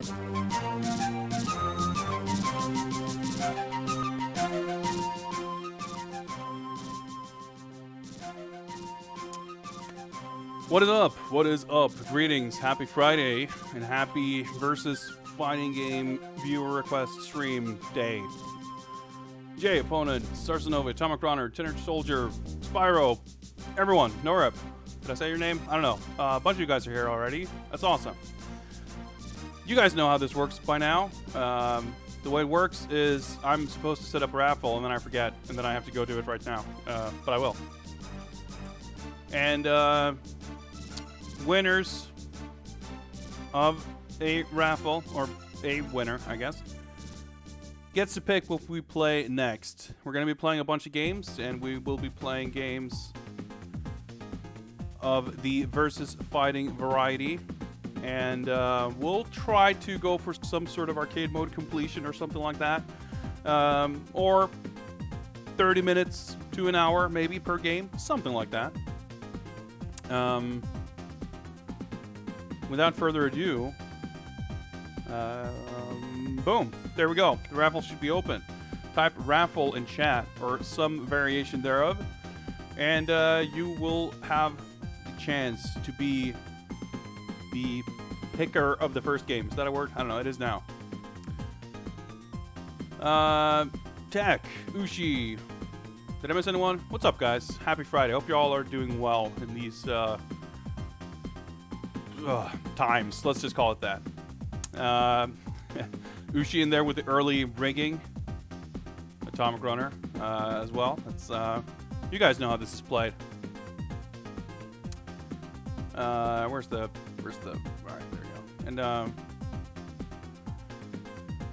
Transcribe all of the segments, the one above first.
What is up? What is up? Greetings, happy Friday, and happy versus fighting game viewer request stream day. Jay, opponent, Starsanova, Atomic Runner, Tinner Soldier, Spyro, everyone, Norep. Did I say your name? I don't know. A bunch of you guys are here already. That's awesome. You guys know how this works by now. The way it works is I'm supposed to set up a raffle, and then I forget, and then I have to go do it right now. But I will. And winners of a raffle, or a winner, I guess, gets to pick what we play next. We're going to be playing a bunch of games, and we will be playing games of the versus fighting variety. And we'll try to go for some sort of arcade mode completion or something like that. Or 30 minutes to an hour maybe per game, something like that. Without further ado, boom, there we go. The raffle should be open. Type raffle in chat or some variation thereof, and you will have the chance to be the picker of the first game. Is that a word? I don't know. It is now. Tech, Ushi. Did I miss anyone? What's up, guys? Happy Friday. Hope you all are doing well in these times. Let's just call it that. Ushi in there with the early rigging. Atomic Runner as well. That's you guys know how this is played. Where's the all right, there we go.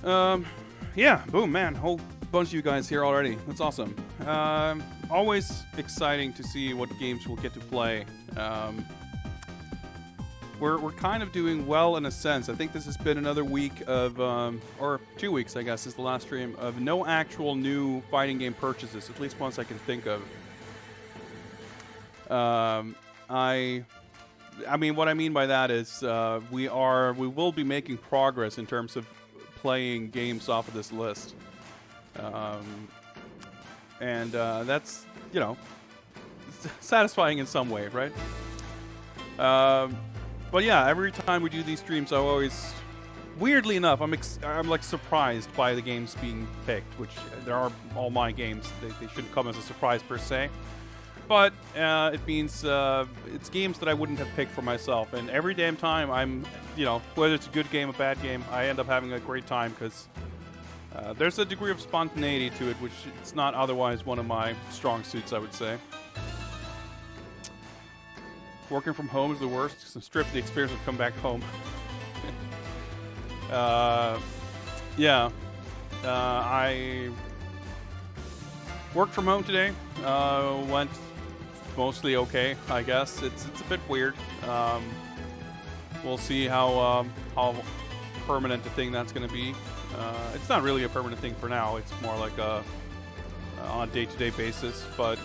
And yeah, boom, man, whole bunch of you guys here already. That's awesome. Always exciting to see what games we'll get to play. We're kind of doing well in a sense. I think this has been another week of, or 2 weeks, I guess, is the last stream, of no actual new fighting game purchases, at least ones I can think of. I mean, what I mean by that is we will be making progress in terms of playing games off of this list. And that's, you know, satisfying in some way, right? But yeah, every time we do these streams, I always, weirdly enough, I'm like surprised by the games being picked, which there are all my games. They shouldn't come as a surprise per se. But it means it's games that I wouldn't have picked for myself. And every damn time I'm, you know, whether it's a good game, a bad game, I end up having a great time because there's a degree of spontaneity to it, which it's not otherwise one of my strong suits, I would say. Working from home is the worst. So strip the experience of come back home. Yeah. I worked from home today. Went mostly okay, I guess. It's a bit weird. We'll see how permanent a thing that's going to be. It's not really a permanent thing for now. It's more like a on a day-to-day basis. But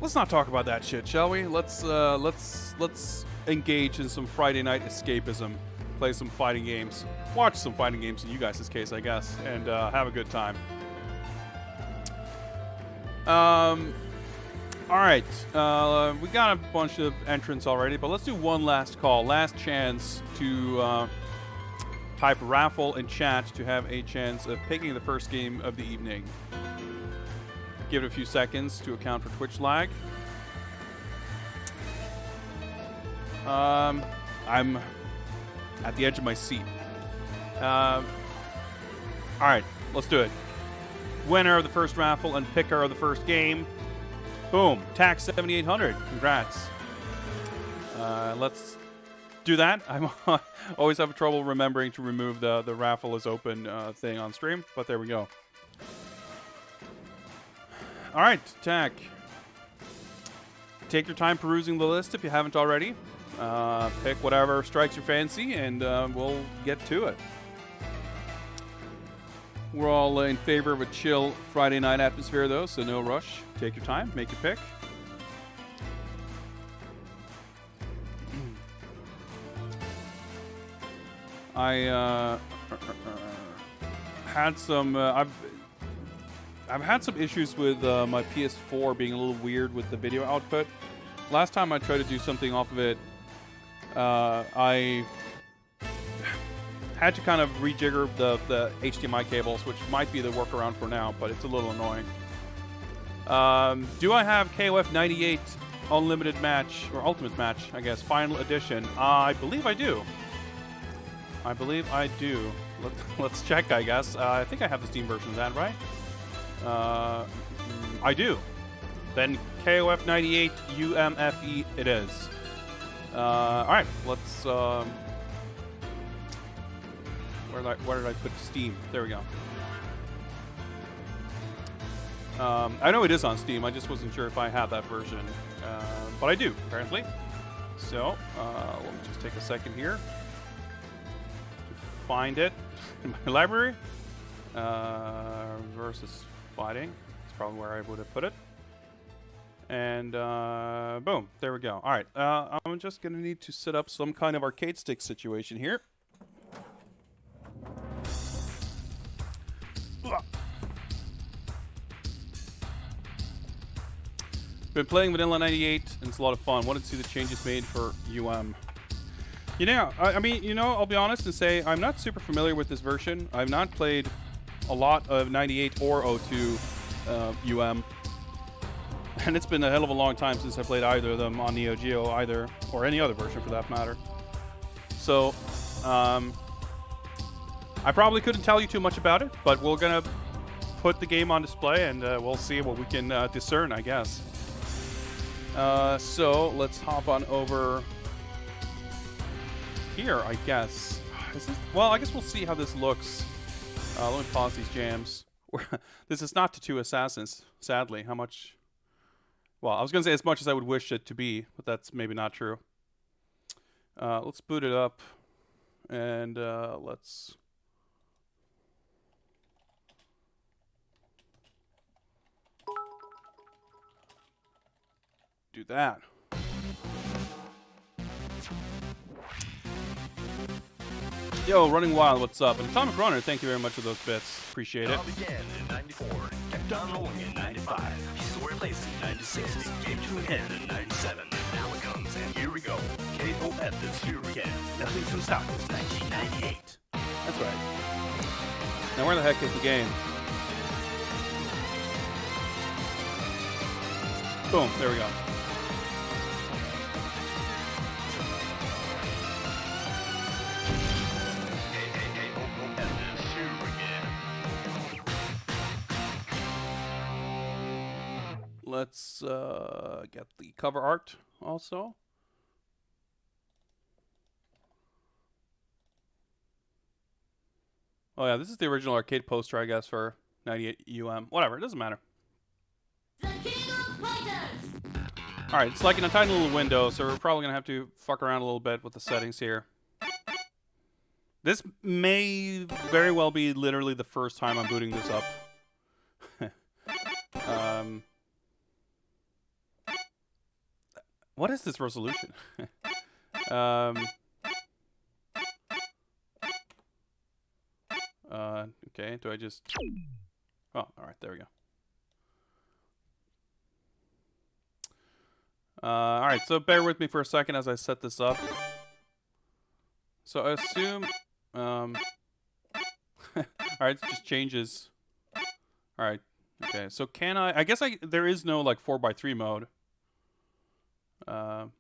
let's not talk about that shit, shall we? Let's engage in some Friday night escapism. Play some fighting games. Watch some fighting games in you guys' case, I guess, and have a good time. All right. We got a bunch of entrants already, but let's do one last call. Last chance to type raffle in chat to have a chance of picking the first game of the evening. Give it a few seconds to account for Twitch lag. I'm at the edge of my seat. All right, let's do it. Winner of the first raffle and picker of the first game. Boom, tax 7800. Congrats. Let's do that. I always have trouble remembering to remove the raffle is open thing on stream, but there we go. All right, Tack. Take your time perusing the list if you haven't already. Pick whatever strikes your fancy, and we'll get to it. We're all in favor of a chill Friday night atmosphere, though, so no rush. Take your time, make your pick. I had some. I've had some issues with my PS4 being a little weird with the video output. Last time I tried to do something off of it, I had to kind of rejigger the HDMI cables, which might be the workaround for now, but it's a little annoying. Do I have KOF 98 Unlimited Match, or Ultimate Match, I guess, Final Edition? I believe I do. I believe I do. Let's check, I guess. I think I have the Steam version of that, right? I do. Then KOF 98 UMFE it is. Alright, let's... Where did I put Steam? There we go. I know it is on Steam. I just wasn't sure if I had that version. But I do, apparently. So, let me just take a second here to find it in my library. Versus fighting. That's probably where I would have put it. And, boom. There we go. Alright, I'm just going to need to set up some kind of arcade stick situation here. Been playing Vanilla 98, and it's a lot of fun. Wanted to see the changes made for UM. You know, I mean, you know, I'll be honest and say I'm not super familiar with this version. I've not played a lot of 98 or 02 UM. And it's been a hell of a long time since I played either of them on Neo Geo, either, or any other version for that matter. So, I probably couldn't tell you too much about it, but we're gonna put the game on display and we'll see what we can discern, I guess. So let's hop on over here, I guess. Well, I guess we'll see how this looks. Let me pause these jams. This is not to two assassins, sadly. How much? Well, I was going to say as much as I would wish it to be, but that's maybe not true. Let's boot it up, and let's... do that. Yo, Running Wild, what's up? And Atomic Runner, thank you very much for those bits. Appreciate it. Began in 94, kept on rolling in 95, pieces were replaced in 96, came to an end in 97, now it comes, and here we go. KOF is here again. Nothing can stop us, 1998. That's right. Now where the heck is the game? Boom, there we go. Let's get the cover art also. Oh yeah, this is the original arcade poster, I guess, for 98 UM. Whatever, it doesn't matter. Alright, it's like in a tiny little window, so we're probably going to have to fuck around a little bit with the settings here. This may very well be literally the first time I'm booting this up. What is this resolution? Okay, do I just... Oh, alright, there we go. Alright, so bear with me for a second as I set this up. So I assume... Alright, it just changes. Alright, okay, so can I guess there is no, like, 4x3 mode. Oh,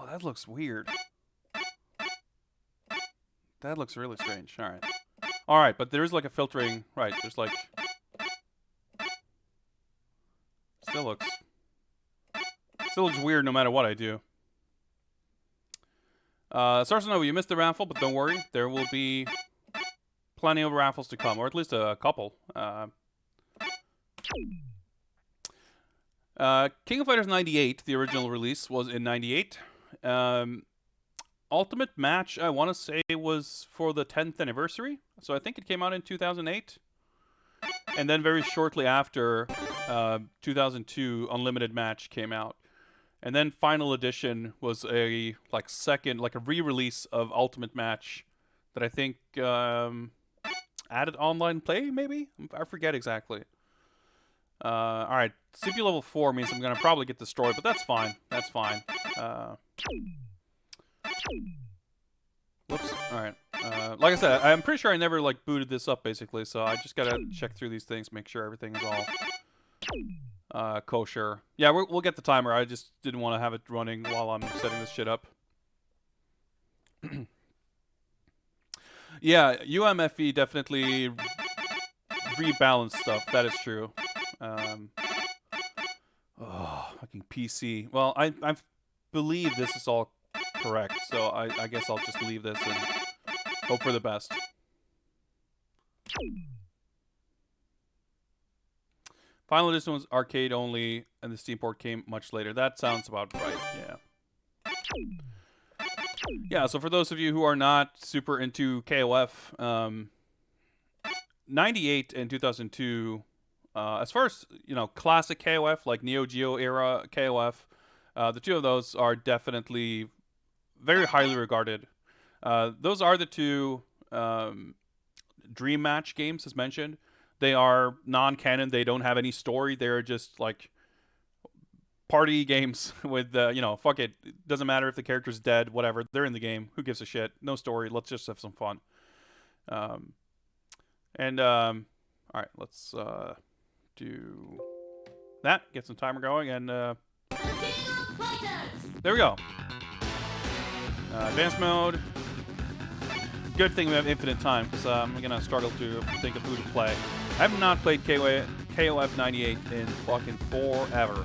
that looks weird. That looks really strange. Alright. Alright, but there is like a filtering. Right, there's like... Still looks weird no matter what I do. Sarsanova, you missed the raffle, but don't worry. There will be plenty of raffles to come, or at least a couple. King of Fighters 98, the original release, was in 98. Ultimate Match, I want to say, was for the 10th anniversary. So I think it came out in 2008. And then very shortly after, 2002, Unlimited Match came out. And then Final Edition was a like a re-release of Ultimate Match that I think added online play. Maybe I forget exactly. All right, CPU level 4 means I'm gonna probably get destroyed, but that's fine. That's fine. Whoops. All right. Like I said, I'm pretty sure I never like booted this up basically, so I just gotta check through these things, make sure everything is all kosher. Yeah, we'll get the timer. I just didn't want to have it running while I'm setting this shit up. Yeah, UMFE definitely rebalanced stuff. That is true. Oh, fucking PC. Well, I believe this is all correct, so I guess I'll just leave this and hope for the best. Final Edition was arcade only, and the Steam port came much later. That sounds about right, yeah. Yeah, so for those of you who are not super into KOF, 98 and 2002, as far as, you know, classic KOF, like Neo Geo era KOF, the two of those are definitely very highly regarded. Those are the two Dream Match games, as mentioned. They are non-canon. They don't have any story. They're just like party games with, you know, fuck it. It doesn't matter if the character's dead, whatever. They're in the game. Who gives a shit? No story. Let's just have some fun. All right, let's do that. Get some timer going, and there we go. Advanced mode. Good thing we have infinite time, because I'm gonna struggle to think of who to play. I have not played KOF 98 in fucking forever.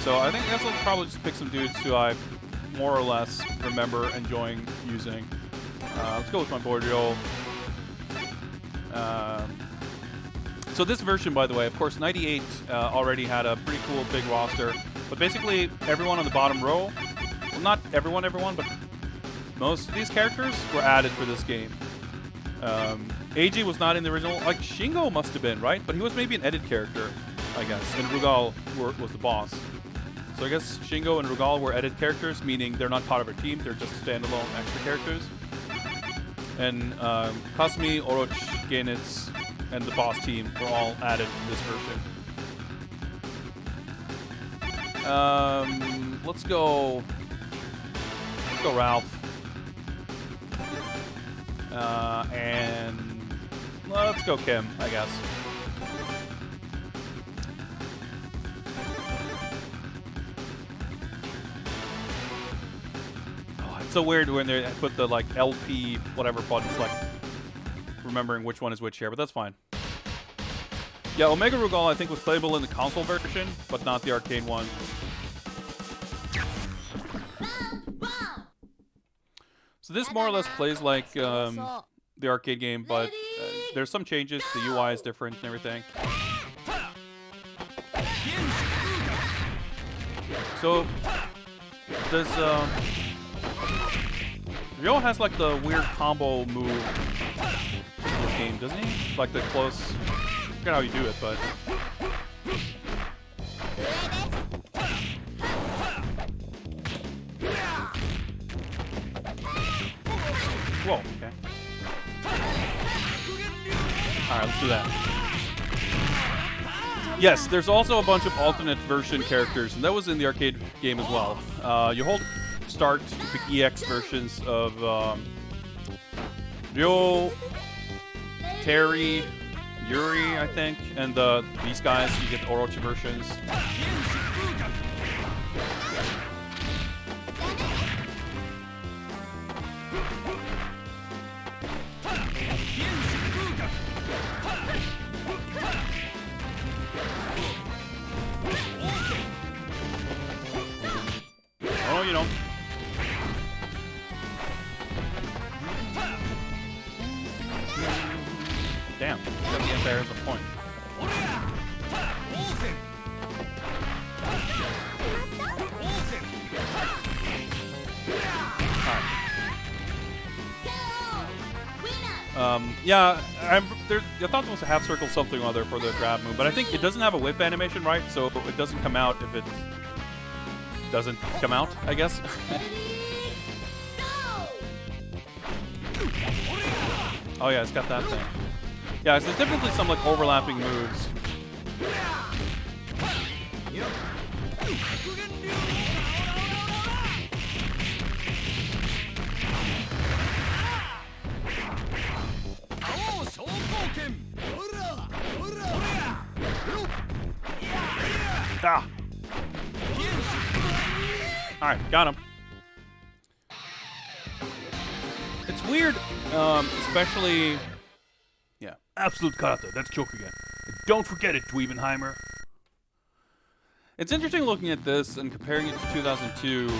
So I guess I'll probably just pick some dudes who I more or less remember enjoying using. Let's go with my boy Joe. So this version, by the way, of course, 98 already had a pretty cool big roster, but basically everyone on the bottom row, well, not everyone, but most of these characters were added for this game. AG was not in the original. Like, Shingo must have been, right? But he was maybe an edit character, I guess. And Rugal was the boss. So I guess Shingo and Rugal were edit characters, meaning they're not part of a team. They're just standalone extra characters. And Kasumi, Orochi, Genitz, and the boss team were all added to this version. Let's go Ralph. And let's go Kim, I guess. Oh, it's so weird when they put the like LP whatever buttons, like remembering which one is which here, but that's fine. Yeah, Omega Rugal I think was playable in the console version, but not the arcade one. So this more or less plays like the arcade game, but there's some changes. The UI is different and everything. So does Ryo has like the weird combo move in this game, doesn't he? Like the close. I forget how you do it, but. Whoa, okay. Alright, let's do that. Yes, there's also a bunch of alternate version characters, and that was in the arcade game as well. You hold start to pick EX versions of Ryo, Terry, Yuri, I think, and these guys, you get the Orochi versions. Oh, you don't. Damn, got the there as a point. Alright. Yeah, I thought there was a half circle something or other for the grab move, but I think it doesn't have a whip animation, right? So it doesn't come out if it doesn't come out, I guess. Oh yeah, it's got that thing. Yeah, so there's definitely some like overlapping moves. Ah. Alright, got him. It's weird, especially... Yeah, absolute karate, that's Chokugen. And don't forget it, Dweebenheimer. It's interesting looking at this and comparing it to 2002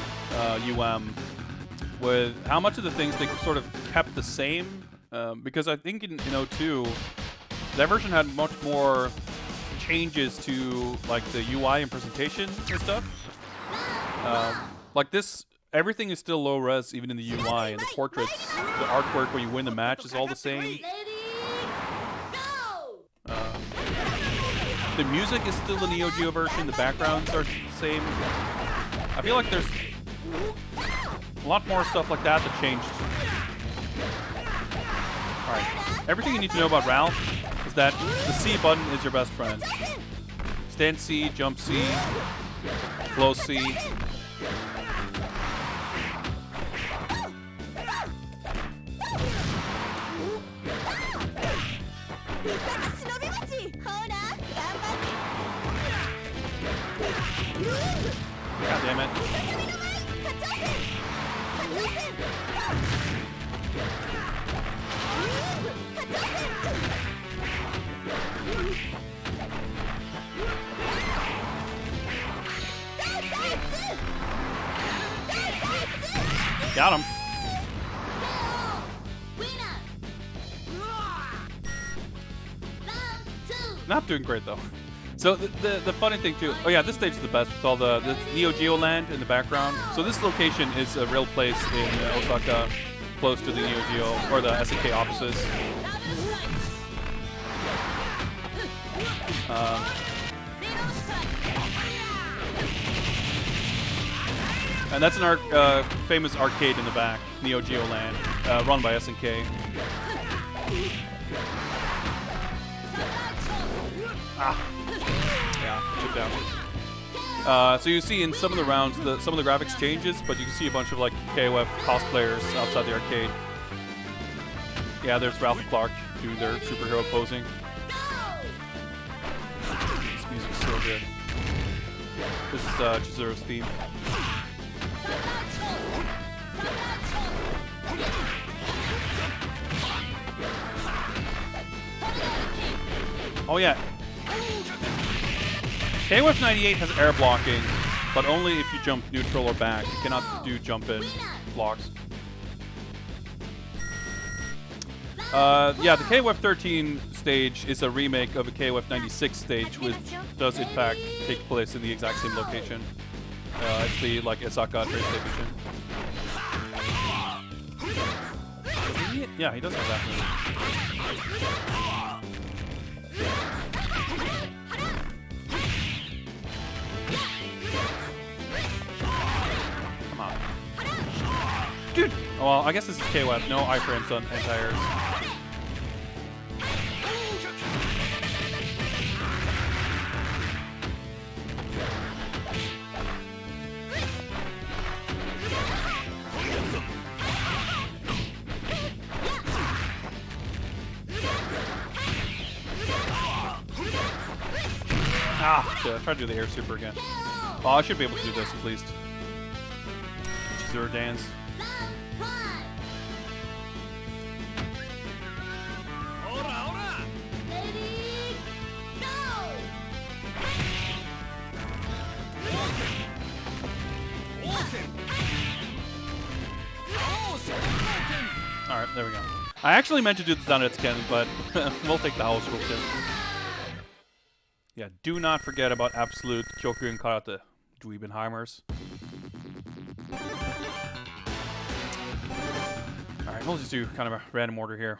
with how much of the things they sort of kept the same. Because I think in 02, that version had much more changes to like the UI and presentation and stuff. Like this, everything is still low res even in the UI, and the portraits, the artwork where you win the match is all the same. The music is still the Neo Geo version, the backgrounds are the same. I feel like there's a lot more stuff like that that changed. Alright, everything you need to know about Ralph is that the C button is your best friend. Stand C, jump C, close C. God damn it. Got him. Not doing great though. So the funny thing too, oh yeah, this stage is the best with all the Neo Geo land in the background. So this location is a real place in Osaka, close to the Neo Geo or the SNK offices. And that's an famous arcade in the back, Neo Geo land, run by SNK. Ah. Yeah, chip down. So you see in some of the rounds, some of the graphics changes, but you can see a bunch of like KOF cosplayers outside the arcade. Yeah, there's Ralph and Clark doing their superhero posing. This music's so good. This is Chizuru's theme. Oh yeah. KOF 98 has air blocking, but only if you jump neutral or back. You cannot do jump in blocks. Yeah, the KOF 13 stage is a remake of a KOF 96 stage, which does in fact take place in the exact same location. It's the like Osaka train station. Yeah, he does have that move. Come on. Dude! Oh, well, I guess this is KOF. No iframes on anti-airs. Ah, shit, I tried to do the air super again. Well, I should be able to do this at least. Chizuru dance. Alright, there we go. I actually meant to do this down at Ken, but we'll take the house rule too. Yeah, do not forget about absolute Kyoku Karate, Dweebenheimers. Alright, we'll just do kind of a random order here.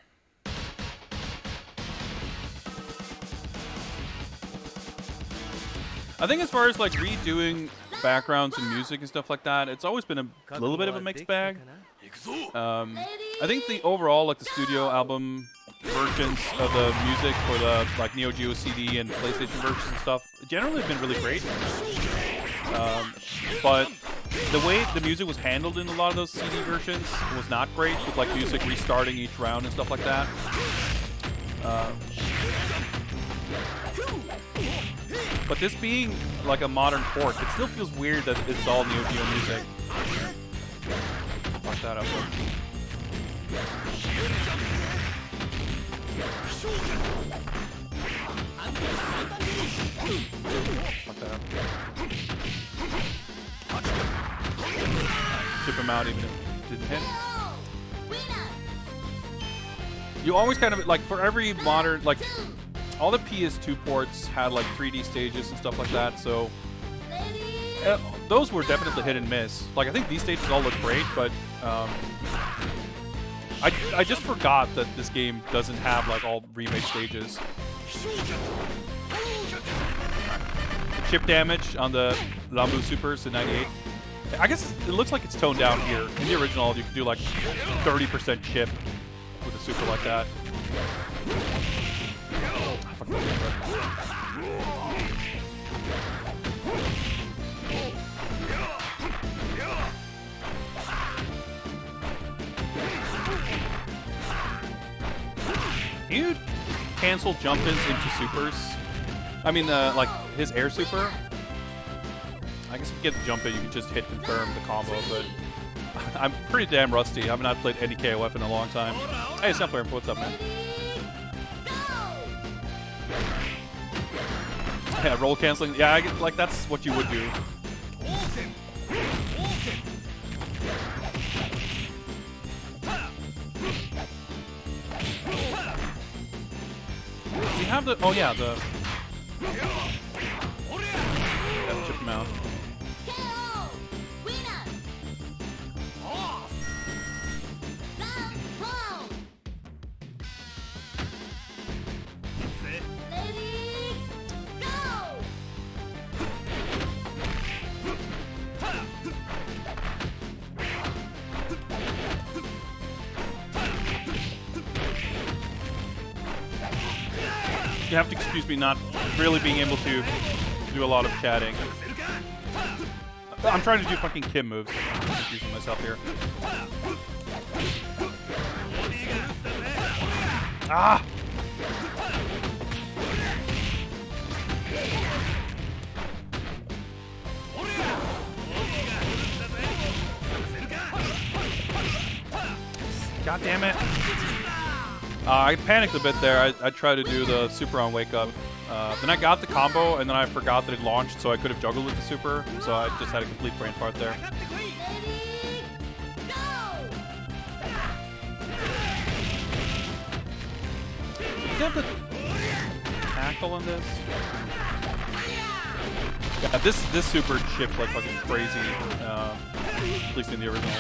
I think as far as like redoing backgrounds and music and stuff like that, it's always been a little bit of a mixed bag. I think the overall, like the studio album versions of the music for the like Neo Geo CD and PlayStation versions and stuff generally have been really great. But the way the music was handled in a lot of those CD versions was not great, with like music restarting each round and stuff like that. But this being like a modern port, it still feels weird that it's all Neo Geo music. Fuck that up. Fuck that up. Chip him out even if it didn't hit. You always kind of, like, for every modern, like, all the PS2 ports had, like, 3D stages and stuff like that, so those were definitely hit and miss. Like, I think these stages all look great, but I just forgot that this game doesn't have, like, all remake stages. Chip damage on the Lambu Supers in 98. I guess it looks like it's toned down here. In the original, you could do, like, 30% chip with a super like that. Can you cancel jump-ins into supers? I mean, like, his air super? I guess if you get the jump in, you can just hit confirm the combo, but I'm pretty damn rusty. I have not played any KOF in a long time. Hey, Sampler, what's up, man? Yeah, roll canceling. Yeah, I get, like, that's what you would do. Does he have the... Oh, yeah, the... Yeah, chip him out. You have to excuse me not really being able to do a lot of chatting. I'm trying to do fucking Kim moves. I'm confusing myself here. Ah! God damn it. I panicked a bit there. I tried to do the super on wake up. Then I got the combo, and then I forgot that it launched, so I could have juggled with the super. So I just had a complete brain fart there. Does he have the tackle on this? Yeah, this super chips like fucking crazy. At least in the original.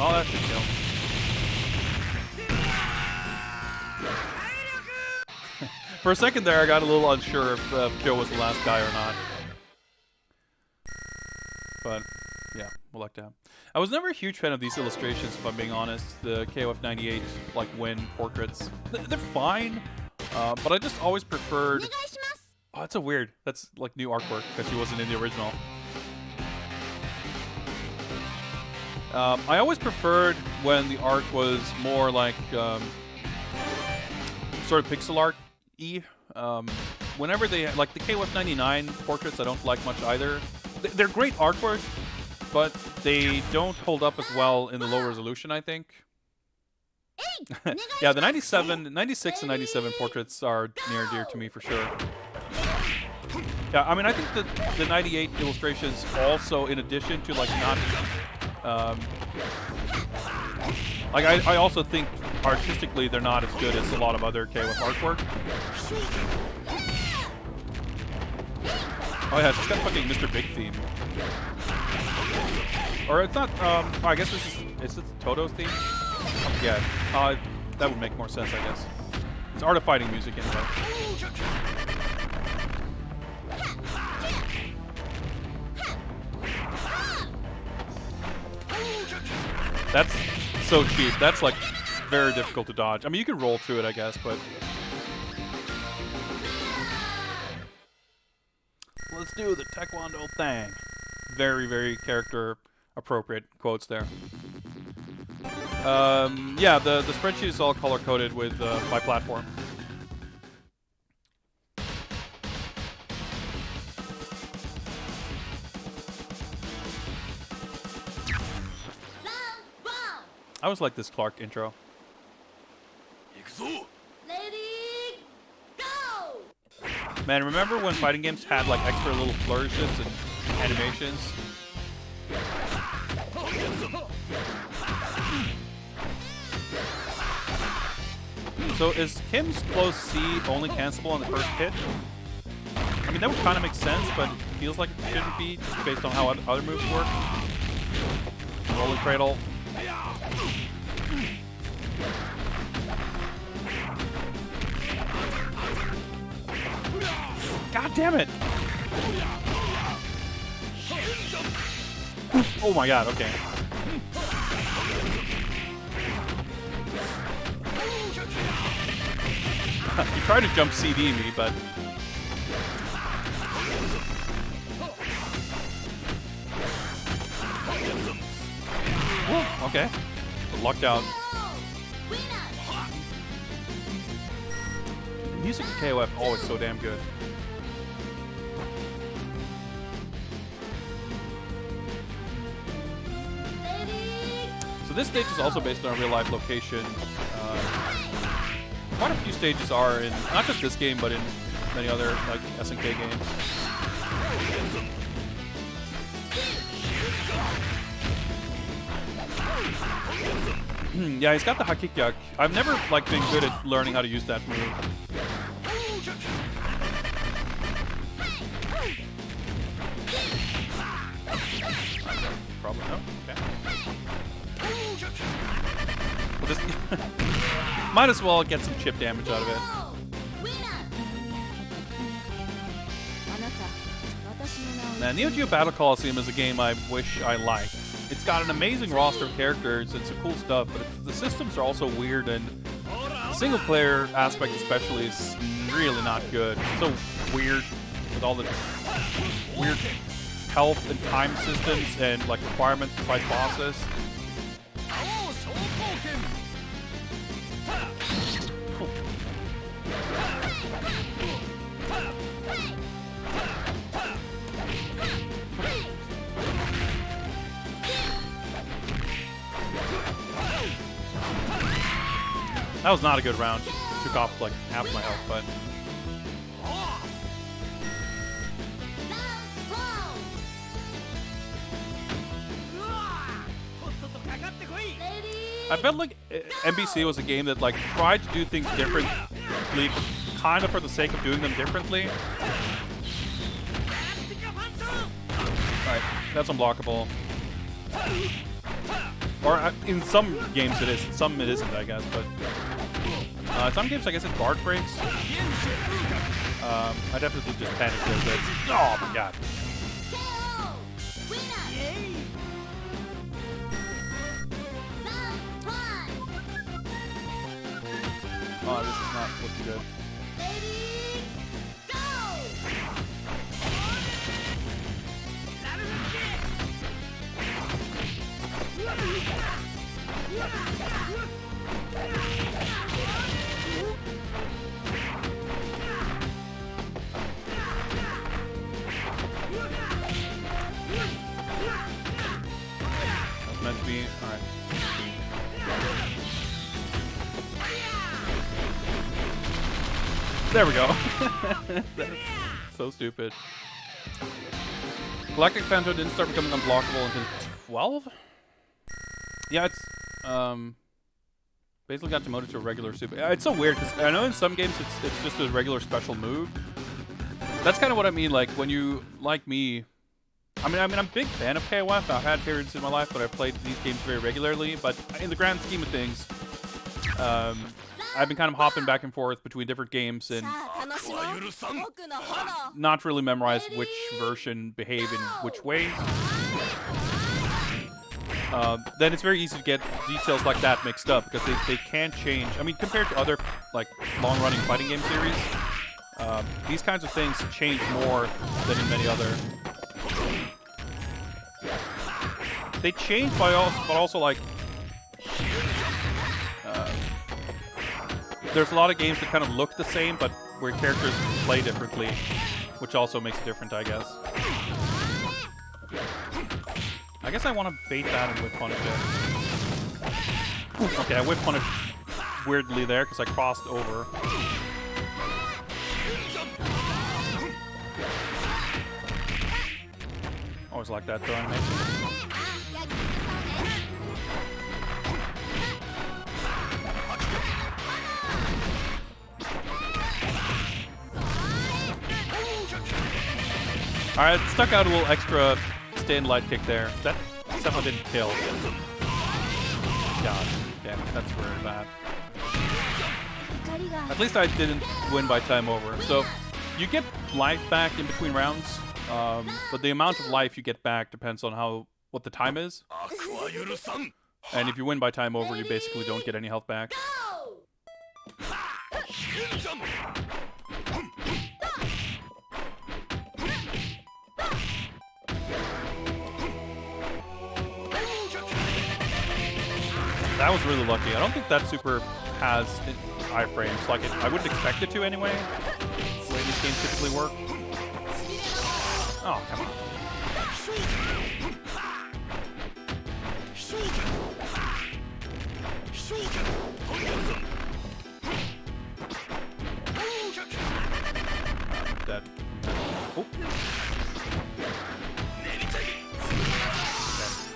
Oh, that should kill. For a second there, I got a little unsure if Joe was the last guy or not. But, yeah, we'll luck down. I was never a huge fan of these illustrations, if I'm being honest. The KOF 98, like, Win portraits. They're fine, but I just always preferred... Oh, that's so weird. That's, like, new artwork, because she wasn't in the original. I always preferred when the art was more like, sort of pixel art. Whenever they like the KOF 99 portraits, I don't like much either. They're great artwork, but they don't hold up as well in the low resolution, I think. Yeah, the 96 and 97 portraits are near and dear to me for sure. Yeah, I mean, I think that the 98 illustrations also, in addition to like not, like I also think artistically they're not as good as a lot of other KOF artwork. Oh yeah, it's got fucking Mr. Big theme. Or it's not, I guess is it Toto's theme? Yeah, that would make more sense, I guess. It's Art of Fighting music anyway. That's so cheap. That's like very difficult to dodge. I mean, you can roll through it, I guess, but let's do the Taekwondo thing. Very, very character appropriate quotes there. Yeah, the spreadsheet is all color coded with by platform. I always like this Clark intro. Lady, go! Man, remember when fighting games had like extra little flourishes and animations? So is Kim's close C only cancelable on the first hit? I mean, that would kind of make sense, but it feels like it shouldn't be just based on how other moves work. Rolling cradle. God damn it! Oh my god, okay. You tried to jump CD me, but... Whoa, okay. Lucked out. The music in KOF always so damn good. So this stage is also based on a real-life location. Quite a few stages are in not just this game, but in many other like SNK games. Yeah, he's got the Hakikyak. I've never like been good at learning how to use that move. Probably no. Okay. We'll just might as well get some chip damage out of it. Now, Neo Geo Battle Coliseum is a game I wish I liked. It's got an amazing roster of characters and some cool stuff, but the systems are also weird, and the single-player aspect especially is really not good. It's so weird with all the weird health and time systems and like requirements to fight bosses. That was not a good round. Took off like half my health, but... I felt like NBC was a game that like tried to do things differently, kind of for the sake of doing them differently. Alright, that's unblockable. Or in some games it is, in some it isn't, I guess, but... some games I guess it guard breaks. I definitely just panicked a little bit. Oh my god. Oh, this is not looking good. That's meant to be. Alright. There we go. That's so stupid. Galactic Phantom didn't start becoming unblockable until 12? Yeah, it's basically got demoted to a regular super. It's so weird because I know in some games it's just a regular special move. That's kind of what I mean. Like when you like me, I mean I'm a big fan of KOF. I've had periods in my life, but I've played these games very regularly. But in the grand scheme of things, I've been kind of hopping back and forth between different games and not really memorized which version behave in which ways. then it's very easy to get details like that mixed up because they can change. I mean, compared to other like long-running fighting game series, these kinds of things change more than in many other. They change but also like there's a lot of games that kind of look the same, but where characters play differently, which also makes it different, I guess. I guess I want to bait that and whip punish it. Okay, I whip punish weirdly there because I crossed over. Always like that throw animation. Alright, stuck out a little extra stand light kick there. That somehow didn't kill. God damn it, that's very bad. At least I didn't win by time over. So you get life back in between rounds, but the amount of life you get back depends on what the time is. And if you win by time over, you basically don't get any health back. That was really lucky. I don't think that super has iframes. Like I wouldn't expect it to anyway. The way these games typically work. Oh, come on. Dead. Oh.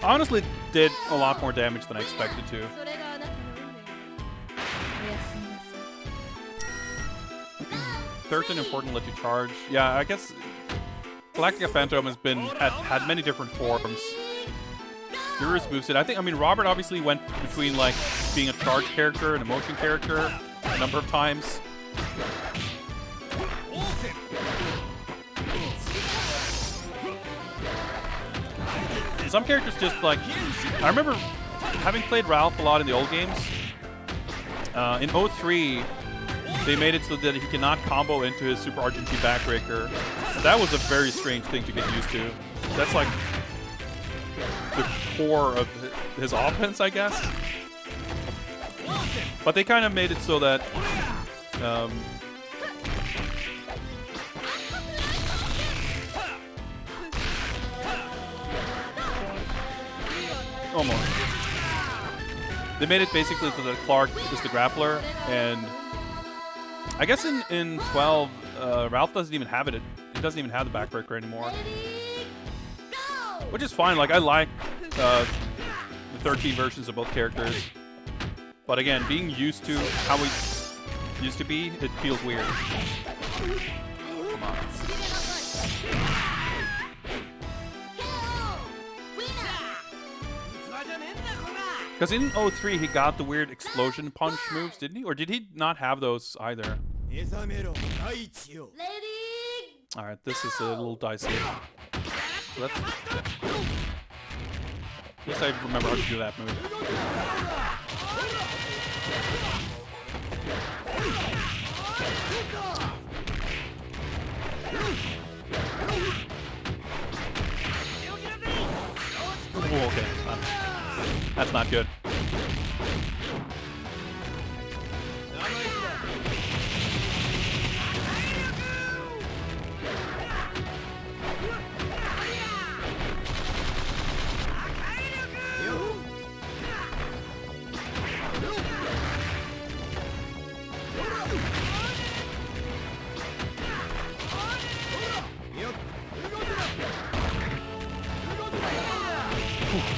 Honestly, did a lot more damage than I expected to. 13 important let you charge. Yeah, I guess Galactica Phantom has had many different forms. Yours moveset. I mean, Robert obviously went between like being a charge character and a motion character a number of times. Some characters just like, I remember having played Ralph a lot in the old games. In 03, they made it so that he cannot combo into his Super RGT backbreaker. That was a very strange thing to get used to. That's like the core of his offense, I guess. But they kind of made it so that almost. They made it basically so that Clark is the grappler, and I guess in 12, Ralph doesn't even have it. He doesn't even have the backbreaker anymore, which is fine. Like I like the 13 versions of both characters, but again, being used to how we used to be, it feels weird. Come on. Because in 03, he got the weird explosion punch moves, didn't he? Or did he not have those either? Alright, this is a little dicey. So that's... At least I remember how to do that move. Oh, okay. That's not good.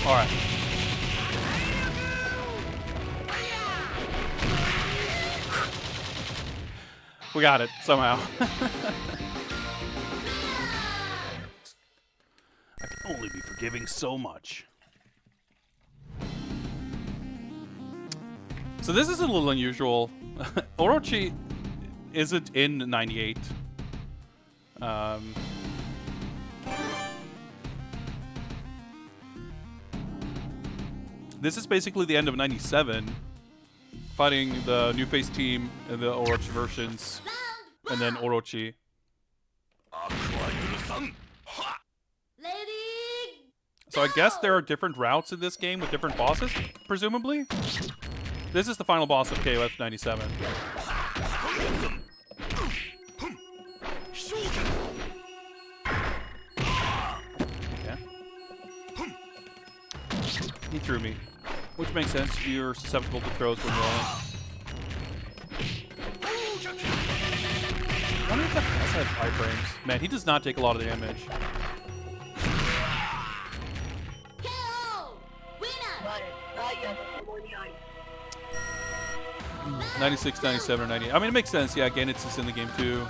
All right. We got it somehow. I can only be forgiving so much. So this is a little unusual. Orochi isn't in 98. this is basically the end of 97. Fighting the New Face team and the Orochi versions, and then Orochi. So I guess there are different routes in this game with different bosses, presumably. This is the final boss of KOF 97. Okay. He threw me. Which makes sense. You're susceptible to throws when rolling. I wonder if that boss had iframes. Man, he does not take a lot of damage. 96, 97, or 98. I mean, it makes sense. Yeah, again, it's just in the game too.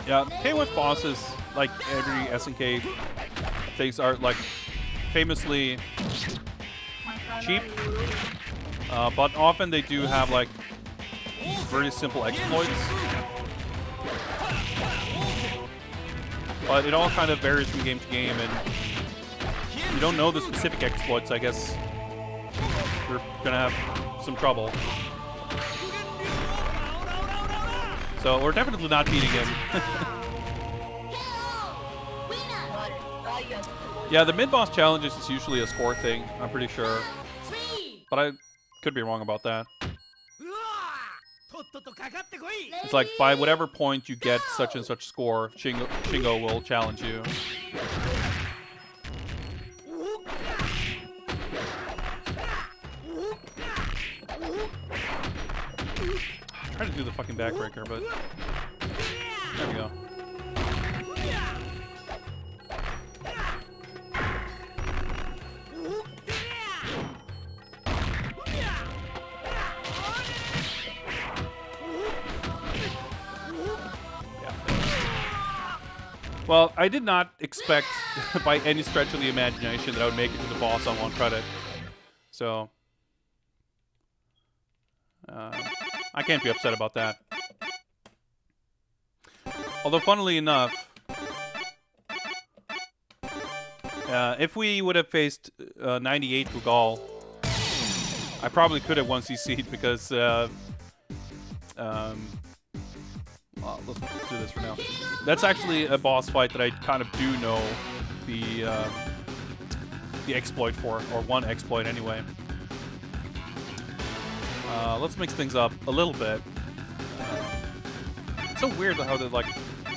Yeah, KOF bosses, like every SNK things, are like famously cheap, but often they do have like very simple exploits. But it all kind of varies from game to game, and you don't know the specific exploits, I guess you're gonna have some trouble. So we're definitely not beating him. Yeah, the mid-boss challenges is usually a score thing, I'm pretty sure. But I could be wrong about that. It's like, by whatever point you get such and such score, Shingo will challenge you. I'm trying to do the fucking backbreaker, but there we go. Well, I did not expect, by any stretch of the imagination, that I would make it to the boss on one credit. So, I can't be upset about that. Although, funnily enough, if we would have faced 98 Rugal, I probably could have 1CC'd because, well, let's do this for now. That's actually a boss fight that I kind of do know the exploit for, or one exploit anyway. Let's mix things up a little bit. It's so weird how like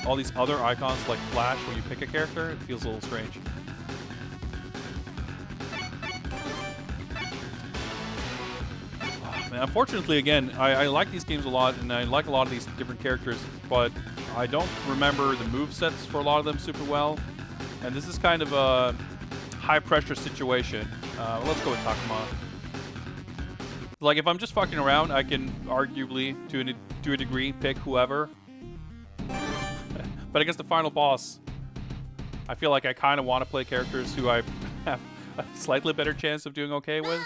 all these other icons like flash when you pick a character. It feels a little strange. Man, unfortunately, again, I like these games a lot, and I like a lot of these different characters, but I don't remember the movesets for a lot of them super well. And this is kind of a high-pressure situation. Let's go with Takuma. Like, if I'm just fucking around, I can arguably, to a degree, pick whoever. But I guess the final boss, I feel like I kind of want to play characters who I have a slightly better chance of doing okay with.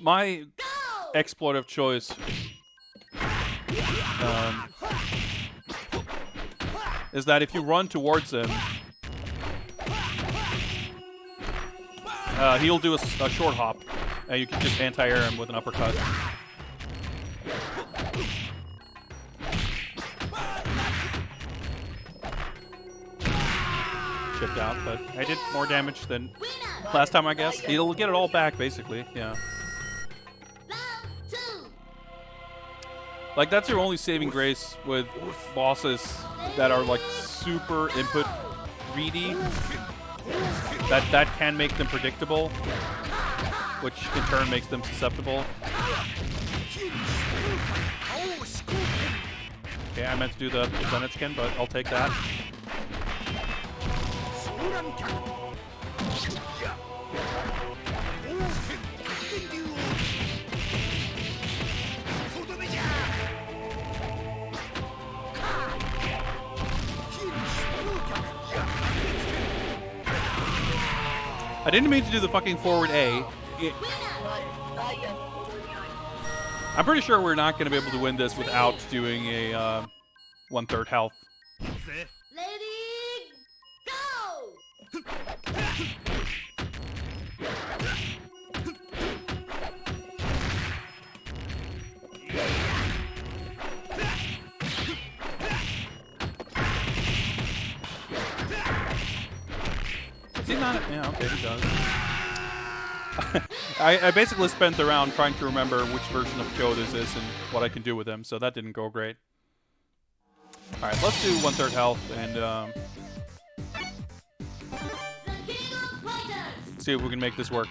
My exploit of choice is that if you run towards him, he'll do a short hop, and you can just anti-air him with an uppercut. Chipped out, but I did more damage than last time, I guess. He'll get it all back, basically. Yeah. Like, that's your only saving grace with bosses that are, like, super input greedy. That can make them predictable, which in turn makes them susceptible. Okay, I meant to do the Zenitsuken, but I'll take that. I didn't mean to do the fucking forward A. I'm pretty sure we're not going to be able to win this without doing a 1/3 health. Is he not? Yeah, okay, he does. I basically spent the round trying to remember which version of Joe this is and what I can do with him, so that didn't go great. Alright, let's do 1/3 health and see if we can make this work.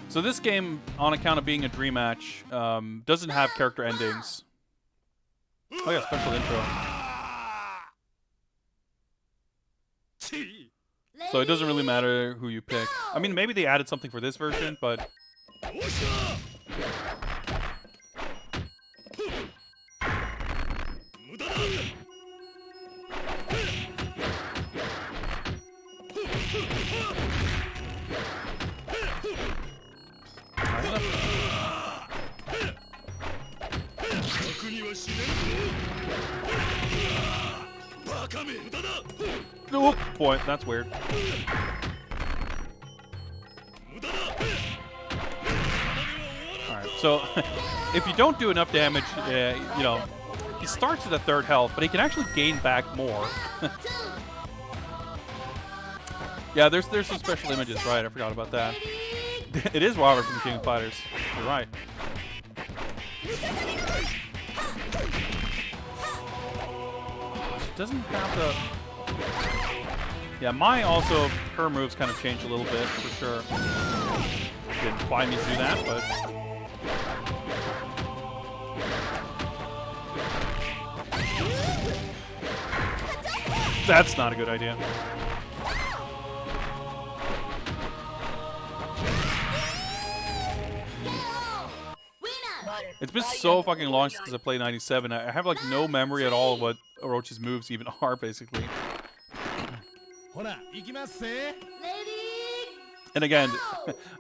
So this game, on account of being a dream match, doesn't have character endings. Oh yeah, special intro. So it doesn't really matter who you pick. I mean, maybe they added something for this version, but... Oh boy, that's weird. Alright, so if you don't do enough damage, you know, he starts at a 1/3 health, but he can actually gain back more. Yeah, there's some special images, right? I forgot about that. It is Robert from King of Fighters. You're right. She doesn't have the... Yeah, Mai also, her moves kind of changed a little bit, for sure. Didn't quite need to do that, but... That's not a good idea. It's been so fucking long since I played 97. I have like no memory at all of what Orochi's moves even are, basically. And again,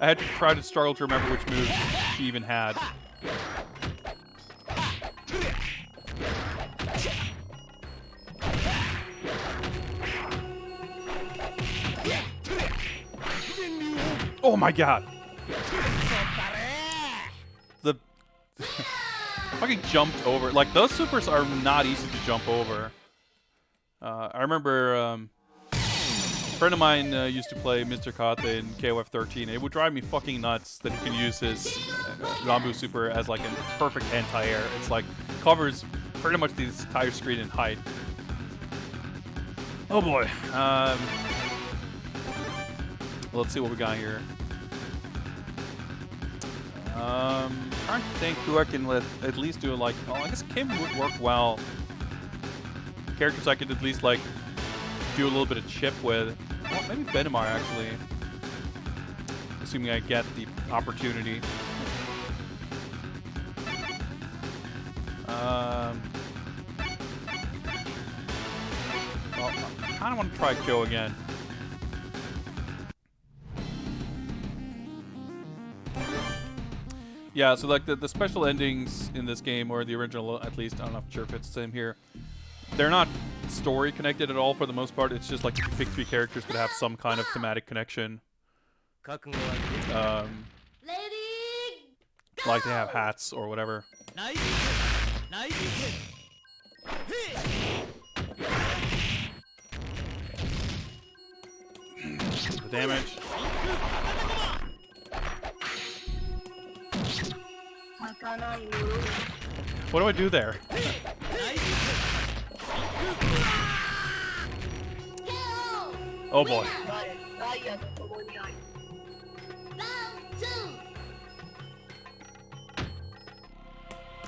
I had to try to struggle to remember which moves she even had. Oh my god! The fucking jumped over. Like, those supers are not easy to jump over. I remember a friend of mine used to play Mr. Kate in KOF 13. It would drive me fucking nuts that he can use his Rambu super as like a perfect anti-air. It's like covers pretty much the entire screen in height. Oh boy. Let's see what we got here. Trying to think who I can at least do like. Oh, I guess Kim would work well. Characters I could at least like do a little bit of chip with. Well, maybe Benamar actually. Assuming I get the opportunity. Well, I kind of want to try Joe again. Yeah, so like the special endings in this game, or the original at least, I'm not sure if it's the same here, they're not story connected at all for the most part. It's just like if you pick 3 characters could have some kind of thematic connection. Like they have hats or whatever. The damage. What do I do there? Oh boy.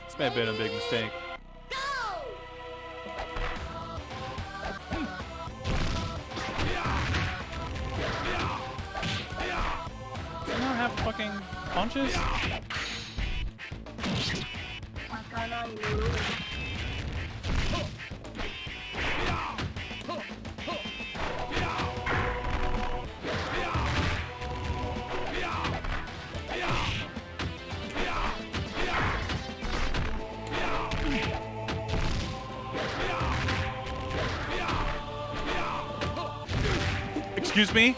This may have been a big mistake. Does he not have fucking punches? Excuse me?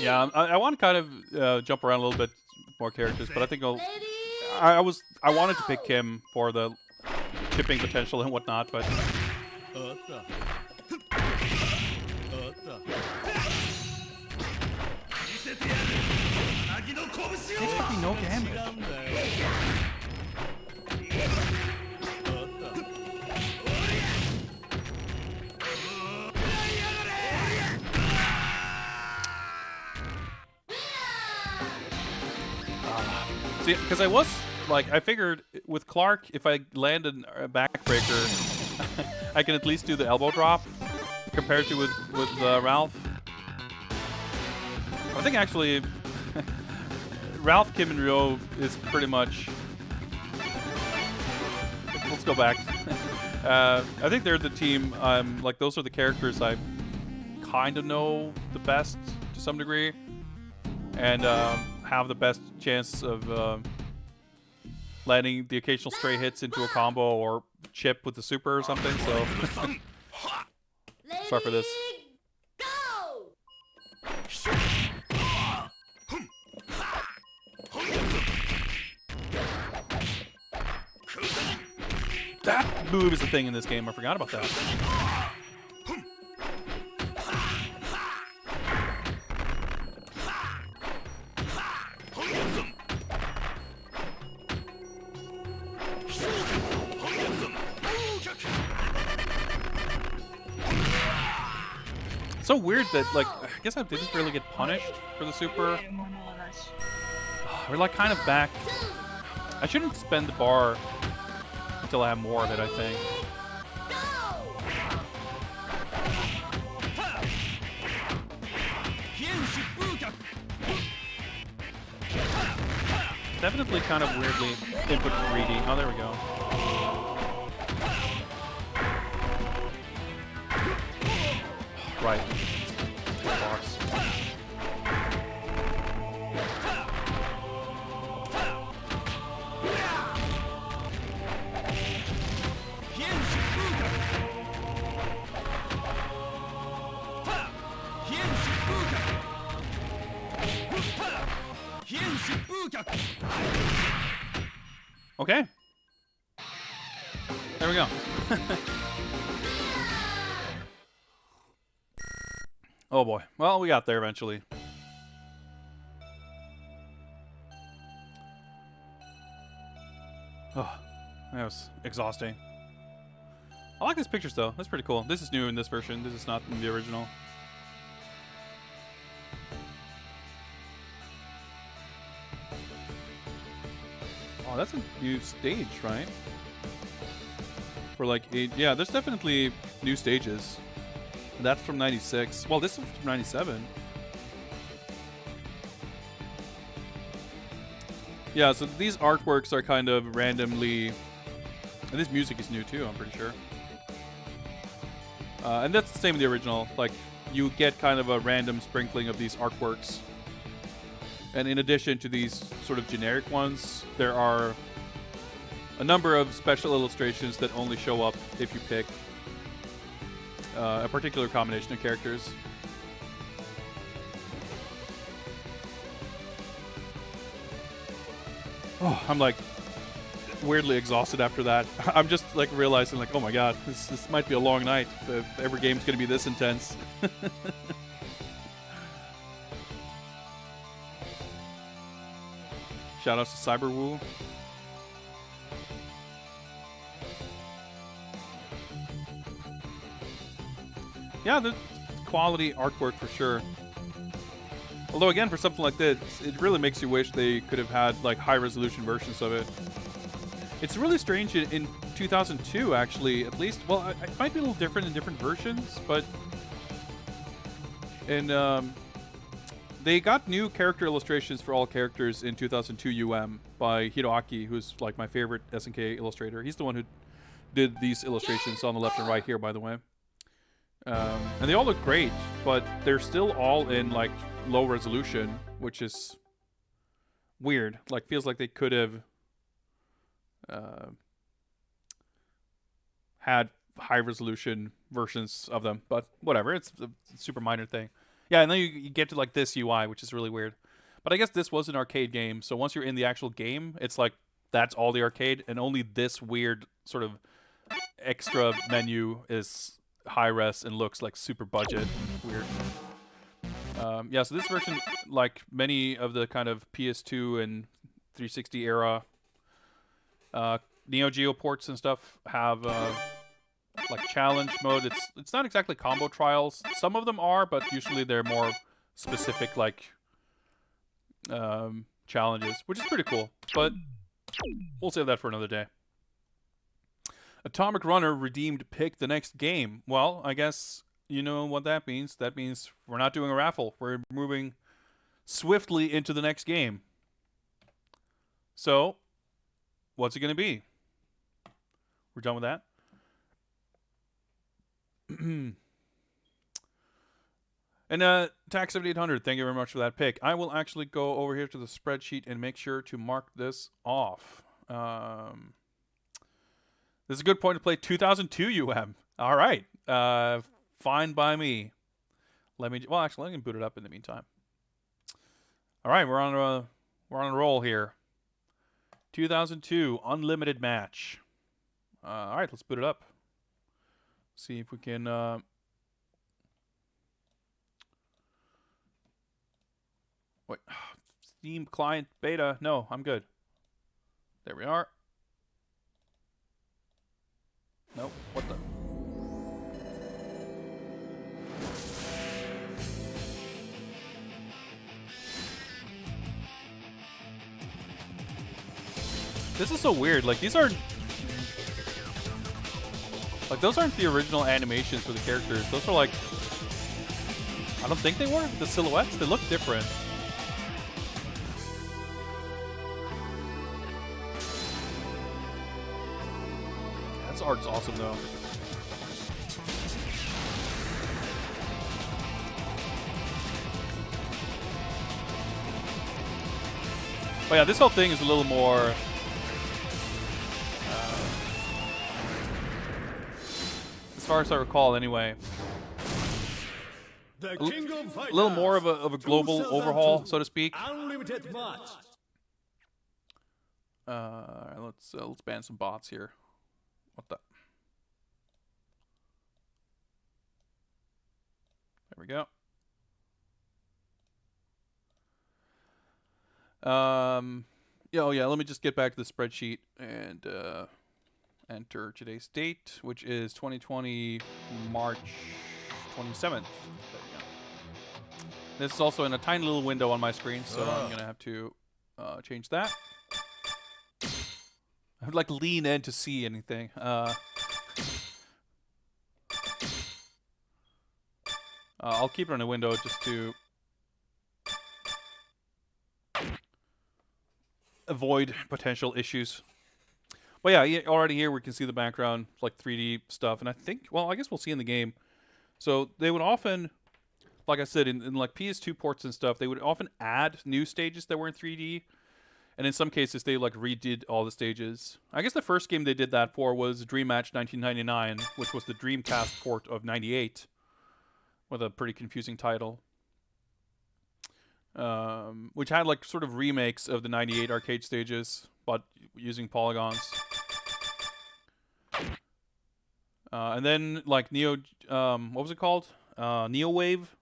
Yeah, I want to kind of jump around a little bit more characters, but I think I wanted to pick him for the chipping potential and whatnot, but takes fucking no damage. See, because I was like, I figured with Clark, if I land a backbreaker, I can at least do the elbow drop compared to with Ralph. I think actually Ralph, Kim, and Ryo is pretty much. Let's go back. I think they're the team. Like those are the characters I kind of know the best to some degree, and have the best chance of landing the occasional stray hits into a combo or chip with the super or something. So sorry for this. That move is a thing in this game. I forgot about that. It's so weird that, like, I guess I didn't really get punished for the super. We're like kind of back. I shouldn't spend the bar until I have more of it, I think. Definitely kind of weirdly input greedy. Oh, there we go. Right. Bars. Okay. There we go. Oh boy. Well, we got there eventually. Oh, that was exhausting. I like these pictures though. That's pretty cool. This is new in this version. This is not in the original. Oh, that's a new stage, right? For like 8. Yeah, there's definitely new stages. And that's from 96. Well, this is from 97. Yeah, so these artworks are kind of randomly. And this music is new too, I'm pretty sure. And that's the same in the original. Like, you get kind of a random sprinkling of these artworks. And in addition to these sort of generic ones, there are a number of special illustrations that only show up if you pick a particular combination of characters. Oh, I'm like weirdly exhausted after that. I'm just like realizing like, oh my god, this might be a long night if every game's gonna be this intense. Shoutouts to Cyberwoo. Yeah, the quality artwork for sure. Although again, for something like this, it really makes you wish they could have had like high-resolution versions of it. It's really strange in 2002, actually, at least. Well, it might be a little different in different versions, but And they got new character illustrations for all characters in 2002 UM by Hiroaki, who's like my favorite SNK illustrator. He's the one who did these illustrations on the left and right here, by the way. And they all look great, but they're still all in like low resolution, which is weird. Like, feels like they could have had high resolution versions of them, but whatever. It's a super minor thing. Yeah, and then you get to like this UI, which is really weird. But I guess this was an arcade game, so once you're in the actual game, it's like that's all the arcade, and only this weird sort of extra menu is high res and looks like super budget and weird. Yeah, so this version, like many of the kind of PS2 and 360 era Neo Geo ports and stuff, have like challenge mode. It's not exactly combo trials. Some of them are, but usually they're more specific, like challenges, which is pretty cool. But we'll save that for another day. Atomic Runner redeemed pick the next game. Well, I guess you know what that means. That means we're not doing a raffle. We're moving swiftly into the next game. So, what's it going to be? We're done with that. And Tax 7800, thank you very much for that pick. I will actually go over here to the spreadsheet and make sure to mark this off. This is a good point to play 2002 UM. All right. Fine by me. Let me boot it up in the meantime. All right, we're on a roll here. 2002 unlimited match. All right, let's boot it up. See if we can wait. Steam client beta. No, I'm good. There we are. Nope. What the? This is so weird. Like, these aren't... Like, those aren't the original animations for the characters. Those are like... I don't think they were. The silhouettes, they look different. This art's awesome, though. But yeah, this whole thing is a little more... as far as I recall, anyway. A little more of a global overhaul, so to speak. Let's ban some bots here. What the? There we go. Yeah, oh yeah, let me just get back to the spreadsheet and enter today's date, which is 2020 March 27th. There we go. This is also in a tiny little window on my screen, so I'm gonna have to change that. I would like lean in to see anything. I'll keep it on a window just to avoid potential issues. But yeah, already here we can see the background, like 3D stuff, and I think, well, I guess we'll see in the game. So they would often, like I said, in like PS2 ports and stuff, they would often add new stages that were in 3D, and in some cases they like redid all the stages. I guess the first game they did that for was Dream Match 1999, which was the Dreamcast port of 98, with a pretty confusing title. Which had like sort of remakes of the 98 arcade stages, but using polygons. And then like what was it called? Neo Wave,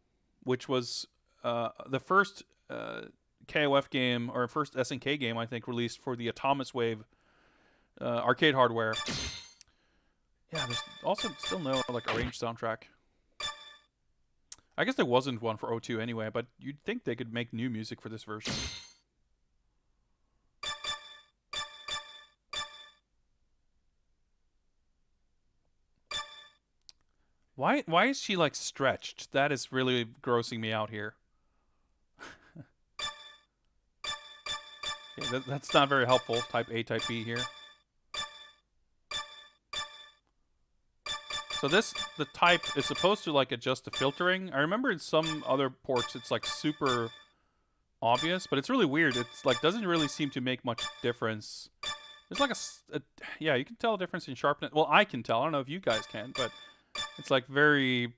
which was the first KOF game, or first SNK game, I think, released for the Atomis Wave arcade hardware. Yeah, there's also still no like arranged soundtrack. I guess there wasn't one for O2 anyway, but you'd think they could make new music for this version. Why is she like stretched? That is really grossing me out here. Okay, that's not very helpful. Type A, type B here. So the type is supposed to like adjust the filtering. I remember in some other ports it's like super obvious, but it's really weird. It's like doesn't really seem to make much difference. There's like yeah, you can tell a difference in sharpness. Well, I can tell. I don't know if you guys can, but it's like very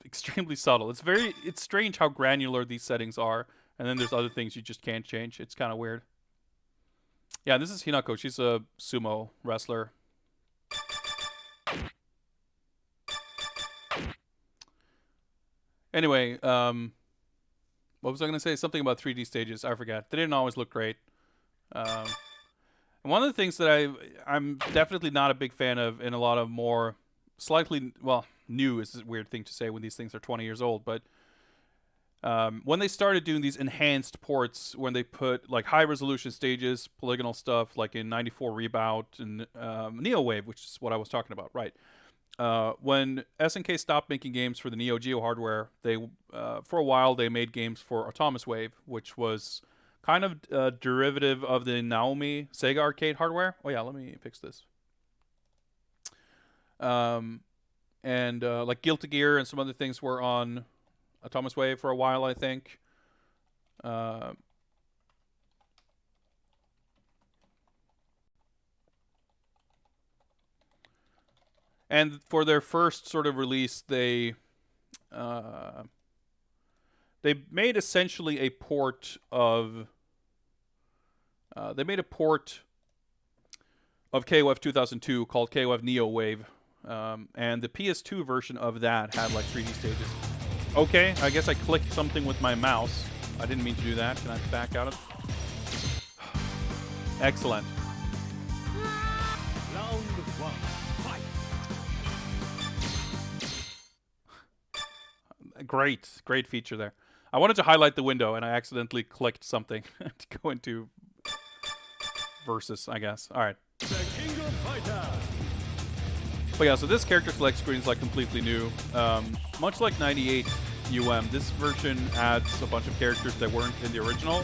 extremely subtle. It's strange how granular these settings are, and then there's other things you just can't change. It's kind of weird. Yeah, this is Hinako. She's a sumo wrestler. Anyway, what was I going to say? Something about 3D stages. I forgot. They didn't always look great. And one of the things that I'm definitely not a big fan of in a lot of more slightly, well, new is a weird thing to say when these things are 20 years old, but when they started doing these enhanced ports, when they put like high resolution stages, polygonal stuff, like in 94 Reboot and Neo Wave, which is what I was talking about, right? When SNK stopped making games for the Neo Geo hardware, they for a while they made games for Atomic Wave, which was kind of a derivative of the Naomi Sega arcade hardware. Oh yeah, let me fix this. And like Guilty Gear and some other things were on Atomic Wave for a while, I think. And for their first sort of release, they made essentially a port of KOF 2002 called KOF Neo Wave, and the PS2 version of that had like 3D stages. Okay, I guess I clicked something with my mouse. I didn't mean to do that. Can I back out of it? Excellent. Round one, fight. Great feature there. I wanted to highlight the window, and I accidentally clicked something to go into Versus, I guess. All right. The King of Fighters. But yeah, so this character select screen is like completely new. Much like 98 UM, this version adds a bunch of characters that weren't in the original.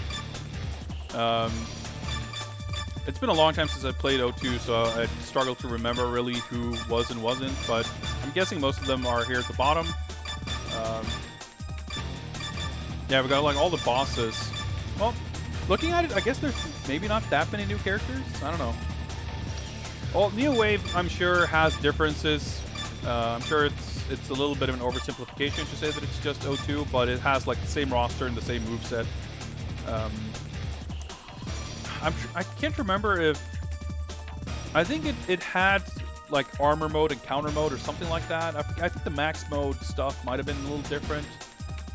It's been a long time since I played 02, so I struggled to remember really who was and wasn't, but I'm guessing most of them are here at the bottom. Yeah, we got like all the bosses. Well, looking at it, I guess there's maybe not that many new characters. I don't know. Well, Neo Wave, I'm sure, has differences. I'm sure it's a little bit of an oversimplification to say that it's just 02, but it has like the same roster and the same moveset. I can't remember if... I think it had like armor mode and counter mode or something like that. I think the max mode stuff might have been a little different.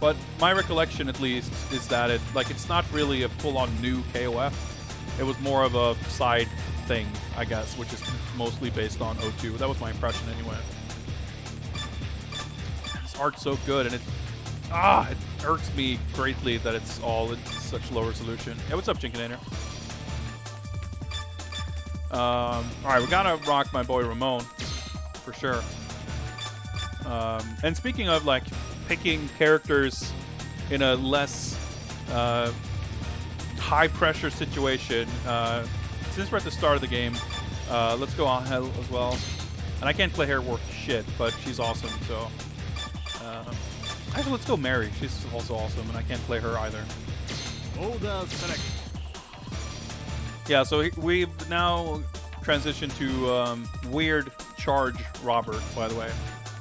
But my recollection, at least, is that it's not really a full-on new KOF. It was more of a side thing, I guess, which is mostly based on 02. That was my impression, anyway. This art's so good, and it irks me greatly that it's all in such low resolution. Yeah, what's up, Jinkinator? All right, we gotta rock my boy Ramon, for sure. And speaking of like picking characters in a less high pressure situation, since we're at the start of the game, let's go on Hell as well. And I can't play her worth shit, but she's awesome. So actually, let's go Mary. She's also awesome, and I can't play her either. Order select. Yeah, so we've now transitioned to weird charge Robert, by the way.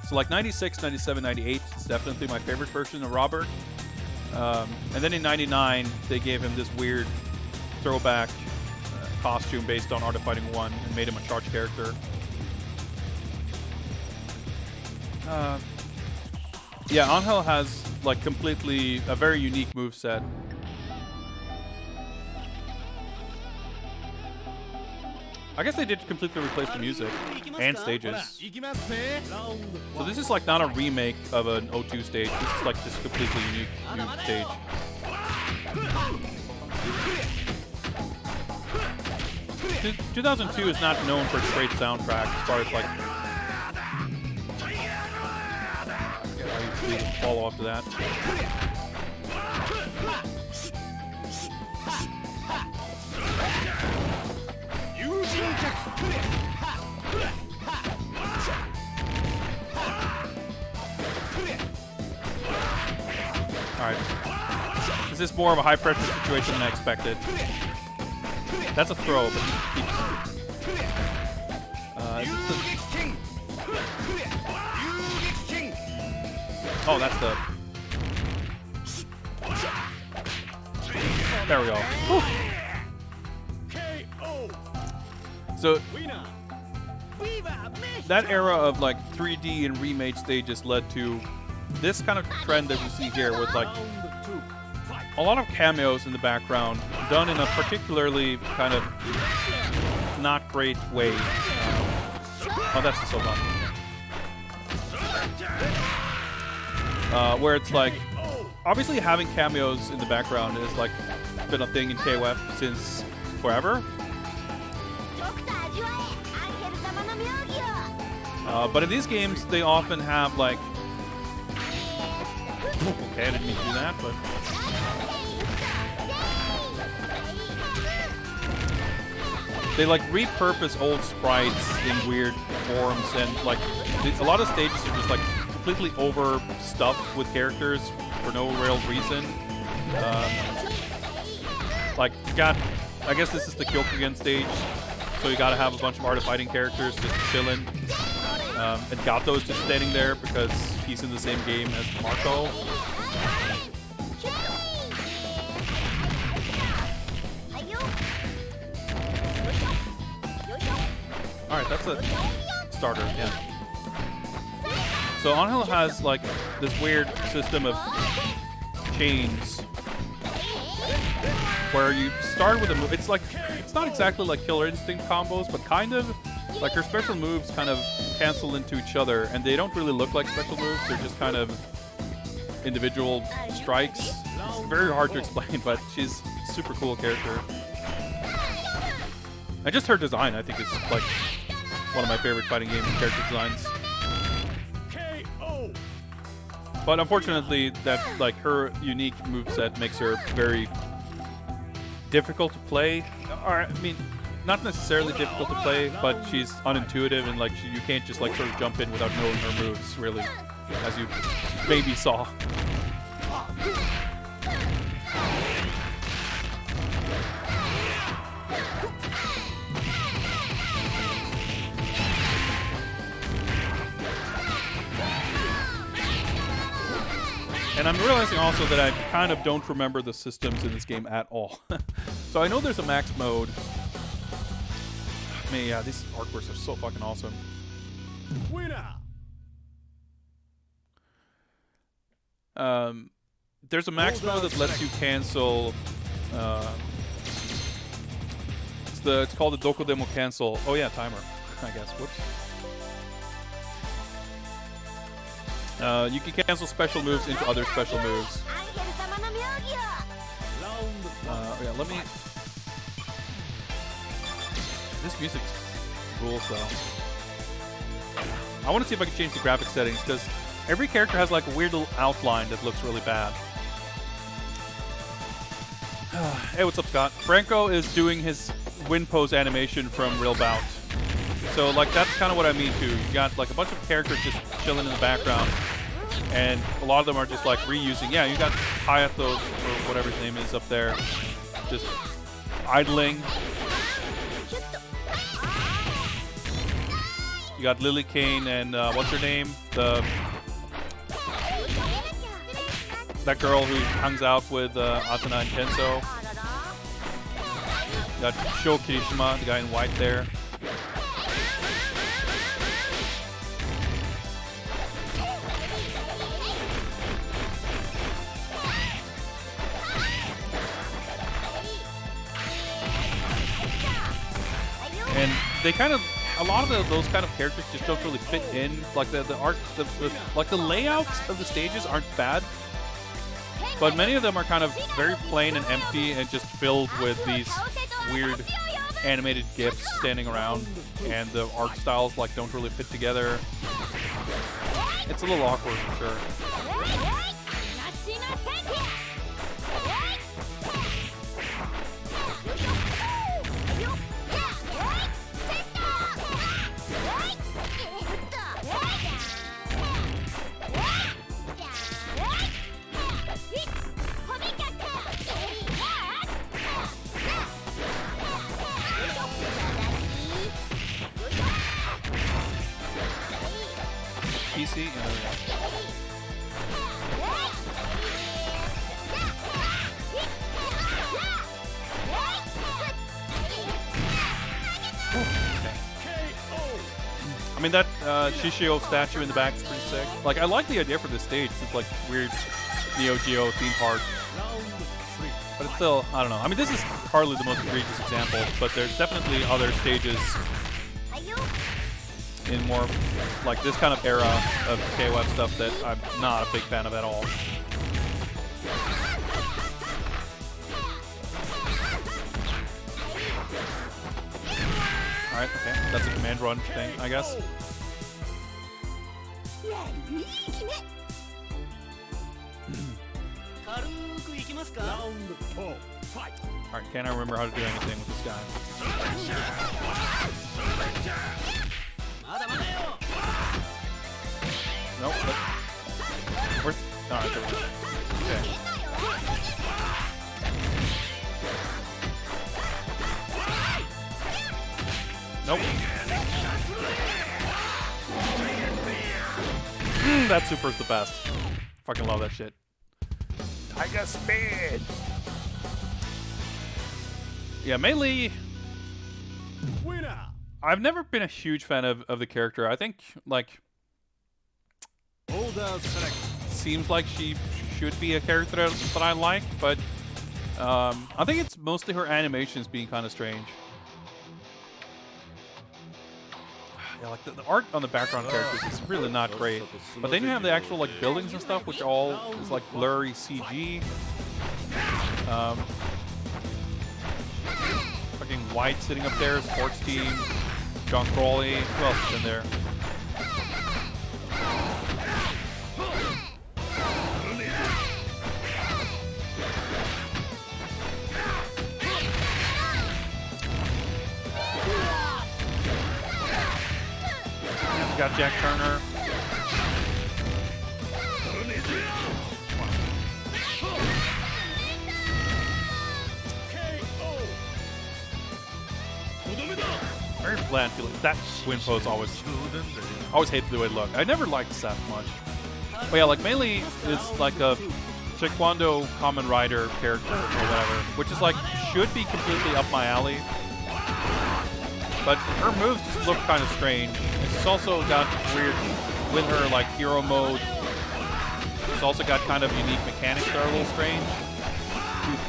So like 96, 97, 98 is definitely my favorite version of Robert. And then in 99, they gave him this weird throwback costume based on Art of Fighting 1 and made him a charge character. Yeah, Angel has like completely a very unique moveset. I guess they did completely replace the music and stages. So this is like not a remake of an 02 stage. This is like this completely unique new stage. 2002 is not known for its great soundtrack as far as like obviously the follow-up to that. Alright. This is more of a high-pressure situation than I expected. That's a throw, but he keeps... Oh, that's the... There we go. Whew. So, that era of like 3D and remade stages led to this kind of trend that we see here with like a lot of cameos in the background done in a particularly kind of not great way. Oh, that's the Soban. Where it's like, obviously having cameos in the background is like been a thing in KOF since forever. But in these games, they often have like, okay, I didn't mean to do that, but they like repurpose old sprites in weird forms, and like a lot of stages are just like completely overstuffed with characters for no real reason. Like you got, I guess this is the Kyokugen stage, so you got to have a bunch of Art of Fighting characters just chilling. And Gato's just standing there because he's in the same game as Marco. Alright, that's a starter, yeah. So Angel has like this weird system of chains where you start with a move. It's like, it's not exactly like Killer Instinct combos, but kind of. Like her special moves kind of cancel into each other, and they don't really look like special moves. They're just kind of individual strikes. It's very hard to explain, but she's a super cool character. And just her design, I think, is like one of my favorite fighting game character designs. But unfortunately, that like her unique moveset makes her very difficult to play. Or, I mean, not necessarily difficult to play, but she's unintuitive, and like you can't just like sort of jump in without knowing her moves, really, as you maybe saw. And I'm realizing also that I kind of don't remember the systems in this game at all. So I know there's a max mode. Man, yeah, these artworks are so fucking awesome. There's a max mode that lets you cancel. It's called the Doko Demo Cancel. Oh yeah, timer. I guess. Whoops. You can cancel special moves into other special moves. Yeah, let me. This music rules though. I want to see if I can change the graphic settings, because every character has like a weird little outline that looks really bad. Hey, what's up, Scott? Franco is doing his win pose animation from Real Bout. So like that's kind of what I mean too. You got like a bunch of characters just chilling in the background, and a lot of them are just like reusing. Yeah, you got Hayato or whatever his name is up there, just idling. You got Lily Kane and what's her name? That girl who hangs out with Atana and Kenso. You got Sho Kirishima, the guy in white there. And they kind of, a lot of those kind of characters just don't really fit in. Like the art, like the layouts of the stages aren't bad, but many of them are kind of very plain and empty and just filled with these weird animated GIFs standing around, and the art styles like don't really fit together. It's a little awkward for sure. PC? Yeah, I mean, that Shishio statue in the back is pretty sick. Like, I like the idea for this stage. It's like weird Neo Geo theme park. But it's still, I don't know. I mean, this is hardly the most egregious example, but there's definitely other stages in more like this kind of era of KOF stuff that I'm not a big fan of at all. Alright, okay. That's a command run thing, I guess. Alright, can't I remember how to do anything with this guy? Nope. Where's... Alright, there we go. Okay. Nope. That super's the best. Fucking love that shit. Tiger Speed! Yeah, mainly... I've never been a huge fan of the character. I think, like... Seems like she should be a character that I like, but... I think it's mostly her animations being kind of strange. Yeah, like the art on the background characters is really not great. But then you have the actual like buildings and stuff, which all is like blurry CG. Fucking White sitting up there, sports team, John Crawley. Who else is in there? Got Jack Turner. Very bland feeling. That wind pose always hated the way it looked. I never liked Seth much. But yeah, like mainly it's like a Taekwondo Kamen Rider character or whatever, which is like should be completely up my alley. But her moves just look kind of strange. It's also got weird, with her like hero mode, it's also got kind of unique mechanics that are a little strange. Dude,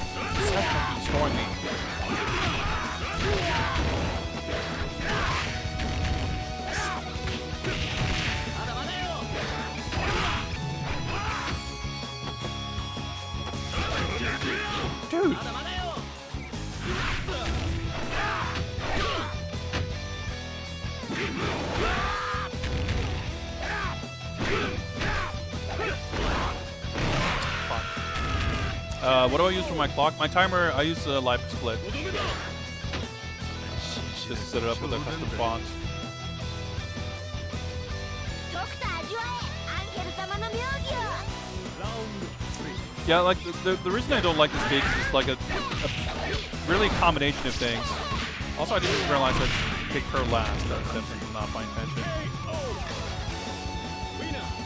Seth fucking destroying me. Dude! What do I use for my clock? My timer, I use life split. Just set it up with a custom font. Yeah, like the reason I don't like this stage is just like a really combination of things. Also, I didn't realize I picked her last. That's definitely not my intention.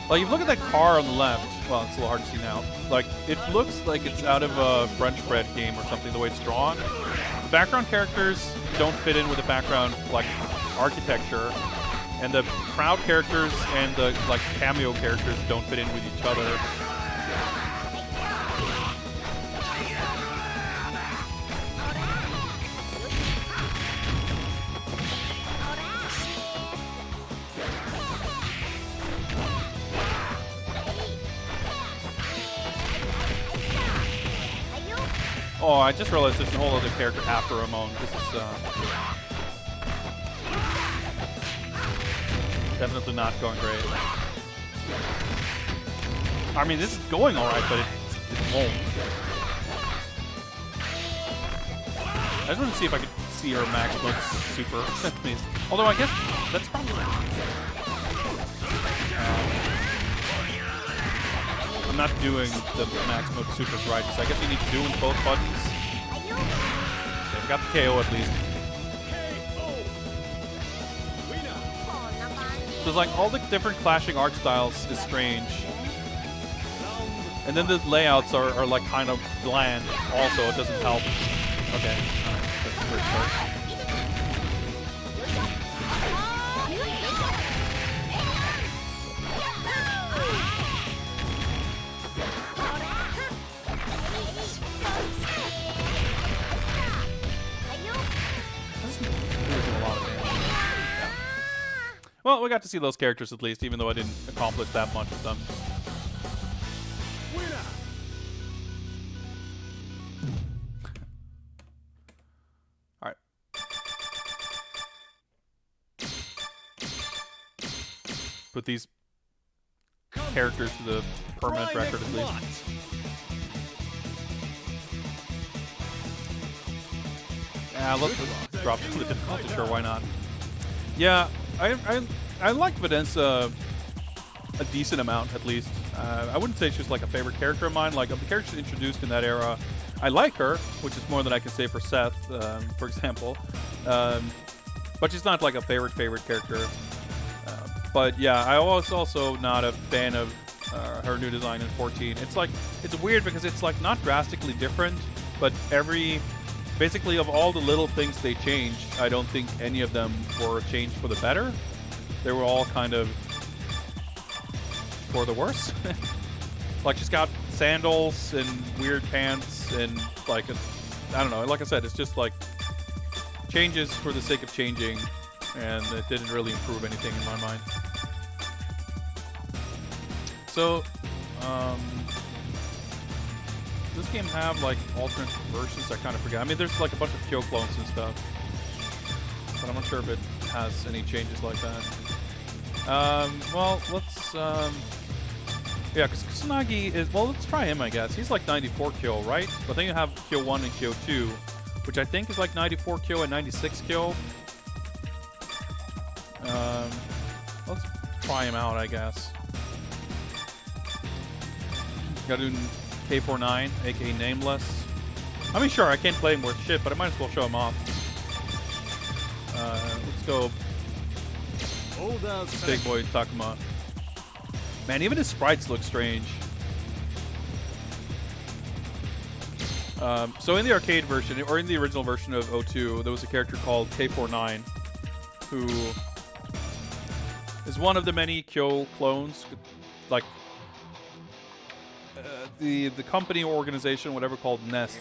Like, if you look at that car on the left, well, it's a little hard to see now. Like, it looks like it's out of a French bread game or something, the way it's drawn. The background characters don't fit in with the background, like, architecture. And the crowd characters and the, like, cameo characters don't fit in with each other. Oh, I just realized there's a whole other character after Ramon. This is definitely not going great. I mean, this is going alright, but it won't. I just want to see if I could see her max mode super, please. Although I guess that's probably I'm not doing the max mode supers right, so I guess we need to do in both buttons. Okay, we got the KO at least. So it's like all the different clashing art styles is strange. And then the layouts are like kind of bland also, it doesn't help. Okay, that's a weird start. Well, we got to see those characters at least, even though I didn't accomplish that much with them. Alright. Put these characters to the permanent record at least. Yeah, let's drop the difficulty, sure, why not? Yeah, I like Videnza a decent amount, at least. I wouldn't say she's like a favorite character of mine. Like, of the characters introduced in that era, I like her, which is more than I can say for Seth, for example. But she's not like a favorite character. But yeah, I was also not a fan of her new design in 14. It's like, it's weird because it's like not drastically different, but basically of all the little things they changed, I don't think any of them were changed for the better. They were all kind of for the worse. Like, she's got sandals and weird pants and like, I don't know, like I said, it's just like changes for the sake of changing, and it didn't really improve anything in my mind. So, does this game have like alternate versions? I kind of forget. I mean, there's like a bunch of Kyo clones and stuff, but I'm not sure if it has any changes like that. Well, let's yeah, because Kusanagi is, well, let's try him, I guess. He's like 94 Kyo, right? But then you have Kyo 1 and Kyo 2, which I think is like 94 Kyo and 96 Kyo. Let's try him out, I guess. Gotta do K49, aka Nameless. I mean, sure, I can't play him worth shit, but I might as well show him off. Let's go Big Boy Takuma. Man, even his sprites look strange. So in the arcade version, or in the original version of 02, there was a character called K49, who is one of the many Kyo clones, like the company or organization, whatever, called Nest,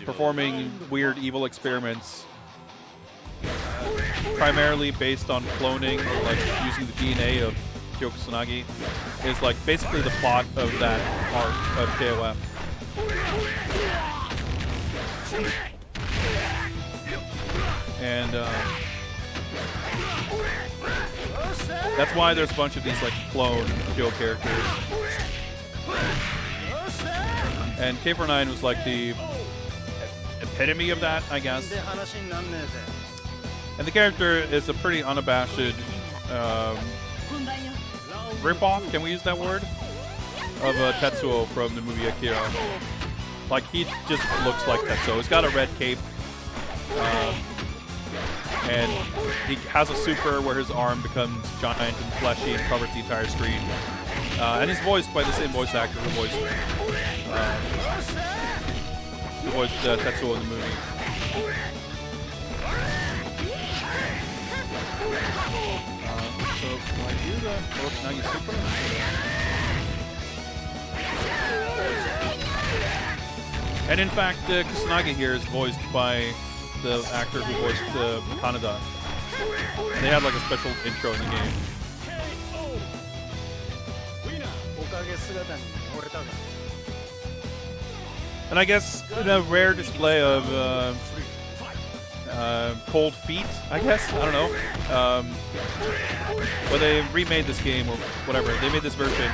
performing weird evil experiments, primarily based on cloning, or like using the DNA of Kyo Kusanagi, is like basically the plot of that arc of KOF. And that's why there's a bunch of these like clone Kyo characters. And K49 was like the epitome of that, I guess. And the character is a pretty unabashed rip-off, can we use that word? Of Tetsuo from the movie Akira. Like, he just looks like Tetsuo. He's got a red cape. And he has a super where his arm becomes giant and fleshy and covers the entire screen. And he's voiced by the same voice actor who voiced Tetsuo in the movie. So, can I do the Kusanagi super? And in fact, Kusanagi here is voiced by the actor who voiced Kaneda. They had like a special intro in the game. And I guess in a rare display of Cold Feet, I guess. I don't know. But they remade this game or whatever. They made this version.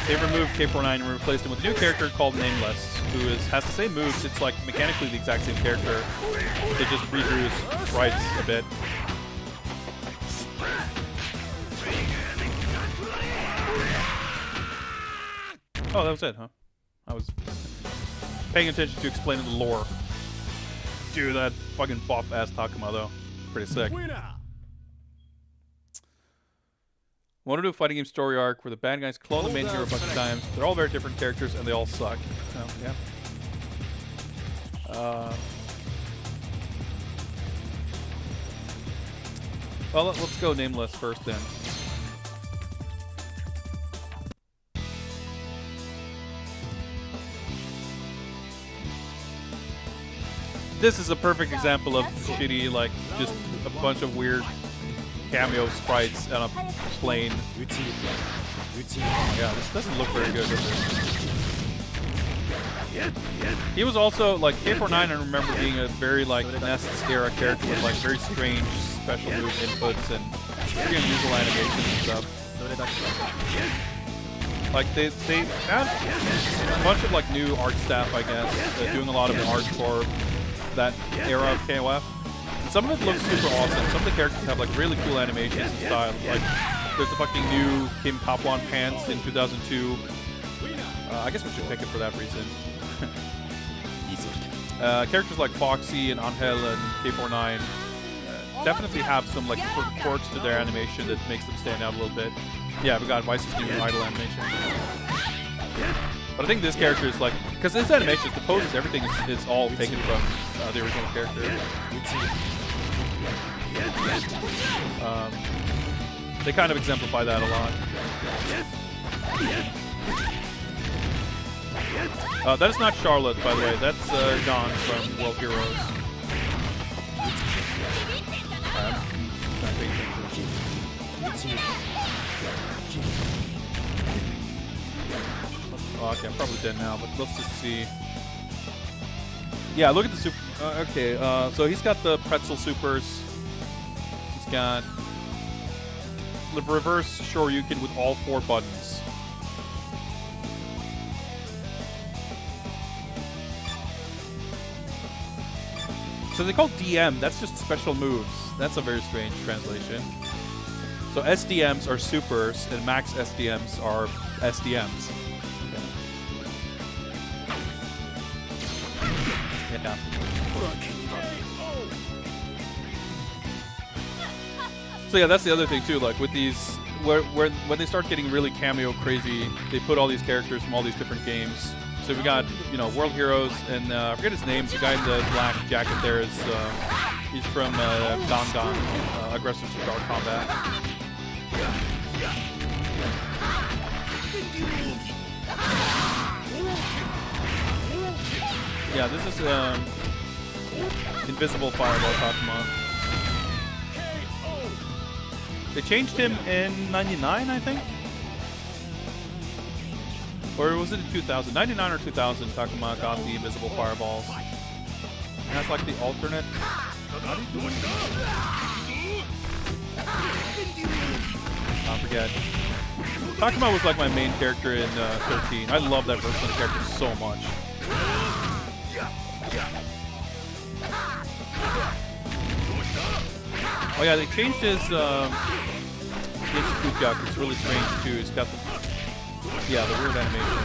They removed K49 and replaced him with a new character called Nameless, who has the same moves. It's like mechanically the exact same character. They just redrew his sprites a bit. Oh, that was it, huh? I was paying attention to explaining the lore. Dude, that fucking buff-ass Takuma, though. Pretty sick. Want to do a fighting game story arc where the bad guys clone the main hero a bunch of times. They're all very different characters, and they all suck. So, yeah. Well, let's go Nameless first, then. This is a perfect example of shitty, like, just a bunch of weird cameo sprites on a plane. Yeah, this doesn't look very good, does it? He was also, like, K49, I remember being a very, like, NES-era character with, like, very strange special move inputs and pretty unusual animations and stuff. Like, they had a bunch of, like, new art staff, I guess, doing a lot of art for that era of KOF. And some of it looks super awesome. Some of the characters have like really cool animations and style. Like there's the fucking new Kim Kapwan pants in 2002. I guess we should pick it for that reason. Characters like Foxy and Angel and K49 definitely have some like sort of quirks to their animation that makes them stand out a little bit. Yeah, we got Vice's new idol animation. But I think this character is like, because this animation, the poses, everything is all taken from the original character. They kind of exemplify that a lot. That is not Charlotte, by the way. That's Dawn from World Heroes. Oh, okay, I'm probably dead now, but let's just see. Yeah, look at the super. Okay, so he's got the pretzel supers. He's got the reverse Shoryuken with all 4 buttons. So they call DM, that's just special moves. That's a very strange translation. So SDMs are supers, and max SDMs are SDMs. Yeah. So yeah, that's the other thing too. Like with these, when they start getting really cameo crazy, they put all these characters from all these different games. So we got, you know, World Heroes, and I forget his name. The guy in the black jacket there is he's from Dangan, Aggressive Cigar Combat. Yeah, this is Invisible Fireball Takuma. They changed him in 99, I think? Or was it in 2000? 99 or 2000, Takuma got the Invisible Fireballs. And that's like the alternate. How do you do it? I forget. Takuma was like my main character in 13. I love that version of the character so much. Oh yeah, they changed his Kujak. It's really strange too. It's got the the weird animation.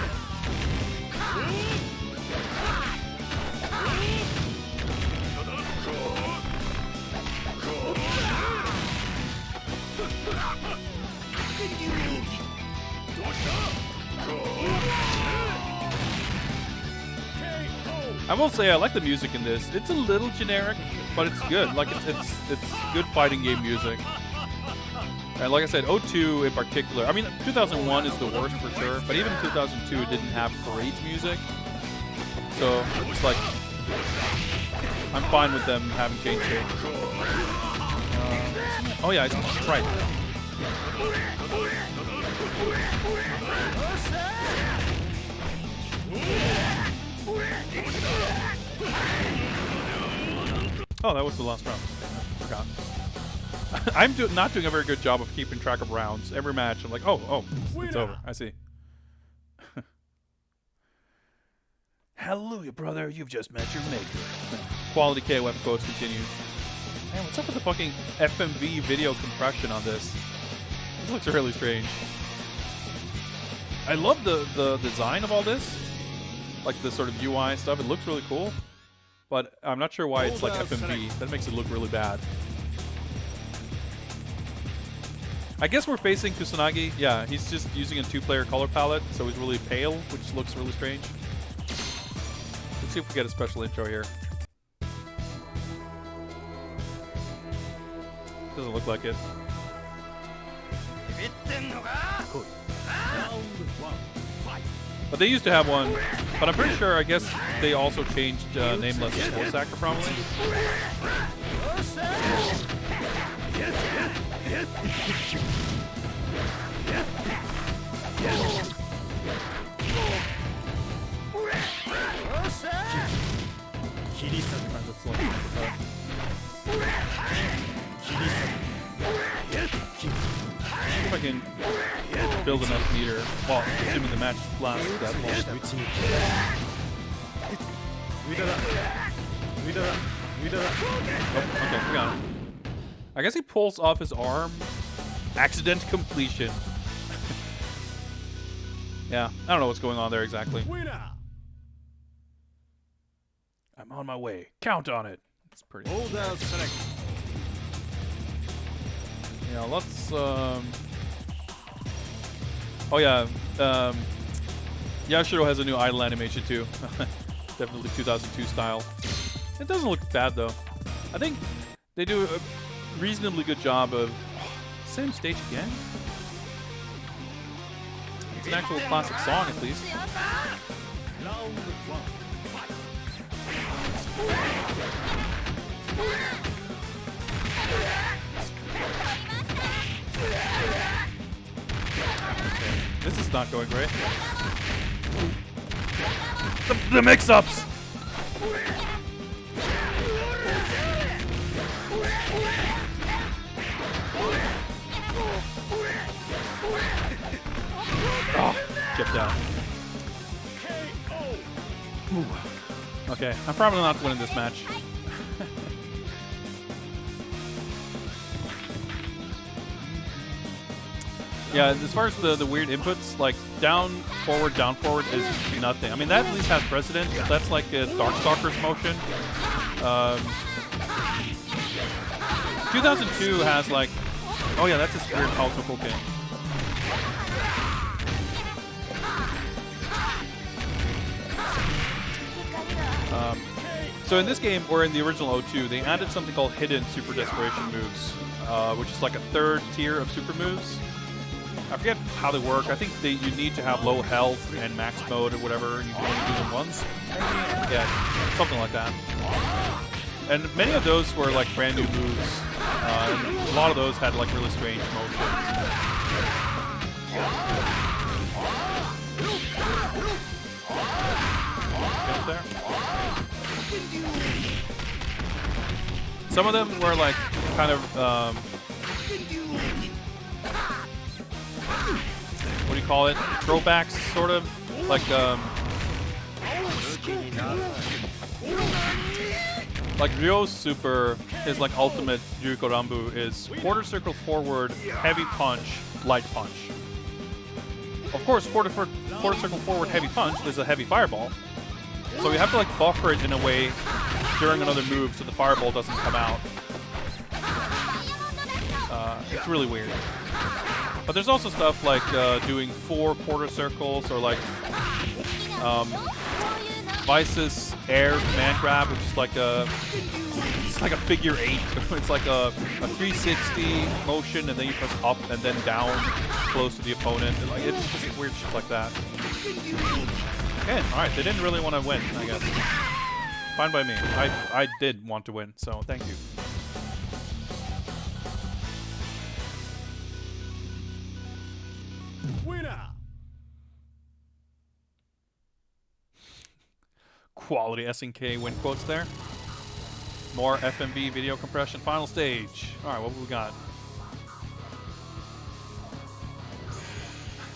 I will say I like the music in this. It's a little generic, but it's good. Like it's good fighting game music. And like I said, 02 in particular. I mean, 2001 is the worst for sure, but even 2002 didn't have great music. So it's like I'm fine with them having changed it. Oh yeah, it's right. Oh, that was the last round. I forgot. I'm not doing a very good job of keeping track of rounds. Every match, I'm like, oh, it's over. I see. Hallelujah, brother. You've just met your maker. Quality KOF quotes continues. Man, what's up with the fucking FMV video compression on this? This looks really strange. I love the design of all this. Like the sort of UI stuff. It looks really cool. But I'm not sure why it's like FMV. That makes it look really bad. I guess we're facing Kusanagi. Yeah, he's just using a 2-player color palette, so he's really pale, which looks really strange. Let's see if we get a special intro here. Doesn't look like it. But they used to have one, but I'm pretty sure, I guess they also changed Nameless Force Actor probably. See if I can build enough meter, well, assuming the match lasts that long. Oh, okay, we got him. I guess he pulls off his arm. Accident completion. Yeah, I don't know what's going on there exactly. I'm on my way. Count on it. That's pretty. Yeah, let's. Oh yeah. Yashiro has a new idle animation too. Definitely 2002 style. It doesn't look bad though. I think they do a reasonably good job of. Same stage again? It's an actual classic song at least. Okay. This is not going great. The mix-ups! Oh, chipped out. Ooh. Okay, I'm probably not winning this match. Yeah, as far as the weird inputs, like down, forward is nothing. I mean, that at least has precedent. That's like a Darkstalker's motion. 2002 has like, oh yeah, that's this weird multiple game. So in this game, or in the original 02, they added something called hidden super desperation moves, which is like a third tier of super moves. I forget how they work. I think you need to have low health and max mode or whatever. You can only do them once. Yeah, something like that. And many of those were like brand new moves. A lot of those had like really strange motions. Get up there. Some of them were like kind of what do you call it? Throwbacks, sort of like Ryo's super is like ultimate Yuriko Rambu is quarter circle forward, heavy punch, light punch. Of course, quarter circle forward, heavy punch is a heavy fireball. So you have to like buffer it in a way during another move so the fireball doesn't come out. It's really weird. But there's also stuff like doing 4 quarter circles or like Vice's air command grab, which is like a figure 8. It's like a 360 motion, and then you press up and then down close to the opponent. And like it's just weird shit like that. Okay, all right. They didn't really want to win, I guess. Fine by me. I did want to win, so thank you. Winner. Quality SNK win quotes there. More FMV video compression. Final stage. All right, what have we got?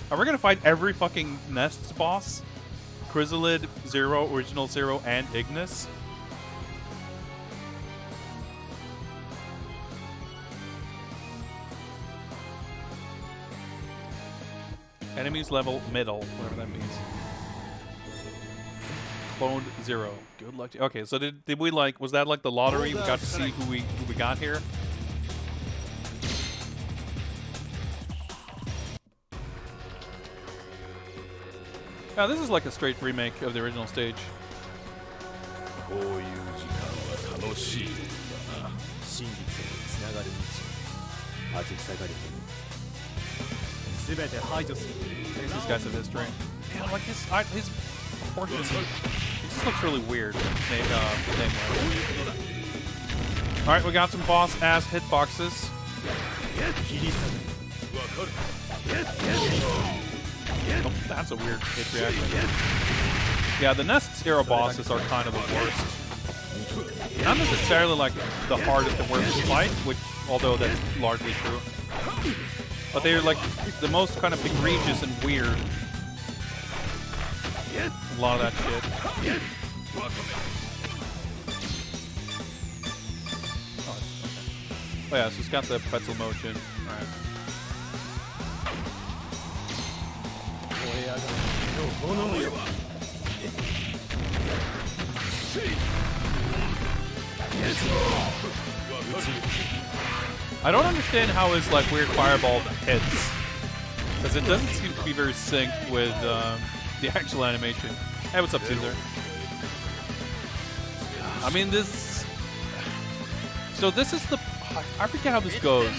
Are we gonna fight every fucking Nests boss? Chrysalid, Zero, Original Zero, and Ignis? Enemies level middle, whatever that means. Cloned Zero. Good luck. Okay, so did we like? Was that like the lottery? We got to see who we got here. Yeah, this is like a straight remake of the original stage. こういう時間は楽しいだな。真実へつながる道立ち塞がれて全て排除する These guys have history. Man, like his proportions. He just looks really weird. Name All right, we got some boss ass hitboxes. Oh, that's a weird hit reaction. Yeah, the Nest era bosses are kind of the worst. Not necessarily like the hardest and worst to fight, which, although that's largely true. But they're like the most kind of egregious and weird. A lot of that shit. Oh yeah, so it's got the pretzel motion. Alright. I don't understand how his like weird fireball hits, because it doesn't seem to be very synced with the actual animation. Hey, what's up, Caesar? I mean, this. So this is the. I forget how this goes.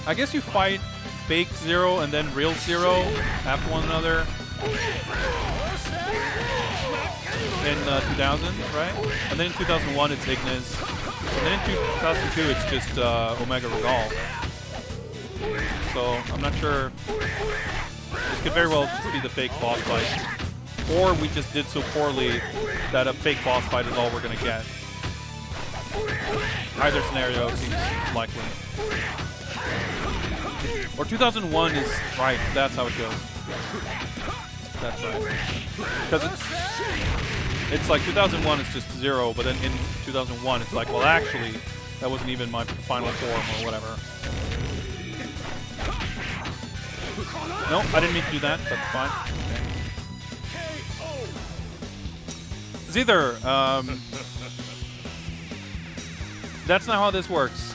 I guess you fight fake Zero and then real Zero after one another in 2000, right? And then in 2001 it's Ignis. And then in 2002 it's just Omega Regal. So I'm not sure. This could very well just be the fake boss fight. Or we just did so poorly that a fake boss fight is all we're going to get. Either scenario seems likely. Or 2001 is right. That's how it goes. That's right. Because it's like 2001 is just Zero, but then in 2001 it's like, well, actually, that wasn't even my final form or whatever. No, I didn't mean to do that. That's fine. Okay. It's either. That's not how this works.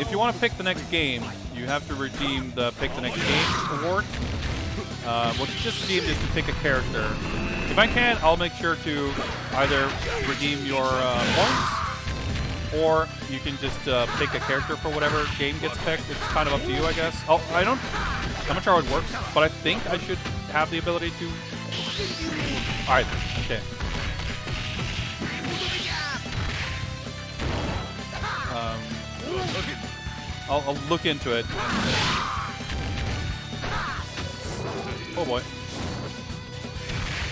If you want to pick the next game, you have to redeem the Pick the Next Game award. What you just redeemed is to pick a character. If I can, I'll make sure to either redeem your points, or you can just pick a character for whatever game gets picked. It's kind of up to you, I guess. I'm not sure how it works, but I think I should have the ability to. All right. Okay. I'll look into it. Oh boy.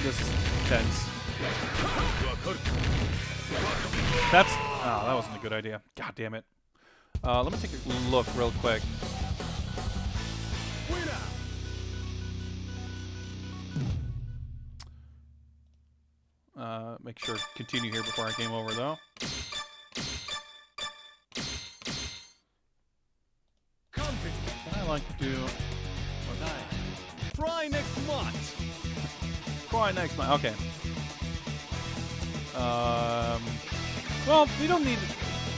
This is tense. That wasn't a good idea. God damn it. Let me take a look real quick. Make sure to continue here before I game over though. I like to do. Try next month. Try next month. Okay. Well, we don't need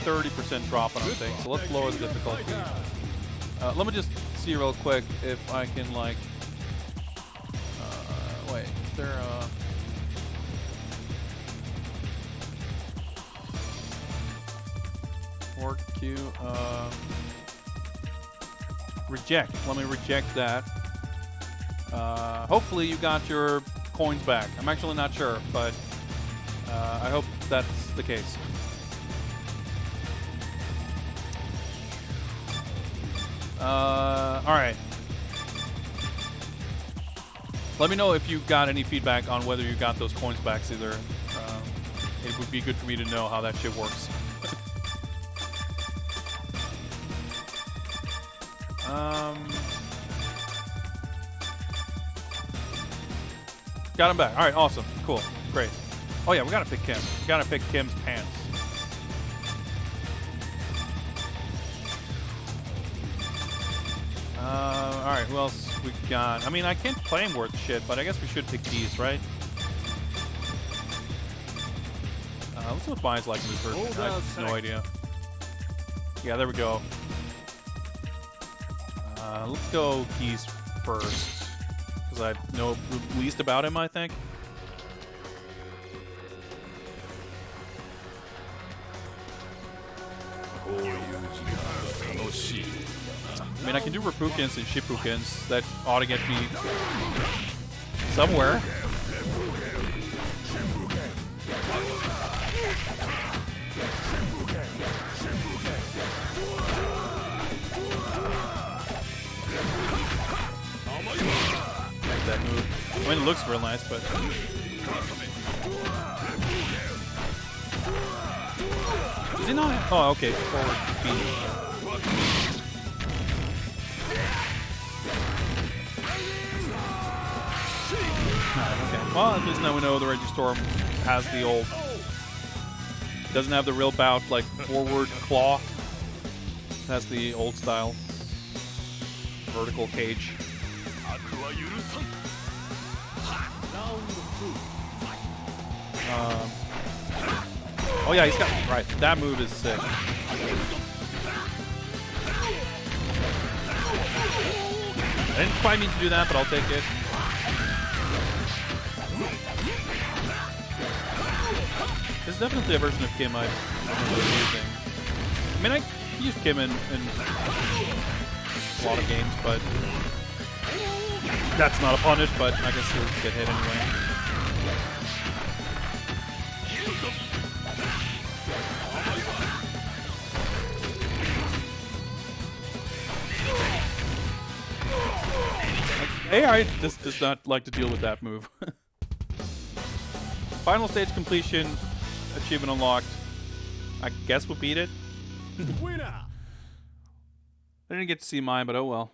30% drop on our thing, so let's lower the difficulty. Let me just see real quick if I can like. Wait, is there a? Work queue. Reject. Let me reject that. Hopefully you got your coins back. I'm actually not sure, but I hope that's the case. All right. Let me know if you got any feedback on whether you got those coins back either. It would be good for me to know how that shit works. Got him back. All right, awesome. Cool. Great. Oh, yeah, we got to pick Kim. We got to pick Kim's pants. All right, who else we got? I mean, I can't play him worth shit, but I guess we should pick these, right? Let's see what Bine's like in this version. I have no idea. Yeah, there we go. Let's go keys first, because I know least about him, I think. I mean, I can do Repukins and Shippukins. That ought to get me somewhere. Like that move. I mean, it looks real nice, but... Is he not? Oh, okay. Forward B. Okay. Well, at least now we know the Registorm has the old... Doesn't have the real bout, like, forward claw. It has the old style. Vertical cage. Oh yeah, he's got... Right, that move is sick. I didn't quite mean to do that, but I'll take it. This is definitely a version of Kim I'm really using. I mean, I use Kim in a lot of games, but that's not a punish, but I guess he'll get hit anyway. AI just does not like to deal with that move. Final stage completion, achievement unlocked. I guess we'll beat it. Winner. I didn't get to see mine, but oh well.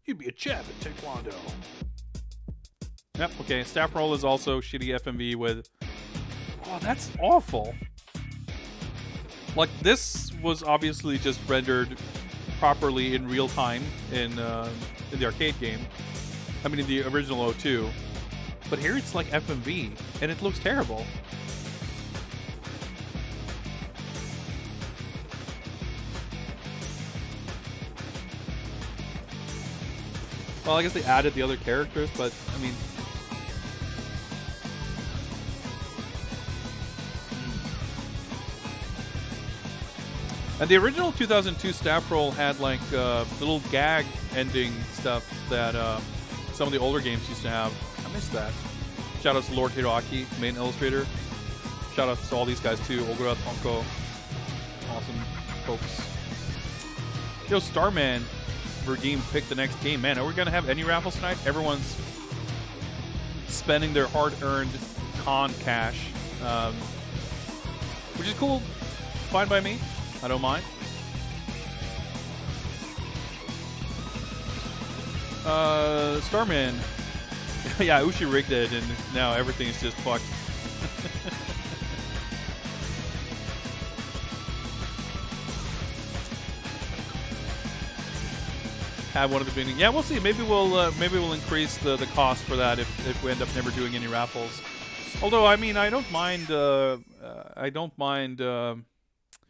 You'd be a champ at Taekwondo. Yep, okay. Staff roll is also shitty FMV with... Oh, that's awful. Like, this was obviously just rendered properly in real time in the arcade game. I mean, in the original 02. But here it's like FMV, and it looks terrible. Well, I guess they added the other characters, but, I mean... And the original 2002 staff roll had, like, little gag ending stuff that some of the older games used to have. I missed that. Shout out to Lord Hiroaki, main illustrator. Shout out to all these guys, too. Ogura, Tonko. Awesome folks. Yo, Starman Redeem picked the next game. Man, are we going to have any raffles tonight? Everyone's spending their hard-earned con cash, which is cool. Fine by me. I don't mind. Starman. Yeah, Ushi rigged it, and now everything is just fucked. Have one at the beginning. Yeah, we'll see. Maybe we'll increase the cost for that if we end up never doing any raffles. Although, I mean, I don't mind.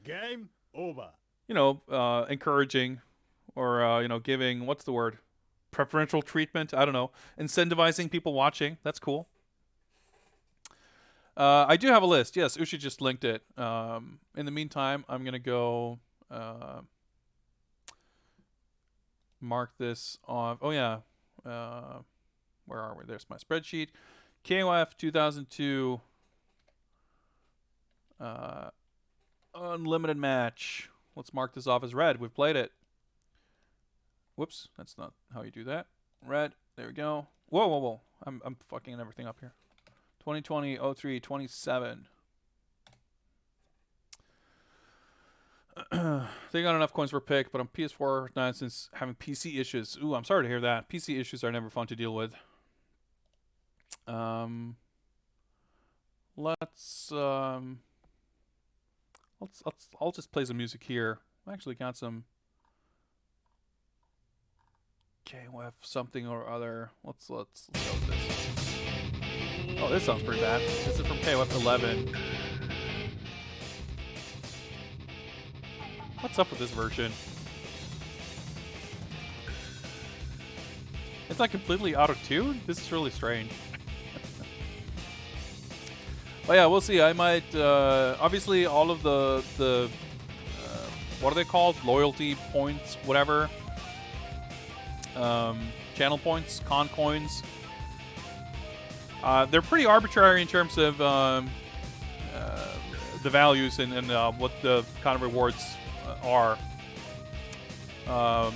Game over. You know, encouraging or you know, giving, what's the word? Preferential treatment. I don't know. Incentivizing people watching. That's cool. I do have a list. Yes, Ushi just linked it. In the meantime, I'm gonna go. Mark this off. Oh yeah, where are we? There's my spreadsheet. KOF 2002 unlimited match. Let's mark this off as red. We've played it. Whoops, that's not how you do that. Red. There we go. Whoa, whoa, whoa. I'm fucking everything up here. 2020 03 27. They got enough coins for a pick, but on PS4 now since having PC issues. Ooh, I'm sorry to hear that. PC issues are never fun to deal with. I'll just play some music here. I actually got some KOF something or other. Let's go with this. Oh, this sounds pretty bad. This is from KOF 11. What's up with this version? It's not completely out of tune? This is really strange. Oh yeah, we'll see. I might, obviously all of the what are they called? Loyalty points, whatever. Channel points, con coins. They're pretty arbitrary in terms of the values and what the kind of rewards are. But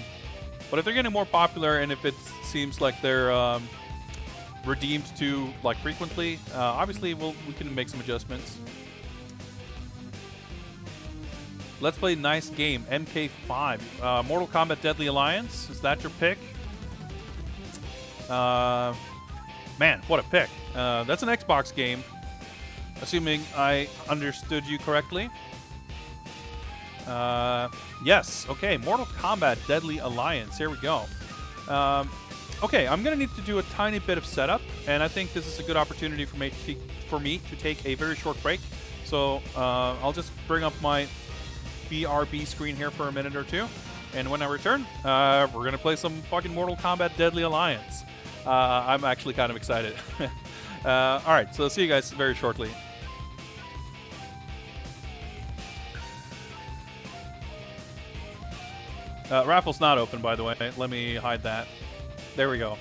if they're getting more popular and if it seems like they're redeemed too frequently, obviously we can make some adjustments. Let's play nice game. MK5. Mortal Kombat Deadly Alliance. Is that your pick? Man, what a pick. That's an Xbox game. Assuming I understood you correctly. Yes. Okay. Mortal Kombat Deadly Alliance. Here we go. Okay, I'm going to need to do a tiny bit of setup, and I think this is a good opportunity for me to take a very short break. So I'll just bring up my BRB screen here for a minute or two, and when I return, we're going to play some fucking Mortal Kombat Deadly Alliance. I'm actually kind of excited. All right, so see you guys very shortly. Raffle's not open, by the way. Let me hide that. There we go.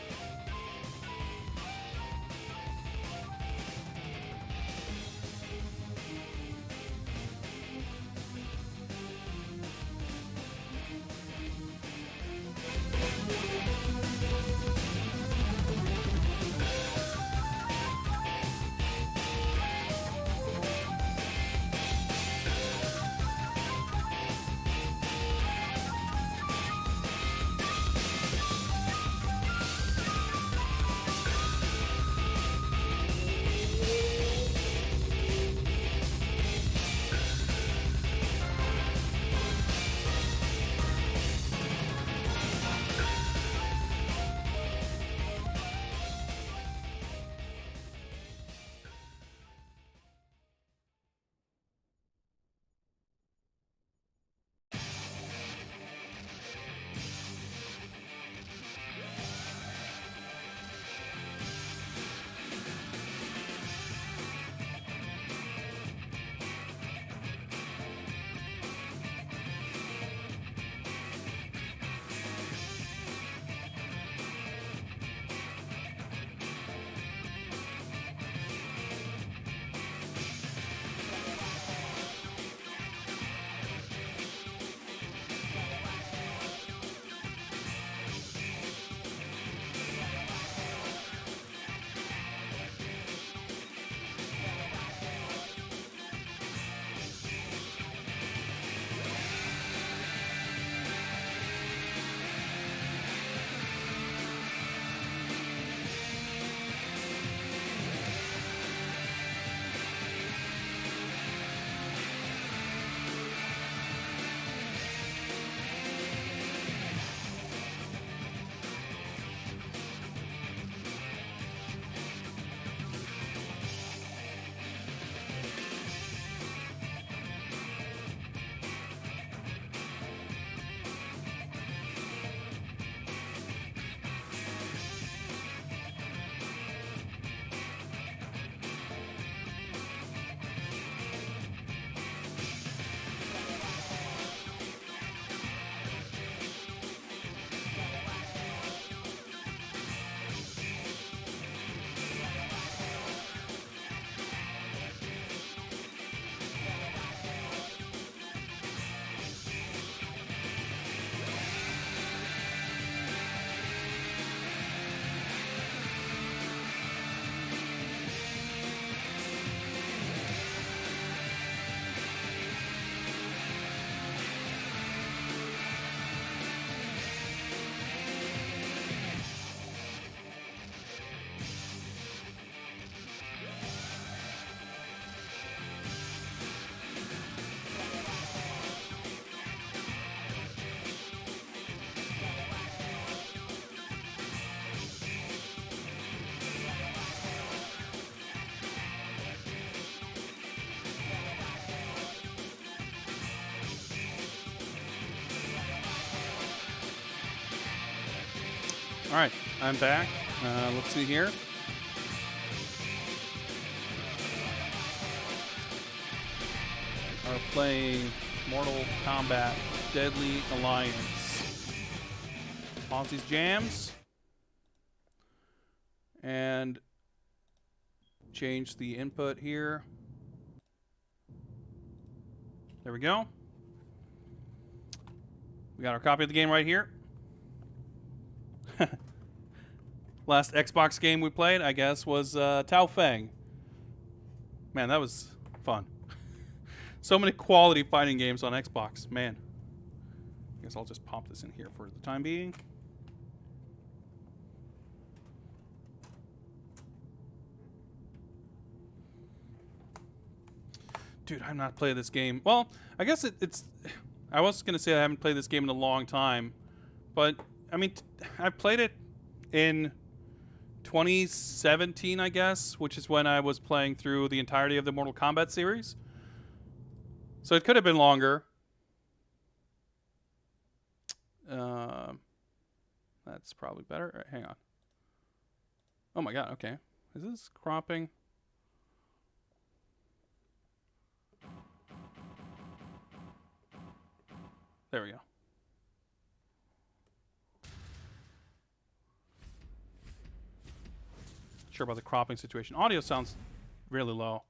All right, I'm back. Let's see here. Are playing Mortal Kombat Deadly Alliance. Pause these jams. And change the input here. There we go. We got our copy of the game right here. Last Xbox game we played, I guess, was Tao Feng. Man, that was fun. So many quality fighting games on Xbox, man. I guess I'll just pop this in here for the time being. Dude, I've not played this game. Well, I guess it's... I was going to say I haven't played this game in a long time. But, I mean, I played it in 2017, I guess, which is when I was playing through the entirety of the Mortal Kombat series. So it could have been longer. That's probably better. All right, hang on. Oh my god, okay. Is this cropping? There we go. Sure about the cropping situation. Audio sounds really low.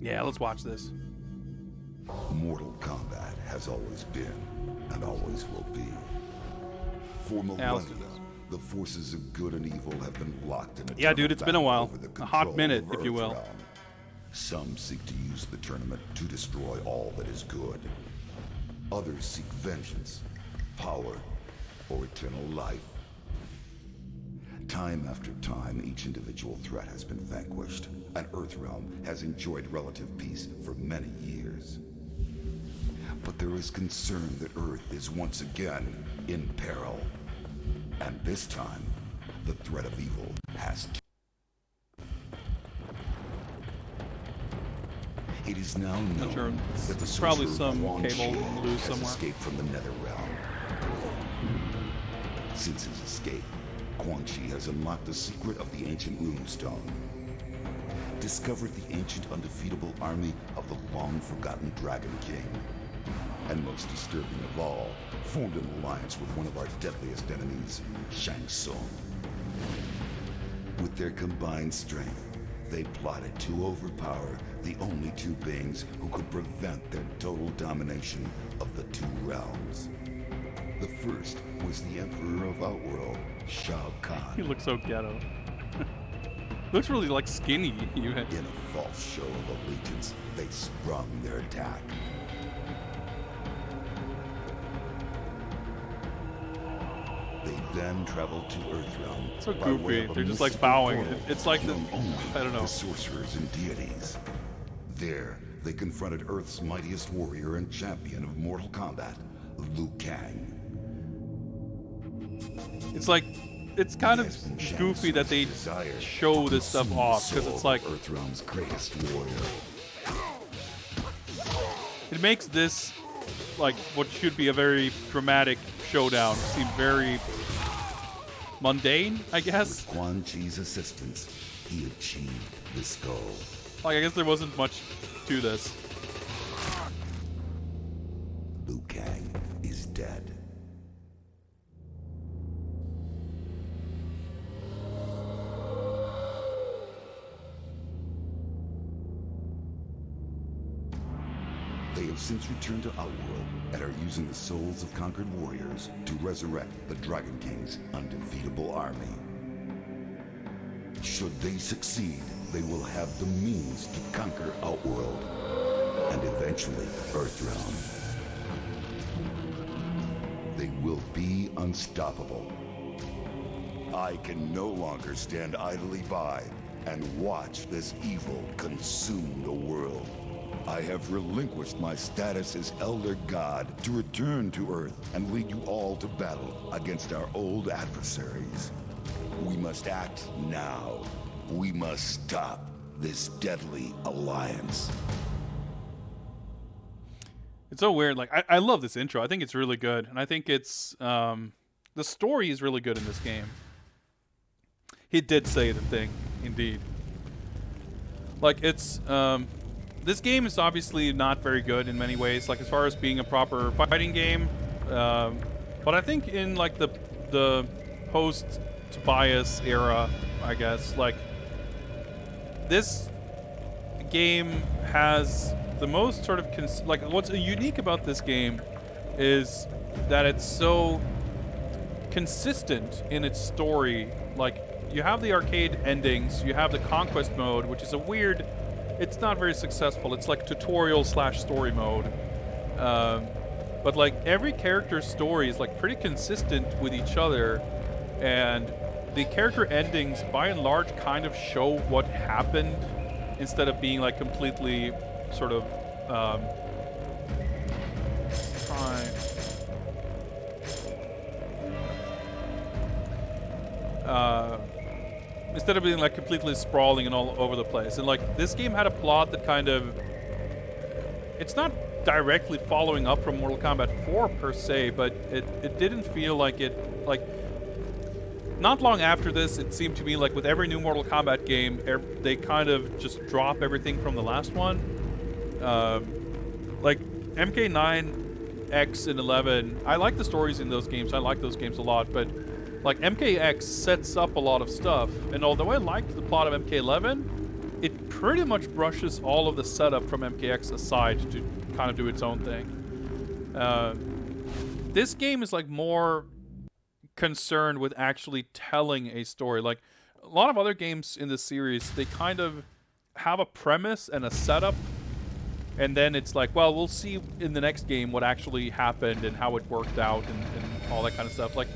Yeah, let's watch this. Mortal Kombat has always been and always will be. For millennia, the forces of good and evil have been locked in a Yeah, dude, it's been a while. A hot control minute, of if you will. Earthrealm. Some seek to use the tournament to destroy all that is good. Others seek vengeance, power, or eternal life. Time after time, each individual threat has been vanquished, and Earthrealm has enjoyed relative peace for many years. But there is concern that Earth is once again in peril. And this time, the threat of evil has... It is now known sure. that the Probably sorcerer some Quan cable Chi loose has somewhere. escaped from the Netherrealm. Since his escape, Quan Chi has unlocked the secret of the ancient runestone, discovered the ancient undefeatable army of the long-forgotten Dragon King, and most disturbing of all, formed an alliance with one of our deadliest enemies, Shang Tsung. With their combined strength, they plotted to overpower the only two beings who could prevent their total domination of the two realms. The first was the Emperor of Outworld, Shao Kahn. He looks so ghetto. Looks really like skinny. You had In a false show of allegiance, they sprung their attack. They then traveled to Earthrealm. So by way goofy. of a They're just like mystical bowing. portal It's like the known only I don't know. to sorcerers and deities. There, they confronted Earth's mightiest warrior and champion of Mortal Kombat, Liu Kang. It's like it's kind He of has been Shang goofy that they Tsung's desire show to this stuff consume off the because soul it's like of Earthrealm's greatest warrior. it makes this like what should be a very dramatic showdown seem very mundane, I guess. With Quan Chi's assistance, he achieved this goal. Like I guess there wasn't much to this. Liu Kang is dead. They have since returned to Outworld and are using the souls of conquered warriors to resurrect the Dragon King's undefeatable army. Should they succeed, they will have the means to conquer Outworld and eventually Earthrealm. They will be unstoppable. I can no longer stand idly by and watch this evil consume the world. I have relinquished my status as Elder God to return to Earth and lead you all to battle against our old adversaries. We must act now. We must stop this deadly alliance. It's so weird. Like I love this intro. I think it's really good, and I think it's the story is really good in this game. He did say the thing, indeed. Like it's this game is obviously not very good in many ways. Like as far as being a proper fighting game, but I think in like the post Tobias era, I guess like this game has the most sort of like what's unique about this game is that it's so consistent in its story. Like you have the arcade endings, you have the conquest mode, which is a weird, it's not very successful. It's like tutorial / story mode, but like every character's story is like pretty consistent with each other, and the character endings by and large kind of show what happened instead of being like completely sort of instead of being like completely sprawling and all over the place. And like this game had a plot that kind of, it's not directly following up from Mortal Kombat 4 per se, but it didn't feel like it, like not long after this, it seemed to me like with every new Mortal Kombat game, they kind of just drop everything from the last one. Like MK9, X, and 11, I like the stories in those games. I like those games a lot, but like MKX sets up a lot of stuff, and although I liked the plot of MK11, it pretty much brushes all of the setup from MKX aside to kind of do its own thing. This game is like more concerned with actually telling a story. Like a lot of other games in this series, they kind of have a premise and a setup, and then it's like, well, we'll see in the next game what actually happened and how it worked out and all that kind of stuff. Like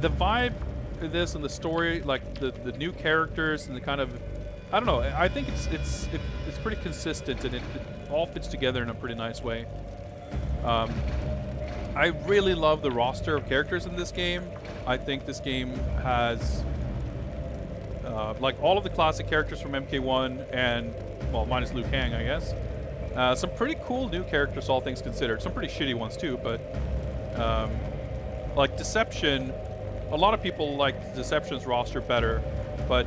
the vibe of this and the story, like the new characters and the kind of, I don't know, I think it's pretty consistent, and it all fits together in a pretty nice way. I really love the roster of characters in this game. I think this game has like all of the classic characters from MK1 and, well, minus Liu Kang, I guess. Some pretty cool new characters, all things considered. Some pretty shitty ones too, but like Deception, a lot of people like Deception's roster better, but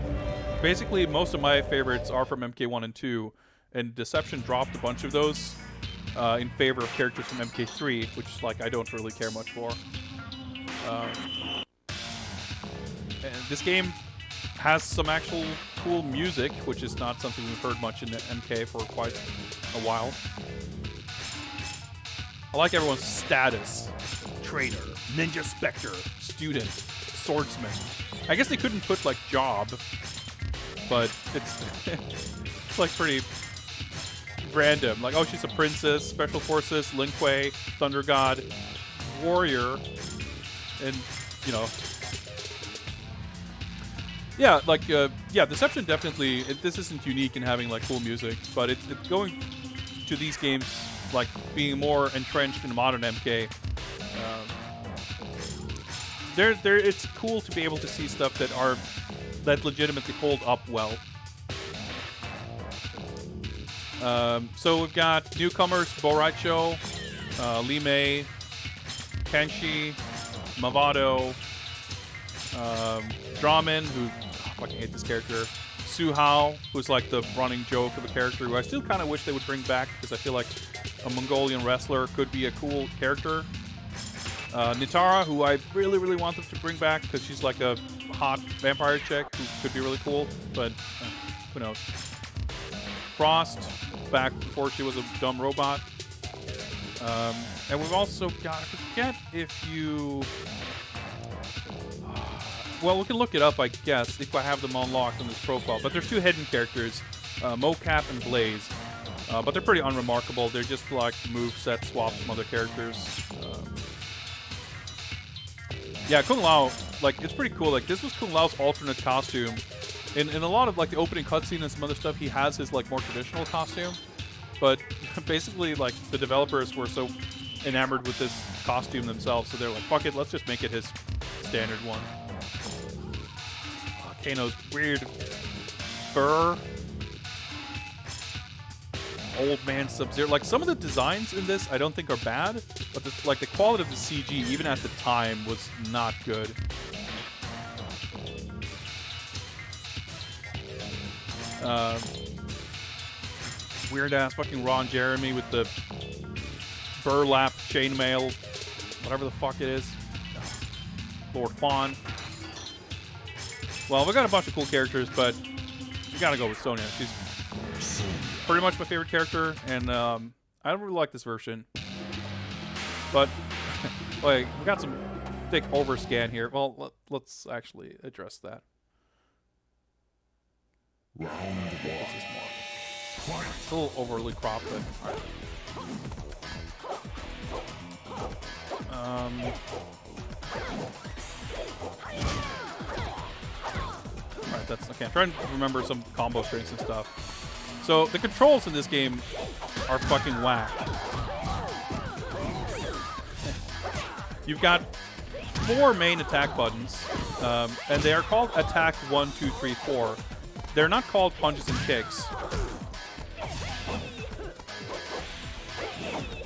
basically most of my favorites are from MK1 and 2, and Deception dropped a bunch of those in favor of characters from MK3, which like I don't really care much for. And this game has some actual cool music, which is not something we've heard much in MK for quite a while. I like everyone's status. Trainer, Ninja Spectre, student, swordsman. I guess they couldn't put like job, but it's it's like pretty random. Like, oh, she's a princess, special forces, Lin Kuei, thunder god, warrior, and you know, yeah, like yeah, Deception definitely. This isn't unique in having like cool music, but it's going to these games like being more entrenched in modern MK. It's cool to be able to see stuff that legitimately hold up well. So we've got newcomers: Bo Raicho, Li Mei, Kenshi, Mavado, Draman, who I fucking hate this character, Su Hao, who's like the running joke of a character who I still kind of wish they would bring back because I feel like a Mongolian wrestler could be a cool character. Nitara, who I really, really want them to bring back because she's like a hot vampire chick who could be really cool, but who knows. Frost, back before she was a dumb robot. And we've also got, I forget if you... well, we can look it up, I guess, if I have them unlocked on this profile. But there's two hidden characters, Mocap and Blaze. But they're pretty unremarkable. They're just like moveset swaps from other characters. Yeah, Kung Lao, like, it's pretty cool. Like, this was Kung Lao's alternate costume. In a lot of, like, the opening cutscene and some other stuff, he has his, like, more traditional costume. But basically, like, the developers were so enamored with this costume themselves, so they're like, fuck it, let's just make it his standard one. Kano's weird fur. old man Sub-Zero. Like some of the designs in this I don't think are bad, but the quality of the CG even at the time was not good. Weird ass fucking Ron Jeremy with the burlap chainmail, whatever the fuck it is. Lord Fawn. Well, we got a bunch of cool characters, but you gotta go with Sonya. She's pretty much my favorite character, and I don't really like this version. But wait, we got some thick overscan here. Well, let's actually address that. Round one. It's a little overly cropped, but alright. Alright, that's okay. I'm trying to remember some combo strings and stuff. So the controls in this game are fucking whack. You've got 4 main attack buttons, and they are called attack 1, 2, 3, 4. They're not called punches and kicks.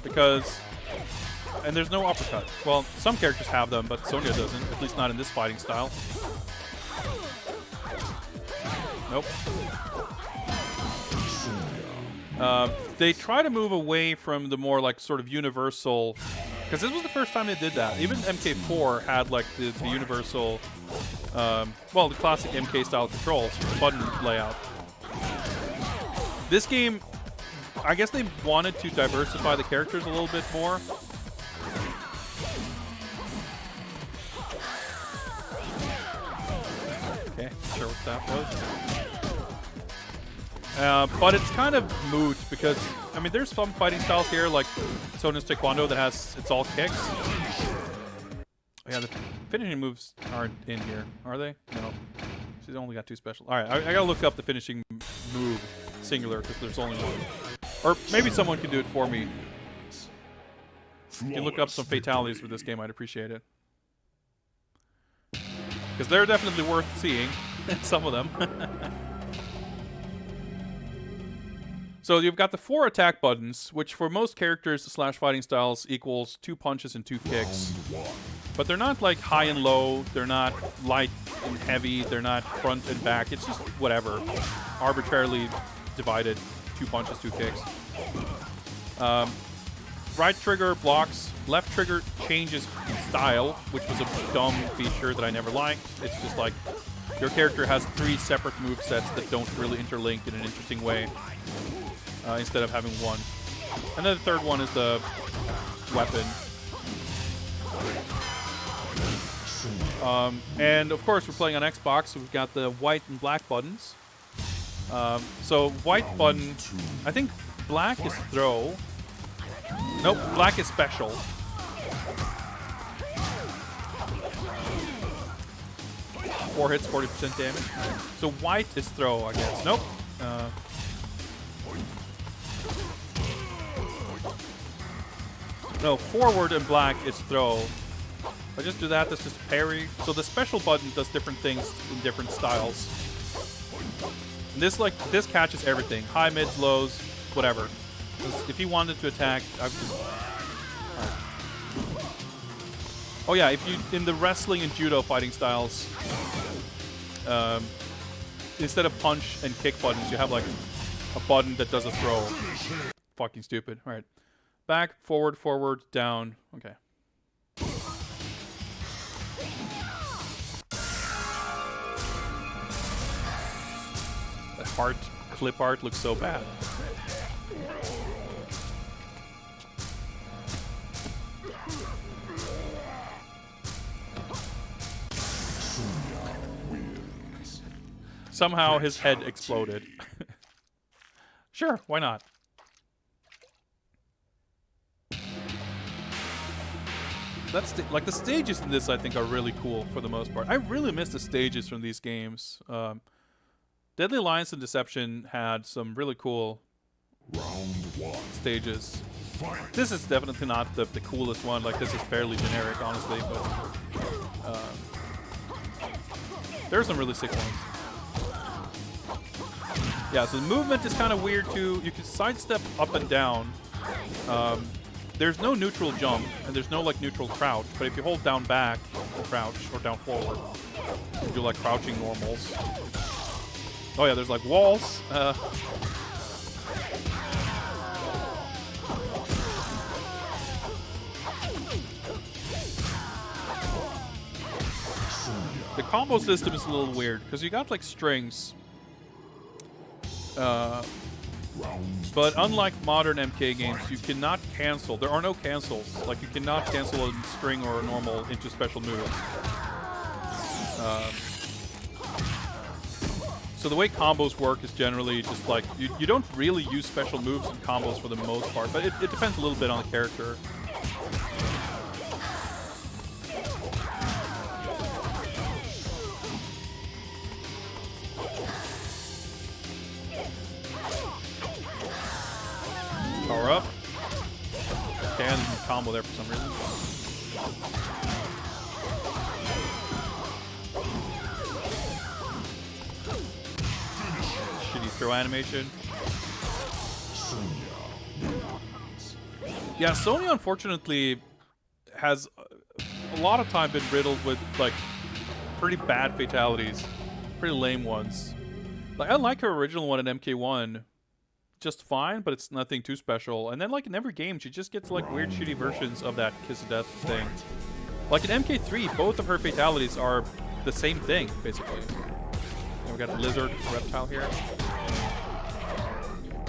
Because, and there's no uppercut. Well, some characters have them, but Sonya doesn't, at least not in this fighting style. Nope. They try to move away from the more like sort of universal, because this was the first time they did that. Even MK4 had like the universal, well, the classic MK style controls, the button layout. This game, I guess they wanted to diversify the characters a little bit more. Okay, not sure what that was. But it's kind of moot because, I mean, there's some fighting styles here, like Sonya's Taekwondo that has, it's all kicks. Yeah, the finishing moves aren't in here, are they? No. She's only got 2 special. Alright, I gotta look up the finishing move, singular, because there's only 1. Or maybe someone can do it for me. If you look up some fatalities for this game, I'd appreciate it. Because they're definitely worth seeing, some of them. So you've got the 4 attack buttons, which for most characters slash fighting styles equals 2 punches and 2 kicks. But they're not like high and low, they're not light and heavy, they're not front and back, it's just whatever. Arbitrarily divided, 2 punches, 2 kicks. Right trigger blocks, left trigger changes style, which was a dumb feature that I never liked. It's just like your character has 3 separate movesets that don't really interlink in an interesting way. Instead of having 1. And then the third one is the weapon. And of course we're playing on Xbox, so we've got the white and black buttons. So white button, I think black is throw. Nope, black is special. Four hits, 40% damage. So white is throw, I guess. Nope. No, forward and black is throw. If I just do that, that's just parry. So the special button does different things in different styles. And this catches everything. High, mids, lows, whatever. If he wanted to attack, I would just... Right. Oh yeah, if you in the wrestling and judo fighting styles, instead of punch and kick buttons, you have like a button that does a throw. Fucking stupid. All right. Back, forward, forward, down. Okay. That heart clip art looks so bad. Somehow his head exploded. Sure, why not? That's like the stages in this, I think, are really cool for the most part. I really miss the stages from these games. Deadly Alliance and Deception had some really cool stages. This is definitely not the coolest one. Like, this is fairly generic, honestly, but there are some really sick ones. Yeah, so the movement is kind of weird too. You can sidestep up and down. There's no neutral jump, and there's no like neutral crouch. But if you hold down back, crouch, or down forward, you do like crouching normals. Oh yeah, there's like walls. The combo system is a little weird because you got like strings. But unlike modern MK games, you cannot cancel. There are no cancels. Like, you cannot cancel a string or a normal into special move. So the way combos work is generally just like, you don't really use special moves in combos for the most part, but it depends a little bit on the character. Power up. Okay, and combo there for some reason. Shitty throw animation. Yeah, Sonya unfortunately has a lot of time been riddled with like pretty bad fatalities, pretty lame ones. Like, I like her original one in MK1. Just fine, but it's nothing too special. And then, like, in every game, she just gets, like, weird, shitty versions of that Kiss of Death thing. Like, in MK3, both of her fatalities are the same thing, basically. And we got a lizard reptile here.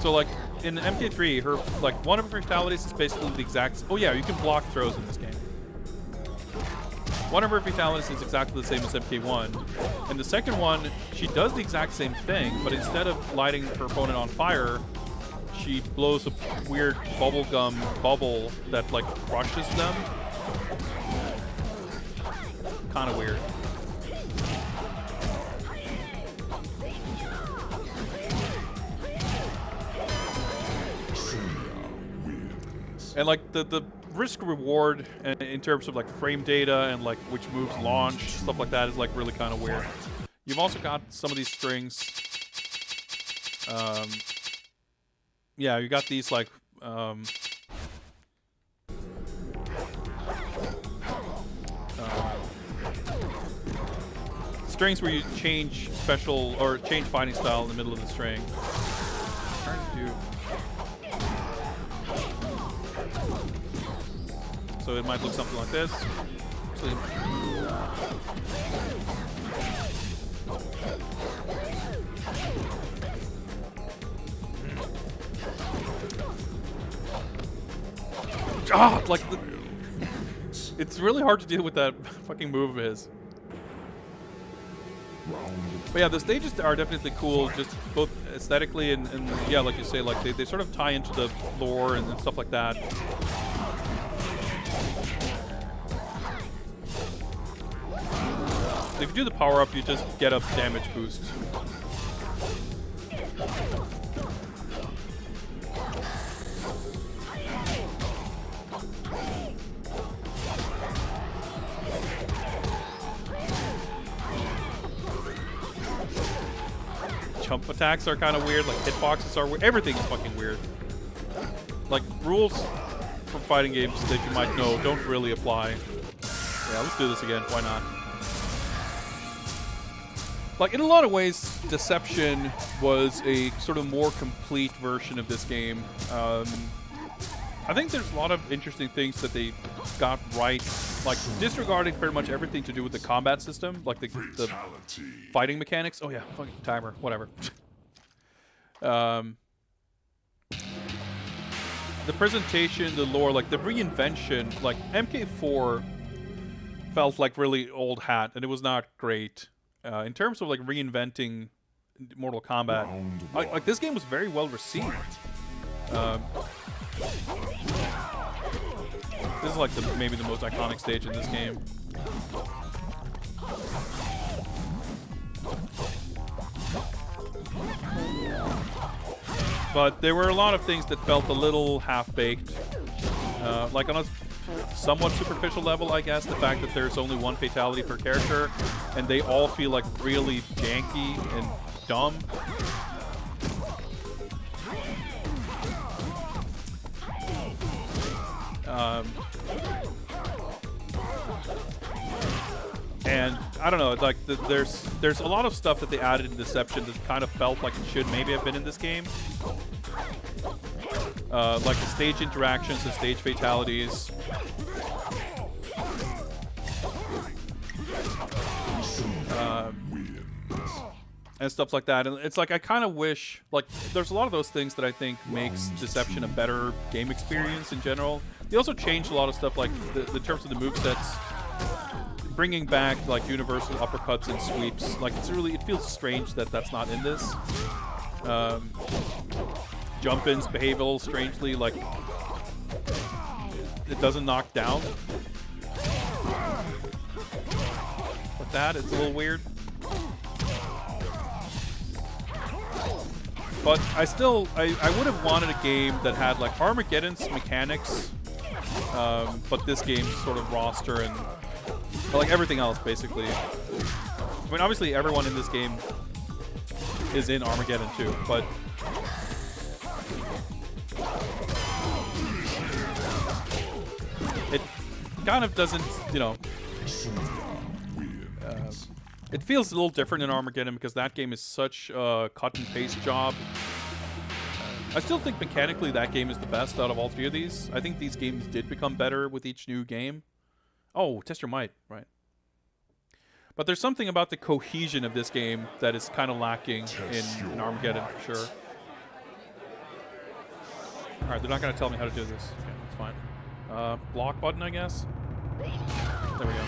So, like, in MK3, her, like, one of her fatalities is basically the exact... Oh, yeah, you can block throws in this game. One of her fatalities is exactly the same as MK1. And the second one, she does the exact same thing, but instead of lighting her opponent on fire, she blows a weird bubblegum bubble that, like, crushes them. Kind of weird. And, like, the risk reward in terms of, like, frame data and, like, which moves launch, stuff like that is, like, really kind of weird. You've also got some of these strings. Yeah, you got these, like, strings where you change special or change fighting style in the middle of the string. I'm trying to do. So it might look something like this. Actually, like it's really hard to deal with that fucking move of his. But yeah, the stages are definitely cool, just both aesthetically and yeah, like you say, like they sort of tie into the lore and stuff like that. If you do the power up, you just get a damage boost. Jump attacks are kind of weird, like hitboxes are weird. Everything is fucking weird. Like, rules from fighting games that you might know don't really apply. Yeah, let's do this again. Why not? Like, in a lot of ways, Deception was a sort of more complete version of this game. I think there's a lot of interesting things that they got right, like disregarding pretty much everything to do with the combat system, like the fighting mechanics. Oh yeah, fucking timer, whatever. The presentation, the lore, like the reinvention, like MK4 felt like really old hat, and it was not great. In terms of like reinventing Mortal Kombat, like this game was very well received. This is like maybe the most iconic stage in this game. But there were a lot of things that felt a little half-baked. Like on a somewhat superficial level, I guess, the fact that there's only one fatality per character, and they all feel like really janky and dumb. And I don't know, like there's a lot of stuff that they added in Deception that kind of felt like it should maybe have been in this game. Like the stage interactions and stage fatalities. And stuff like that. And it's like I kind of wish, like, there's a lot of those things that I think makes Deception a better game experience in general. They also changed a lot of stuff, like the terms of the movesets, bringing back like universal uppercuts and sweeps. Like it feels strange that that's not in this. Jump-ins behave a little strangely, like it doesn't knock down. But that, it's a little weird. But I would have wanted a game that had like Armageddon's mechanics, but this game's sort of roster and like everything else basically. I mean, obviously everyone in this game is in Armageddon too, but it kind of doesn't, you know. It feels a little different in Armageddon because that game is such a cut and paste job. I still think mechanically that game is the best out of all three of these. I think these games did become better with each new game. Oh, test your might, right. But there's something about the cohesion of this game that is kind of lacking in Armageddon for sure. Alright, they're not going to tell me how to do this. Okay, that's fine. Block button, I guess? There we go.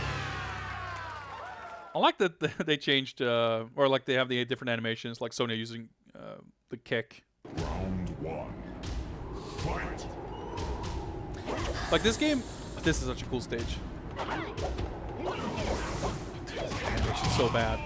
I like that they changed, or like they have the different animations, like Sonya using the kick. Round one. Fight. Like this game, this is such a cool stage. Animation's so bad.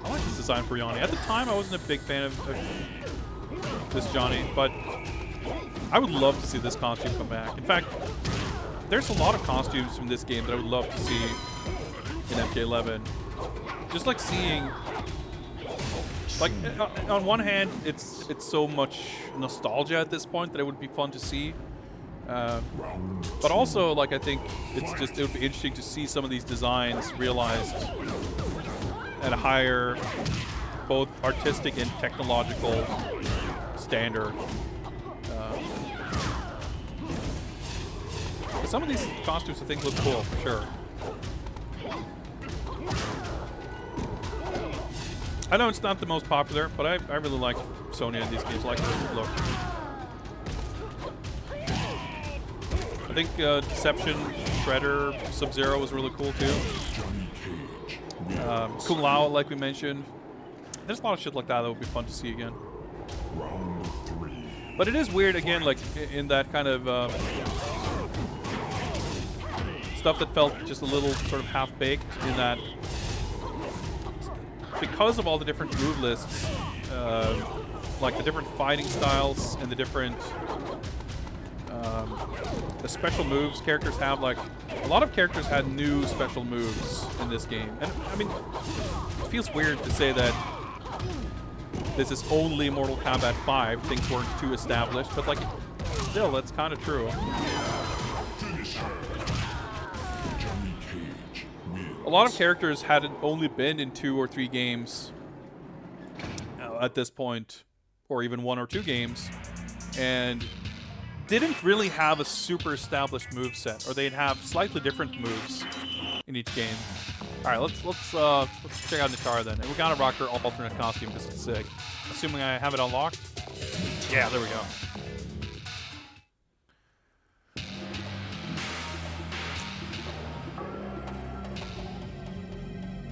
I like this design for Johnny. At the time, I wasn't a big fan of this Johnny, but I would love to see this costume come back. In fact, there's a lot of costumes from this game that I would love to see in MK11. Just like seeing, like on one hand, it's so much nostalgia at this point that it would be fun to see. But also, like I think it would be interesting to see some of these designs realized at a higher, both artistic and technological standard. Some of these costumes I think look cool for sure. I know it's not the most popular, but I really like Sonya in these games. I like the look. I think Deception, Shredder, Sub-Zero was really cool too. Kung Lao, like we mentioned. There's a lot of shit like that that would be fun to see again. But it is weird again, like in that kind of stuff that felt just a little sort of half-baked in that because of all the different move lists, like the different fighting styles and the different the special moves characters have, like a lot of characters had new special moves in this game. And I mean, it feels weird to say that this is only Mortal Kombat 5, things weren't too established, but like still, that's kind of true. A lot of characters had only been in 2 or 3 games at this point, or even 1 or 2 games, and didn't really have a super established move set, or they'd have slightly different moves in each game. All right, let's check out Nitara then. And we gotta rock her alternate costume because it's sick. Assuming I have it unlocked. Yeah, there we go.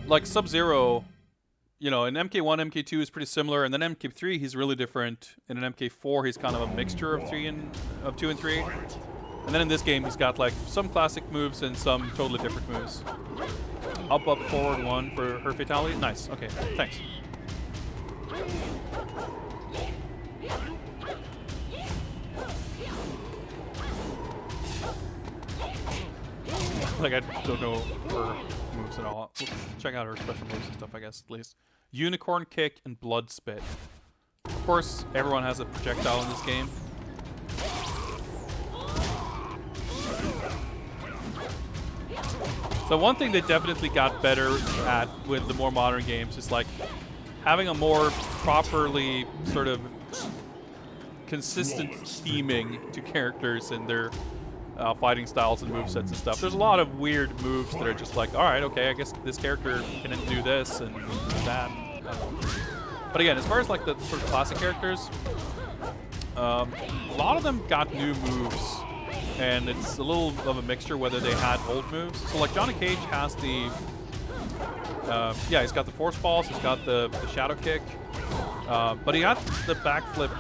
Like Sub-Zero, you know, in MK1, MK2 is pretty similar, and then MK3 he's really different. In an MK4 he's kind of a mixture of 2 and 3. And then in this game he's got like some classic moves and some totally different moves. Up, forward 1 for her fatality. Nice. Okay, thanks. Like, I don't know her moves at all. We'll check out her special moves and stuff, I guess, at least. Unicorn Kick and Blood Spit. Of course, everyone has a projectile in this game. So one thing they definitely got better at with the more modern games is like having a more properly sort of consistent theming to characters and their fighting styles and movesets and stuff. There's a lot of weird moves that are just like, all right, okay, I guess this character can do this and that. But again, as far as like the sort of classic characters, a lot of them got new moves. And it's a little of a mixture whether they had old moves. So like Johnny Cage has the, yeah, he's got the force balls, he's got the shadow kick, but he got the backflip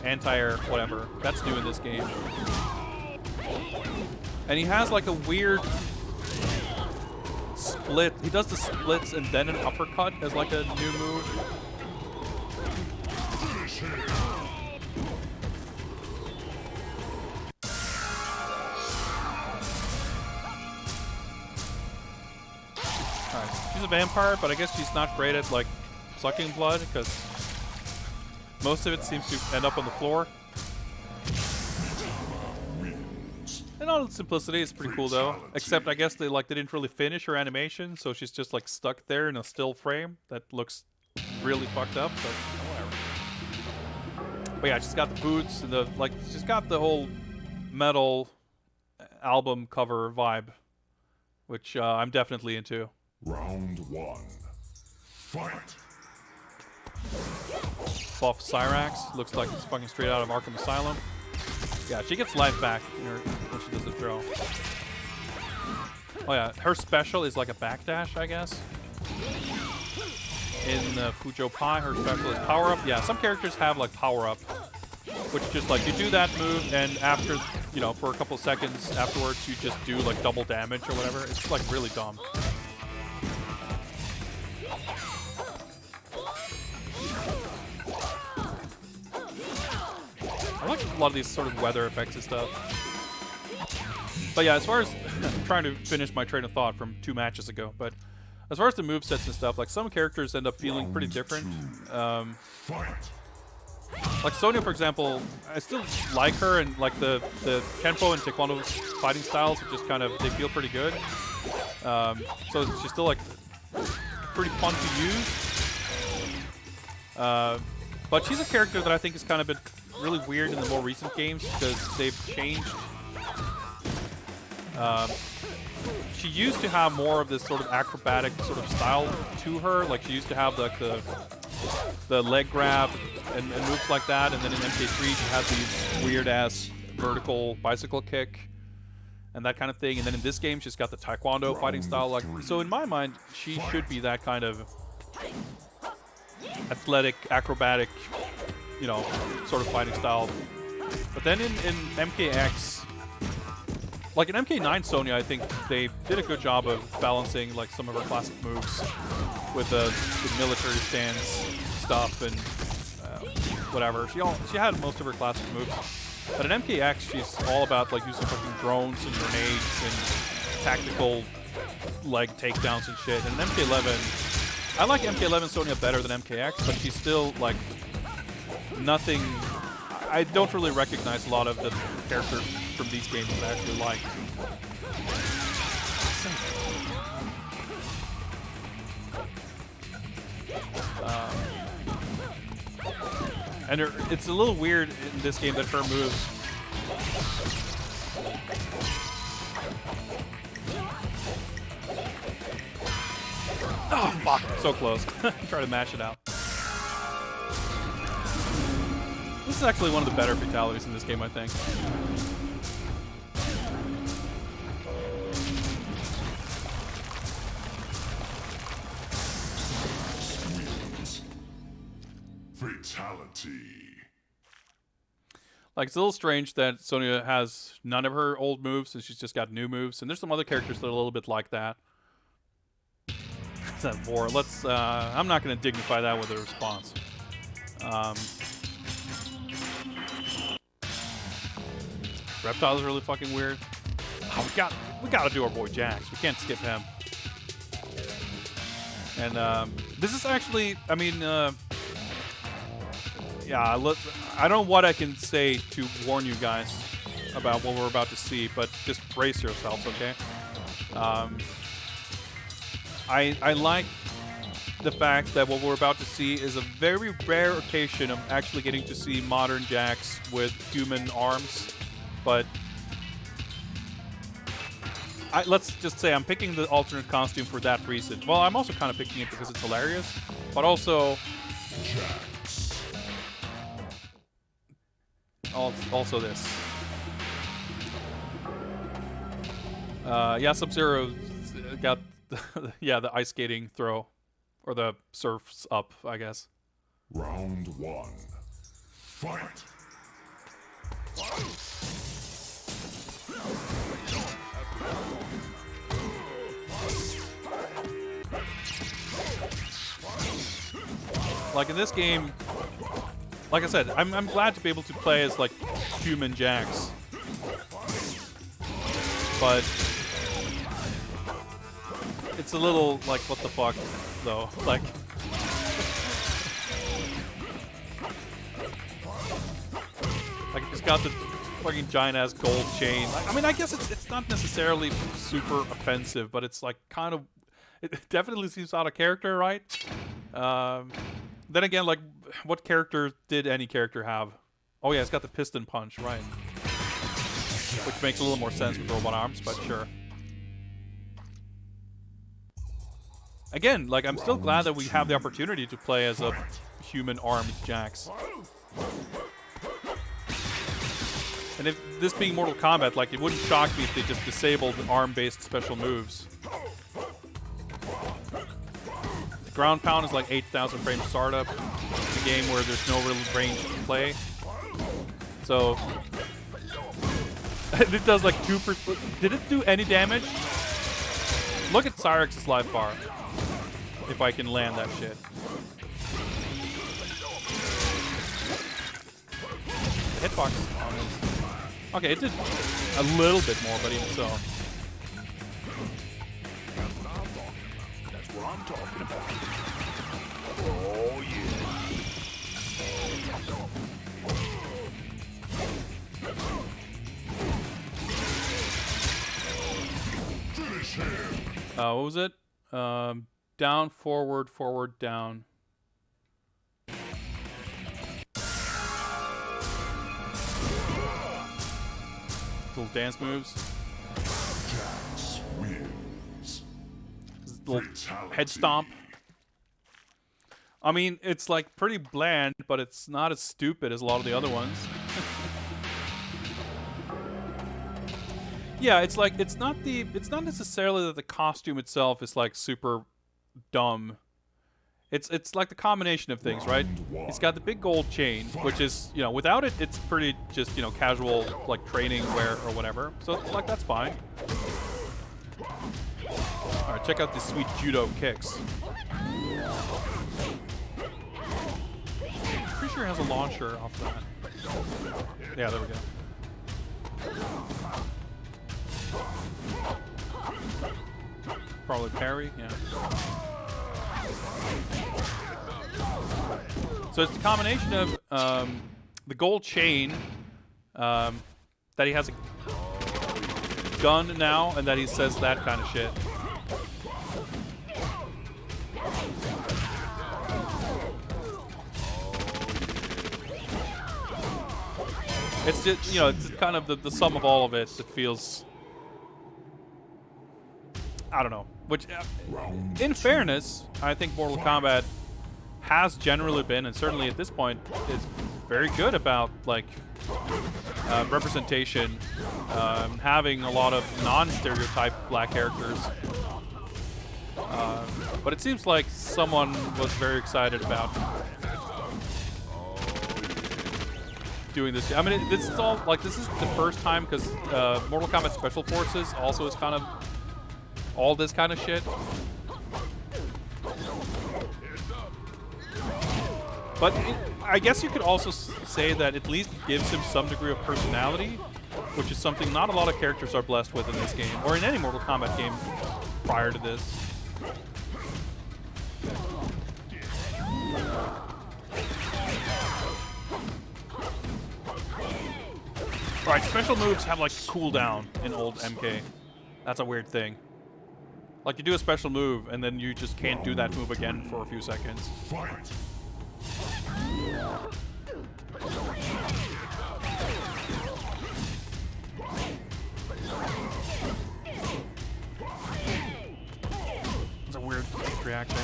anti-air, whatever. That's new in this game. And he has like a weird split. He does the splits and then an uppercut as like a new move. She's a vampire, but I guess she's not great at like sucking blood because most of it seems to end up on the floor. In all its simplicity, it's pretty cool though. Except I guess they didn't really finish her animation, so she's just like stuck there in a still frame that looks really fucked up. But whatever. But yeah, she's got the boots and the she's got the whole metal album cover vibe, which I'm definitely into. Round 1. Fight! Buff Cyrax. Looks like it's fucking straight out of Arkham Asylum. Yeah, she gets life back when she does the throw. Oh yeah, her special is like a backdash, I guess. In Fujo Pai, her special is Power Up. Yeah, some characters have like Power Up, which just like you do that move and after, you know, for a couple seconds afterwards, you just do like double damage or whatever. It's like really dumb. I like a lot of these sort of weather effects and stuff. But yeah, as far as I'm trying to finish my train of thought from 2 matches ago, but as far as the movesets and stuff, like some characters end up feeling pretty different. Like Sonya, for example, I still like her, and like the Kenpo and Taekwondo fighting styles are just kind of, they feel pretty good. So she's still like pretty fun to use. But she's a character that I think has kind of been really weird in the more recent games because they've changed. She used to have more of this sort of acrobatic sort of style to her. Like she used to have like the leg grab and moves like that, and then in MK3 she has these weird ass vertical bicycle kick and that kind of thing. And then in this game she's got the Taekwondo fighting style. Like, so in my mind she should be that kind of athletic, acrobatic, you know, sort of fighting style. But then in MKX, like in MK9 Sonya, I think they did a good job of balancing like some of her classic moves with the military stance stuff and whatever. She had most of her classic moves. But in MKX, she's all about like using fucking drones and grenades and tactical like takedowns and shit. And in MK11, I like MK11 Sonya better than MKX, but she's still like nothing. I don't really recognize a lot of the characters from these games that I actually like. And it's a little weird in this game that her moves. Oh fuck! So close. Try to match it out. This is actually one of the better fatalities in this game, I think. Fatality. Like, it's a little strange that Sonya has none of her old moves and she's just got new moves. And there's some other characters that are a little bit like that. That war. Let's. I'm not going to dignify that with a response. Reptile is really fucking weird. Oh, we got to do our boy Jax. We can't skip him. And this is actually, I mean, yeah, I don't know what I can say to warn you guys about what we're about to see, but just brace yourselves, okay? I like the fact that what we're about to see is a very rare occasion of actually getting to see modern Jax with human arms, but let's just say I'm picking the alternate costume for that reason. Well, I'm also kind of picking it because it's hilarious, but also also this. Yeah, Sub-Zero got the ice skating throw, or the surfs up, I guess. Round 1. Fight! Like in this game, like I said, I'm glad to be able to play as like human Jax, but it's a little like what the fuck though. Like it's got the fucking giant ass gold chain. I mean, I guess it's not necessarily super offensive, but it's like kind of, it definitely seems out of character, right? Then again, like, what character did any character have? Oh yeah, it's got the piston punch, right? Which makes a little more sense with robot arms, but sure. Again, like, I'm still glad that we have the opportunity to play as a human armed Jax. And if this being Mortal Kombat, like, it wouldn't shock me if they just disabled arm-based special moves. Ground pound is like 8,000 frames startup. It's a game where there's no real range to play. So it does like 2%. Did it do any damage? Look at Cyrex's life bar. If I can land that shit. The hitbox is on it. Okay, it did a little bit more, but even so. That's what I'm talking about. Oh yeah. Finish him! What was it? Down, forward, forward, down. Little dance moves. Jax wins. Little Fatality. head stomp. I mean, it's like pretty bland, but it's not as stupid as a lot of the other ones. Yeah, it's like it's not necessarily that the costume itself is like super dumb. It's like the combination of things, right? It's got the big gold chain, which is, you know, without it, it's pretty just, you know, casual like training wear or whatever. So like that's fine. All right, check out these sweet judo kicks. Pretty sure it has a launcher off that. Yeah, there we go. Probably parry, yeah. So it's the combination of the gold chain, that he has a gun now, and that he says that kind of shit. It's just, you know, it's kind of the sum of all of it that feels, I don't know. Which, in fairness, I think Mortal Kombat has generally been, and certainly at this point, is very good about like representation, having a lot of non-stereotype black characters. But it seems like someone was very excited about doing this. I mean, this is all like, this is the first time, because Mortal Kombat Special Forces also is kind of all this kind of shit. But I guess you could also say that at least it gives him some degree of personality. which is something not a lot of characters are blessed with in this game, or in any Mortal Kombat game prior to this. Right, special moves have like cooldown in old MK. That's a weird thing. Like you do a special move and then you just can't do that move again for a few seconds. Fight! It's a weird reaction.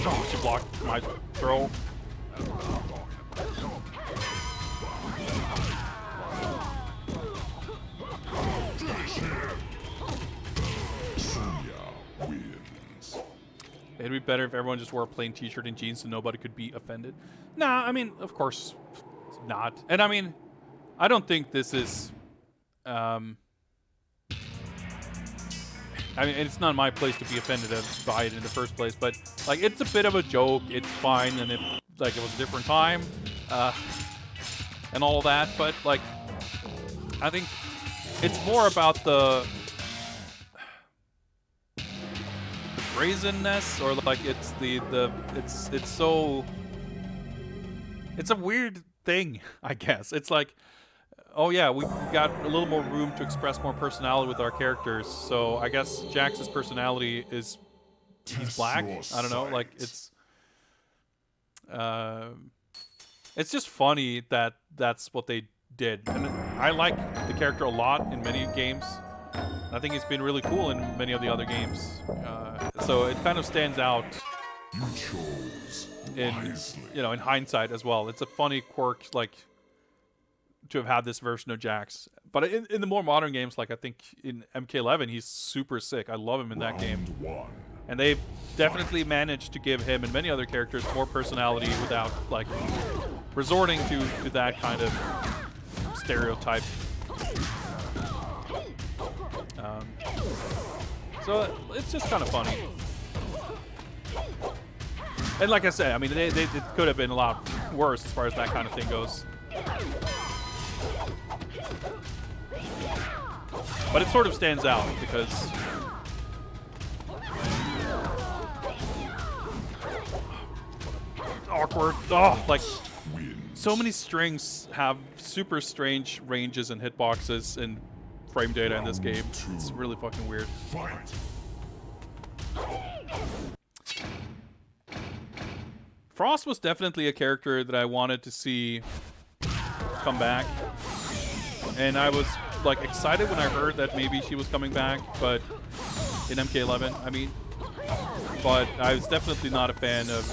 Oh, she blocked my throw. It'd be better if everyone just wore a plain t-shirt and jeans so nobody could be offended. Nah, I mean, of course not. And I mean, I don't think this is... I mean, it's not my place to be offended by it in the first place, but, like, it's a bit of a joke. It's fine, and it was a different time, and all that, but, like, I think it's more about the brazenness, or like it's it's so, it's a weird thing, I guess. It's like, oh yeah, we've got a little more room to express more personality with our characters, so I guess Jax's personality is he's black. I don't know, like it's just funny that that's what they did, and I like the character a lot in many games. I think he's been really cool in many of the other games, so it kind of stands out You chose in wisely. in hindsight as well. It's a funny quirk, like, to have had this version of Jax. But in the more modern games, like I think in MK11, he's super sick. I love him in that game. Round one. And they've definitely managed to give him and many other characters more personality without, like, resorting to that kind of stereotype. So it's just kind of funny. And like I said, I mean, it could have been a lot worse as far as that kind of thing goes. But it sort of stands out because awkward. Oh, like so many strings have super strange ranges and hitboxes and frame data in this game. It's really fucking weird. Fight! Frost was definitely a character that I wanted to see come back, and I was like excited when I heard that maybe she was coming back, but in MK11, I mean, but I was definitely not a fan of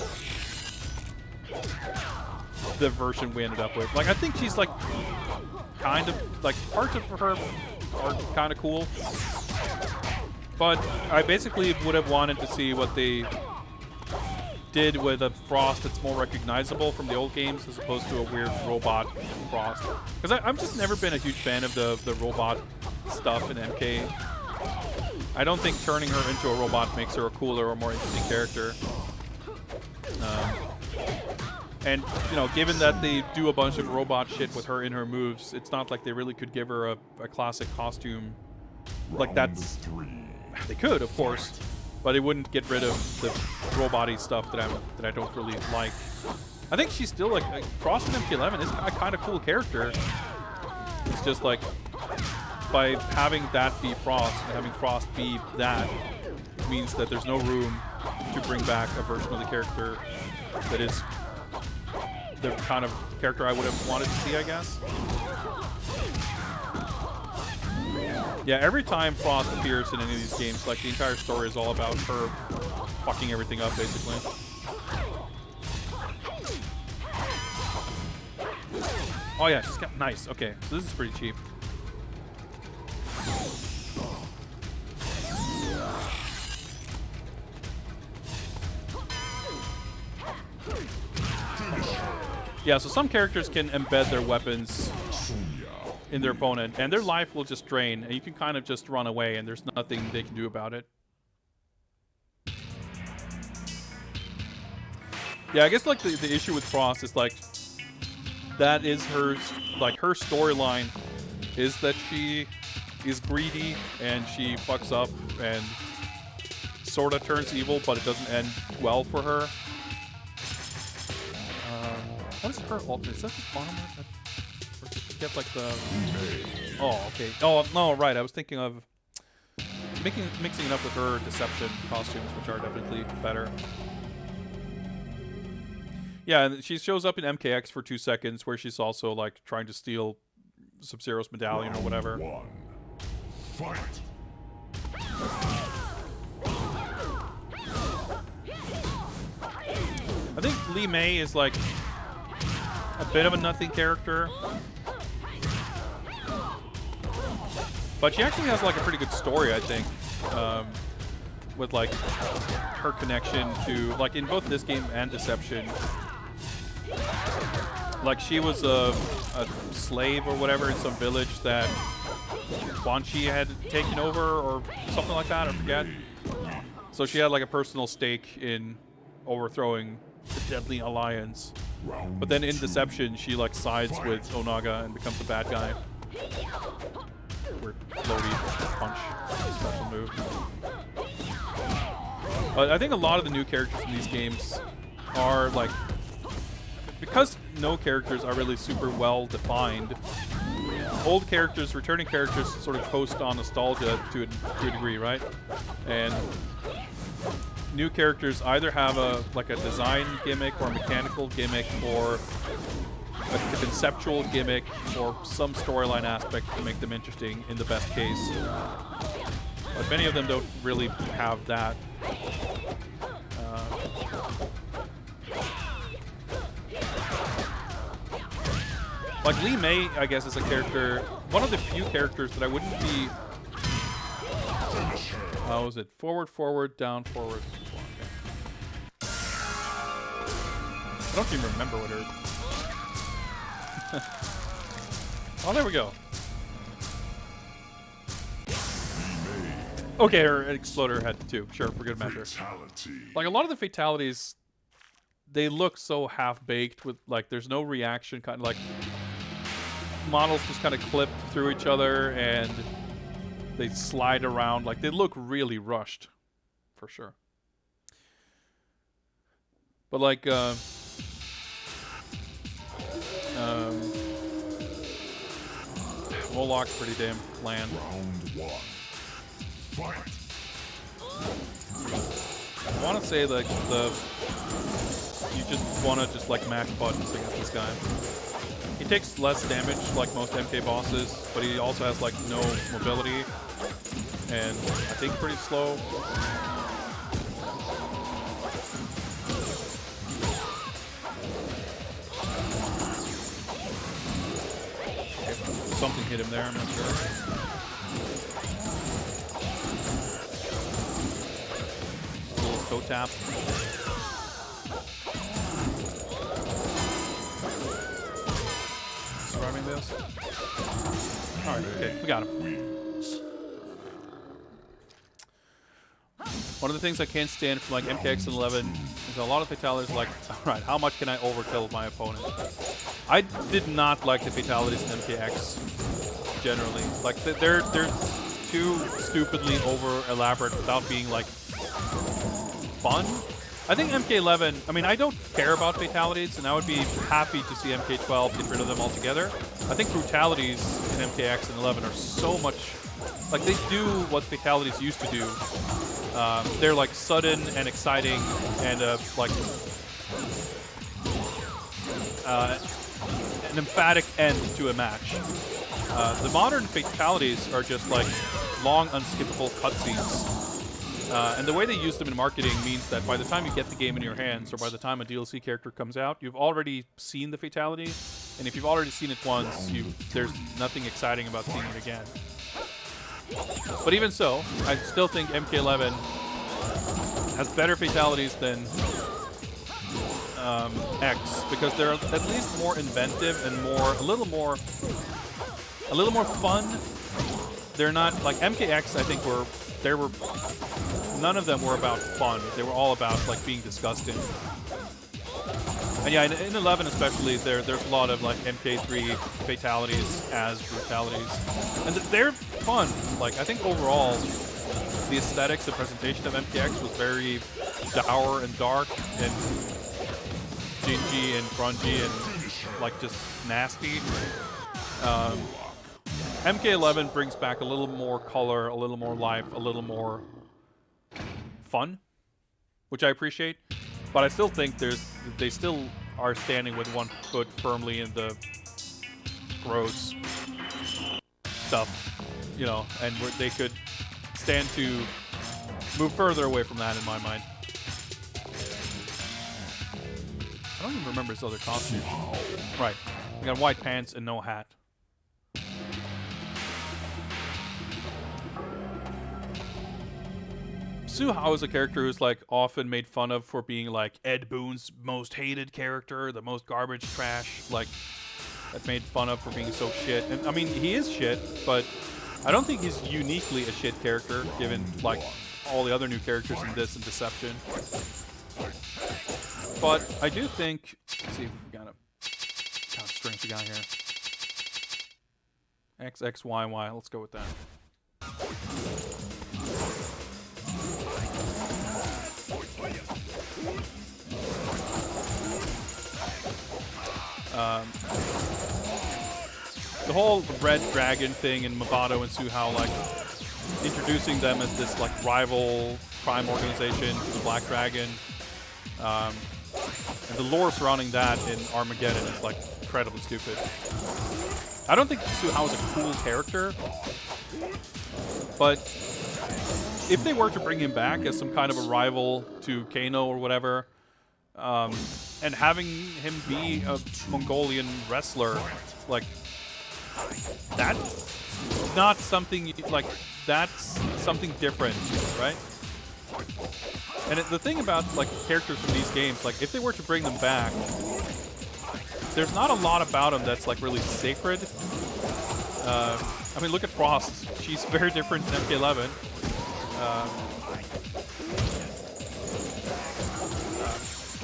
the version we ended up with. Like, I think she's like kind of like parts of her are kind of cool, but I basically would have wanted to see what they did with a Frost that's more recognizable from the old games as opposed to a weird robot Frost. Because I've just never been a huge fan of the robot stuff in MK. I don't think turning her into a robot makes her a cooler or more interesting character. And, you know, given that they do a bunch of robot shit with her in her moves, it's not like they really could give her a classic costume. Like, that's... They could, of course, but they wouldn't get rid of the robot-y stuff that I don't really like. I think she's still, like Frost in MK11 is a kind of cool character. It's just, like, by having that be Frost, and having Frost be that, means that there's no room to bring back a version of the character that is the kind of character I would have wanted to see, I guess. Yeah, every time Frost appears in any of these games, like, the entire story is all about her fucking everything up, basically. Oh yeah, she's got nice. Okay, so this is pretty cheap. Yeah, so some characters can embed their weapons in their opponent, and their life will just drain, and you can kind of just run away, and there's nothing they can do about it. Yeah, I guess like the issue with Frost is like that is her storyline is that she is greedy and she fucks up and sort of turns evil, but it doesn't end well for her. What is her ultimate? Is that the armor? Get like the. Oh, okay. Oh no, right. I was thinking of mixing it up with her deception costumes, which are definitely better. Yeah, and she shows up in MKX for 2 seconds, where she's also like trying to steal Sub-Zero's medallion or whatever. One. Fight. I think Lee May is like a bit of a nothing character, but she actually has like a pretty good story, I think, with like her connection to, like, in both this game and Deception. Like, she was a slave or whatever in some village that Quan Chi had taken over or something like that, I forget. So she had like a personal stake in overthrowing the Deadly Alliance. But then in Deception, she like sides with Onaga and becomes a bad guy. Weird floaty punch special move. But I think a lot of the new characters in these games are like, because no characters are really super well defined, old characters, returning characters sort of coast on nostalgia to a degree, right? And new characters either have a design gimmick or a mechanical gimmick or a conceptual gimmick or some storyline aspect to make them interesting in the best case. But many of them don't really have that. Like Lee May, I guess, is a character, one of the few characters that I wouldn't be. How was it? Forward, forward, down, forward. Okay. I don't even remember what her. Oh, there we go. Okay, her exploder had two. Sure, for good measure. Like a lot of the fatalities, they look so half-baked with like there's no reaction, kind of like models just kind of clip through each other and they slide around. Like they look really rushed, for sure. But like Moloch's pretty damn bland. Round one. Fight. I want to say like you just want to just like mash buttons against this guy. He takes less damage like most MK bosses, but he also has like no mobility and I think pretty slow. Something hit him there, I'm not sure. Little toe tap. Surviving this. Alright, okay, we got him. One of the things I can't stand from like MKX and 11 is a lot of fatalities like, alright, how much can I overkill my opponent? I did not like the fatalities in MKX generally. Like they're too stupidly over elaborate without being like fun. I think MK11, I mean, I don't care about fatalities, and I would be happy to see MK12 get rid of them altogether. I think brutalities in MKX and 11 are so much, like they do what fatalities used to do. They're like sudden and exciting and like an emphatic end to a match. The modern fatalities are just like long, unskippable cutscenes. And the way they use them in marketing means that by the time you get the game in your hands, or by the time a DLC character comes out, you've already seen the fatality. And if you've already seen it once, there's nothing exciting about seeing it again. But even so, I still think MK11 has better fatalities than X, because they're at least more inventive and a little more a little more fun. They're not like MKX. I think none of them were about fun. They were all about like being disgusting. And yeah, in 11 especially, there's a lot of like MK3 fatalities as brutalities, and they're fun. Like I think overall, the aesthetics, the presentation of MKX was very dour and dark and dingy and grungy and like just nasty. MK11 brings back a little more color, a little more life, a little more fun, which I appreciate. But I still think they still are standing with one foot firmly in the gross stuff, you know, and they could stand to move further away from that in my mind. I don't even remember his other costume. Right. We got white pants and no hat. Su Hao is a character who's like often made fun of for being like Ed Boon's most hated character, the most garbage trash, like that made fun of for being so shit. And I mean, he is shit, but I don't think he's uniquely a shit character, given like all the other new characters in this and Deception. But I do think, let's see if we got a kind of strings we got here. XXYY, let's go with that. The whole Red Dragon thing and Movado and Su Hao, like introducing them as this like rival crime organization to the Black Dragon, and the lore surrounding that in Armageddon is like incredibly stupid. I don't think Su Hao is a cool character, but if they were to bring him back as some kind of a rival to Kano or whatever, and having him be a Mongolian wrestler, like that's not something like that's something different, right? And the thing about like characters from these games, like if they were to bring them back, there's not a lot about them that's like really sacred. I mean, look at Frost; she's very different than MK11.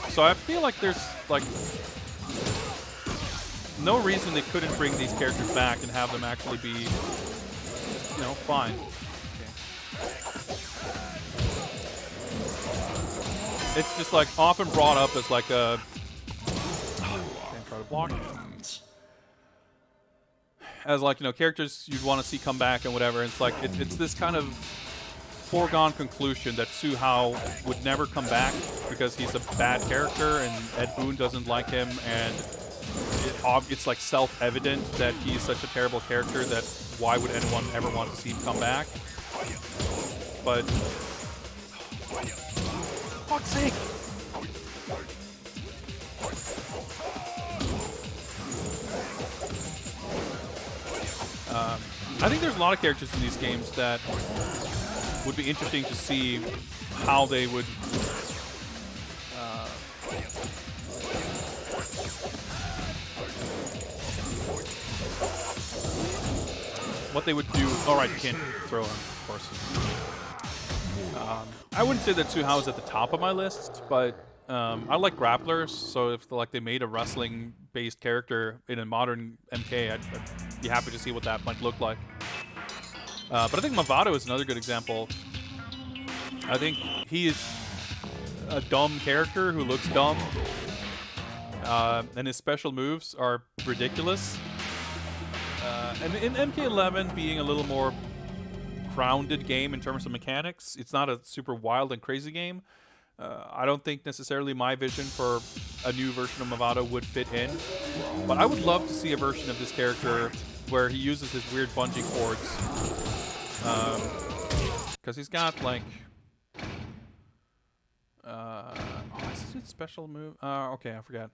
So I feel like there's like no reason they couldn't bring these characters back and have them actually be, you know, fine. Okay. It's just like often brought up as like a can't try to block as like, you know, characters you'd want to see come back and whatever. It's like it's this kind of foregone conclusion that Su Hao would never come back because he's a bad character and Ed Boon doesn't like him, and it's like self-evident that he's such a terrible character that why would anyone ever want to see him come back? But fuck's sake! I think there's a lot of characters in these games that would be interesting to see how they would what they would do. All right, you can't throw him, of course. I wouldn't say that Su Hao is at the top of my list, but I like grapplers. So if like they made a wrestling-based character in a modern MK, I'd be happy to see what that might look like. But I think Movado is another good example. I think he is a dumb character who looks dumb, and his special moves are ridiculous. And in MK11 being a little more grounded game in terms of mechanics, it's not a super wild and crazy game. I don't think necessarily my vision for a new version of Movado would fit in, but I would love to see a version of this character where he uses his weird bungee cords, because he's got like is it special move? Okay, I forgot.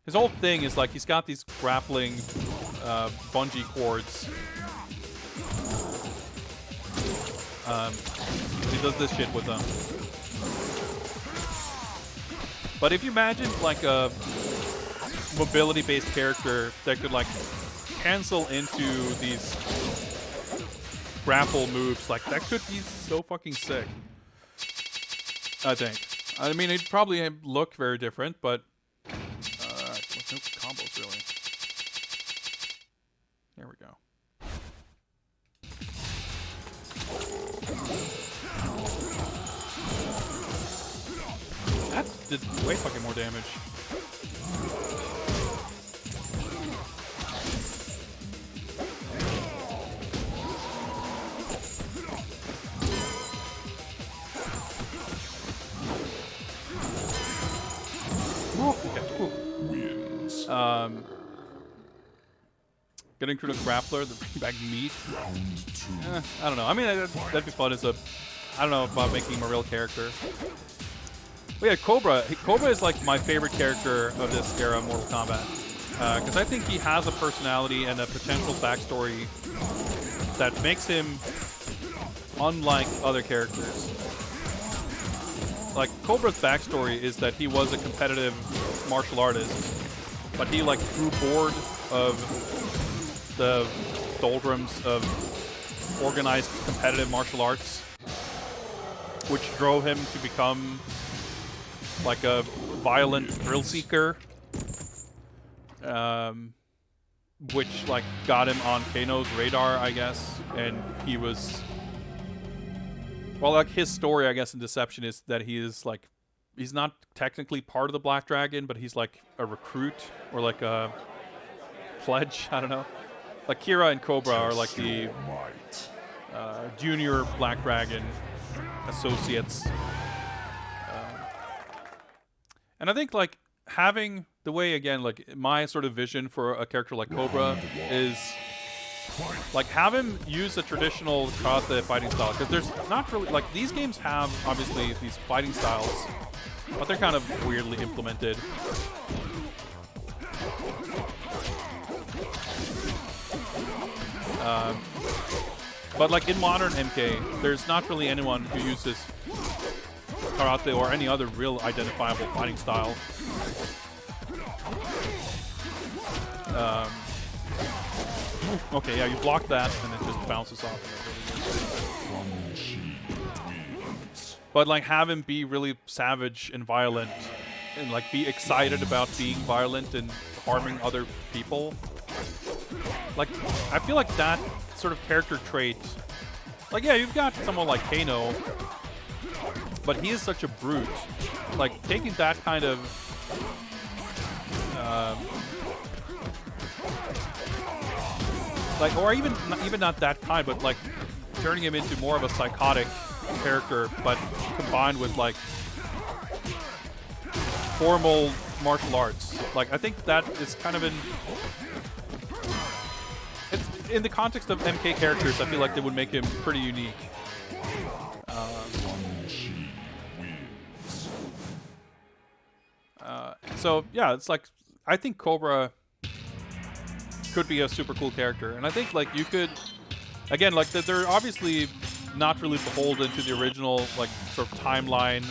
His whole thing is like he's got these grappling bungee cords. He does this shit with them. But if you imagine like a mobility-based character that could like cancel into these grapple moves. Like, that could be so fucking sick. I think. I mean, it'd probably look very different, but no combos really. There we go. That did way fucking more damage. Getting through the grappler, the bring back meat. I don't know. I mean, that'd be fun as a. I don't know about making him a real character. But yeah, Cobra. Cobra is like my favorite character of this era of Mortal Kombat. Because I think he has a personality and a potential backstory that makes him unlike other characters. Like, Cobra's backstory is that he was a competitive martial artist, but he like grew bored of the doldrums of organized competitive martial arts, which drove him to become like a violent thrill seeker, which like got him on Kano's radar, I guess. And he was, well, like his story, I guess, in Deception is that he is like, he's not technically part of the Black Dragon, but he's like a recruit or like a pledge. I don't know. Like Kira and Cobra are like the junior Black Dragon associates. And I think like having the way, again, like my sort of vision for a character like Cobra is like have him use a traditional karate fighting style, because there's not really, like, these games have obviously these fighting styles, but they're kind of weirdly implemented. But like in modern MK, there's not really anyone who uses karate or any other real identifiable fighting style. Okay, yeah, you block that and it just bounces off. But like have him be really savage and violent and like be excited about being violent and harming other people. Like, I feel like that sort of character trait, like, yeah, you've got someone like Kano, but he is such a brute. Like, taking that kind of like, or even not that kind, but like turning him into more of a psychotic character, but combined with like formal martial arts. Like, I think that is kind of it's in the context of MK characters, I feel like they would make him pretty unique. So yeah, it's like, I think Cobra could be a super cool character, and I think like you could, again, like they're obviously not really beholden to the original like sort of timeline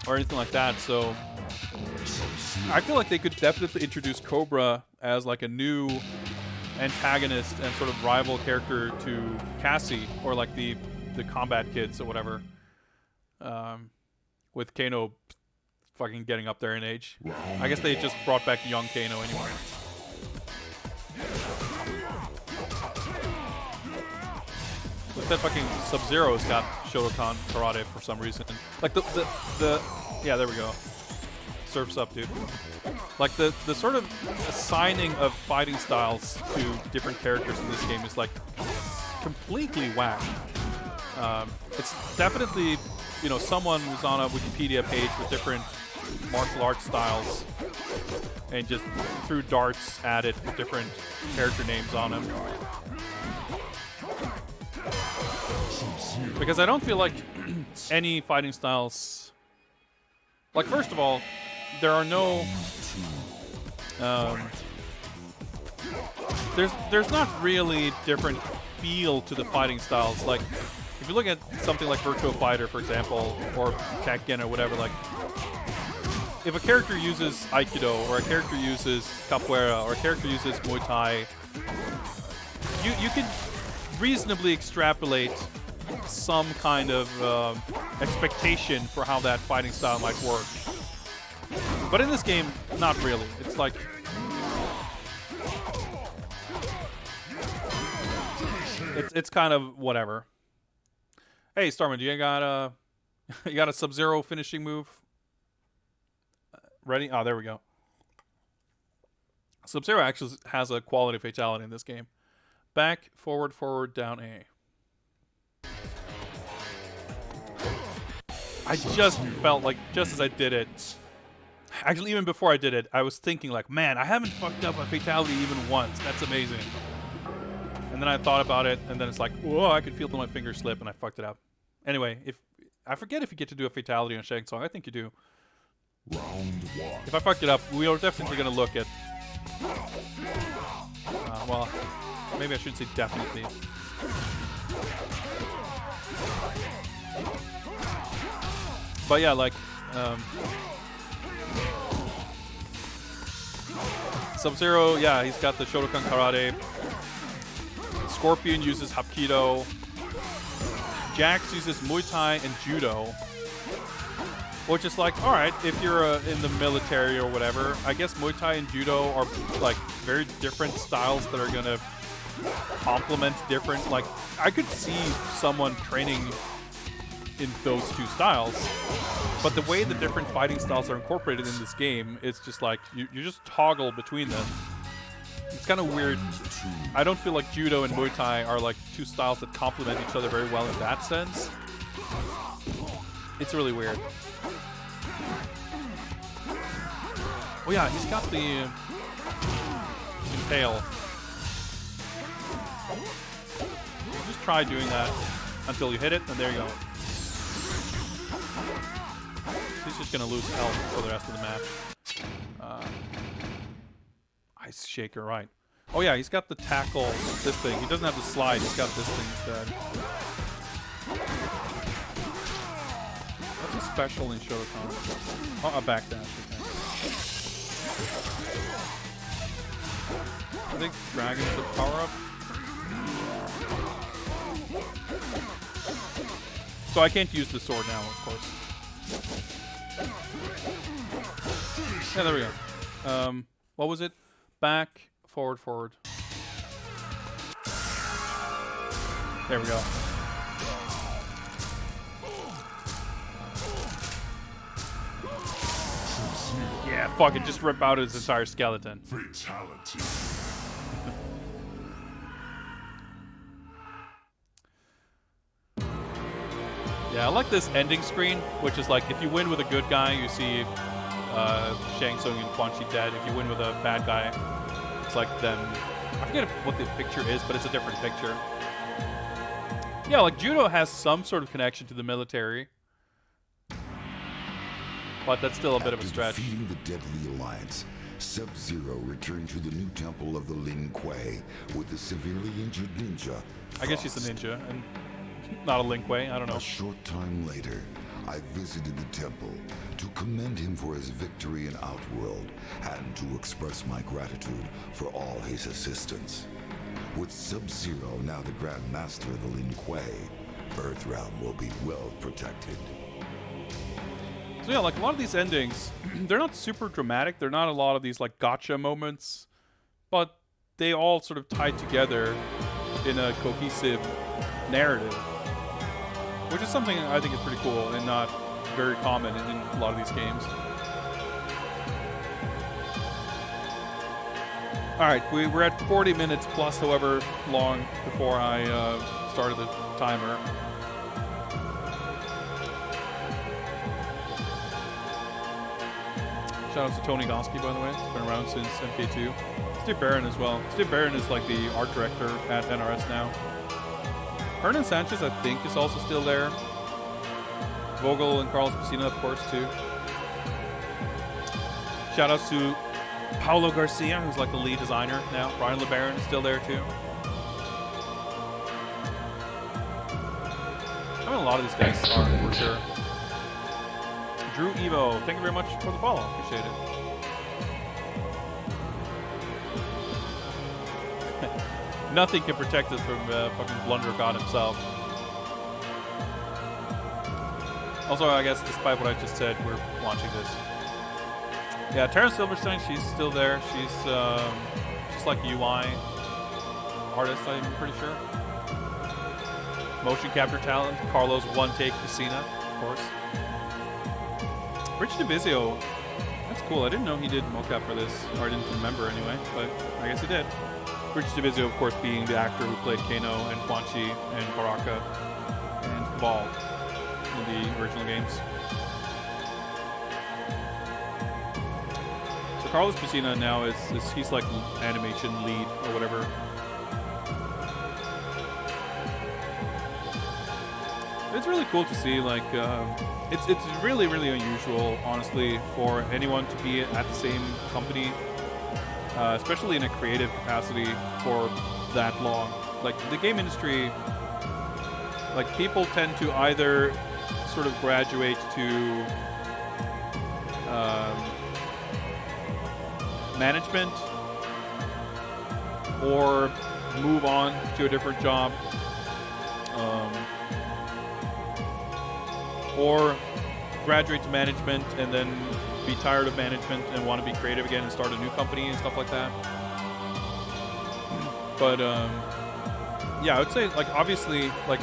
or anything like that, so I feel like they could definitely introduce Cobra as like a new antagonist and sort of rival character to Cassie, or like the Kombat kids or whatever, with Kano fucking getting up there in age. I guess they just brought back young Kano anyway. But that fucking Sub-Zero's got Shotokan karate for some reason. Like the yeah, there we go. Surf's up, dude. Like the sort of assigning of fighting styles to different characters in this game is like completely whack. It's definitely, you know, someone was on a Wikipedia page with different martial arts styles and just threw darts at it with different character names on them. Because I don't feel like any fighting styles, like, first of all, there are no there's not really different feel to the fighting styles. Like, if you look at something like Virtua Fighter, for example, or Tekken or whatever, like, if a character uses Aikido or a character uses Capoeira or a character uses Muay Thai, you can reasonably extrapolate some kind of expectation for how that fighting style might work. But in this game, not really. It's like it's kind of whatever. Hey, Starman, do you got a you got a Sub-Zero finishing move? Ready? Oh, there we go. Sub-Zero actually has a quality fatality in this game. Back, forward, forward, down A. I just felt like, just as I did it, actually even before I did it, I was thinking like, man, I haven't fucked up a fatality even once. That's amazing. And then I thought about it, and then it's like, whoa, I could feel my fingers slip, and I fucked it up. Anyway, if I forget if you get to do a fatality on Shang Tsung. I think you do. Round 1. If I fucked it up, we are definitely going to look at... well, maybe I shouldn't say definitely. But yeah, like... Sub-Zero, yeah, he's got the Shotokan Karate. Scorpion uses Hapkido. Jax uses Muay Thai and Judo. Which is like, alright, if you're in the military or whatever, I guess Muay Thai and Judo are like very different styles that are gonna complement different, like, I could see someone training in those two styles. But the way the different fighting styles are incorporated in this game, it's just like, you just toggle between them. It's kind of weird. I don't feel like Judo and Muay Thai are like two styles that complement each other very well in that sense. It's really weird. Oh yeah, he's got the impale. You just try doing that until you hit it, and there you go. He's just gonna lose health for the rest of the match. Ice shaker, right? Oh yeah, he's got the tackle. This thing. He doesn't have the slide. He's got this thing instead. What's a special in Shotokan? Oh, a backdash. Okay. I think Dragon's the power up. So I can't use the sword now, of course. Yeah, there we go. What was it? Back, forward, forward. There we go. Yeah, fuck it. Just rip out his entire skeleton. Fatality. Yeah, I like this ending screen, which is like, if you win with a good guy, you see Shang Tsung and Quan Chi dead. If you win with a bad guy, it's like them. I forget what the picture is, but it's a different picture. Yeah, like Judo has some sort of connection to the military, but that's still a bit of a stretch. After defeating the Deadly Alliance, Sub-Zero returned to the new temple of the Lin Kuei with the severely injured ninja. I guess she's a ninja and not a Lin Kuei. I don't know. A short time later, I visited the temple to commend him for his victory in Outworld and to express my gratitude for all his assistance. With Sub-Zero now the Grand Master of the Lin Kuei, Earthrealm will be well protected. So yeah, like a lot of these endings, they're not super dramatic. They're not a lot of these like gotcha moments, but they all sort of tie together in a cohesive narrative, which is something I think is pretty cool and not very common in a lot of these games. Alright, we're at 40 minutes plus however long before I started the timer. Shout out to Tony Goski, by the way. It's been around since MK2. Steve Barron as well. Steve Barron is like the art director at NRS now. Hernan Sanchez, I think, is also still there. Vogel and Carlos Messina, of course, too. Shout outs to Paulo Garcia, who's like the lead designer now. Brian LeBaron is still there, too. I mean, a lot of these guys are, for sure. Drew Evo, thank you very much for the follow. Appreciate it. Nothing can protect us from fucking Blunder God himself. Also, I guess despite what I just said, we're watching this. Yeah, Tara Silverstein, she's still there. She's like UI artist, I'm pretty sure. Motion capture talent, Carlos One Take Casina, of course. Rich DeVizio, that's cool. I didn't know he did mocap for this, or I didn't remember anyway, but I guess he did. Rich DeVizio, of course, being the actor who played Kano and Quan Chi and Baraka and Cabal in the original games. So Carlos Pesina now is he's like animation lead or whatever. It's really cool to see, like, it's really, really unusual, honestly, for anyone to be at the same company, especially in a creative capacity, for that long. Like, the game industry, like, people tend to either sort of graduate to management or move on to a different job. Or graduate to management and then be tired of management and want to be creative again and start a new company and stuff like that. But yeah, I would say, like, obviously, like,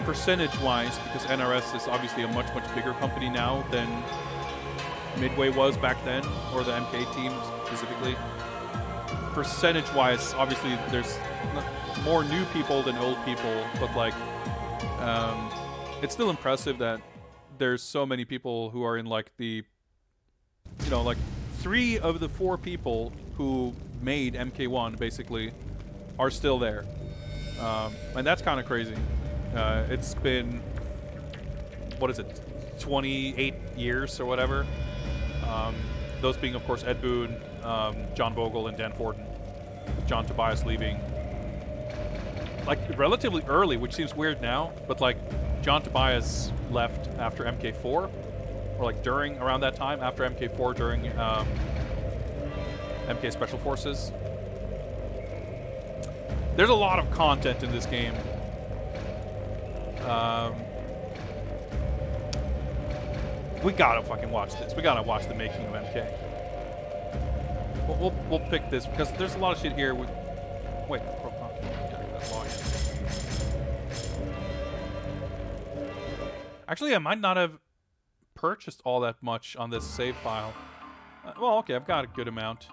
percentage-wise, because NRS is obviously a much, much bigger company now than Midway was back then, or the MK team specifically. Percentage-wise, obviously, there's more new people than old people, but, like, it's still impressive that there's so many people who are in, like, the, you know, like, 3 of the 4 people who made MK1 basically are still there, and that's kind of crazy. It's been, what is it, 28 years or whatever. Those being, of course, Ed Boon, John Vogel, and Dan Forden. John Tobias leaving, like, relatively early, which seems weird now, but, like, John Tobias left after MK4, or, like, around that time, after MK4, during MK Special Forces. There's a lot of content in this game. We gotta fucking watch this. We gotta watch the making of MK. We'll pick this because there's a lot of shit here. Wait, actually, I might not have purchased all that much on this save file. Well, okay, I've got a good amount.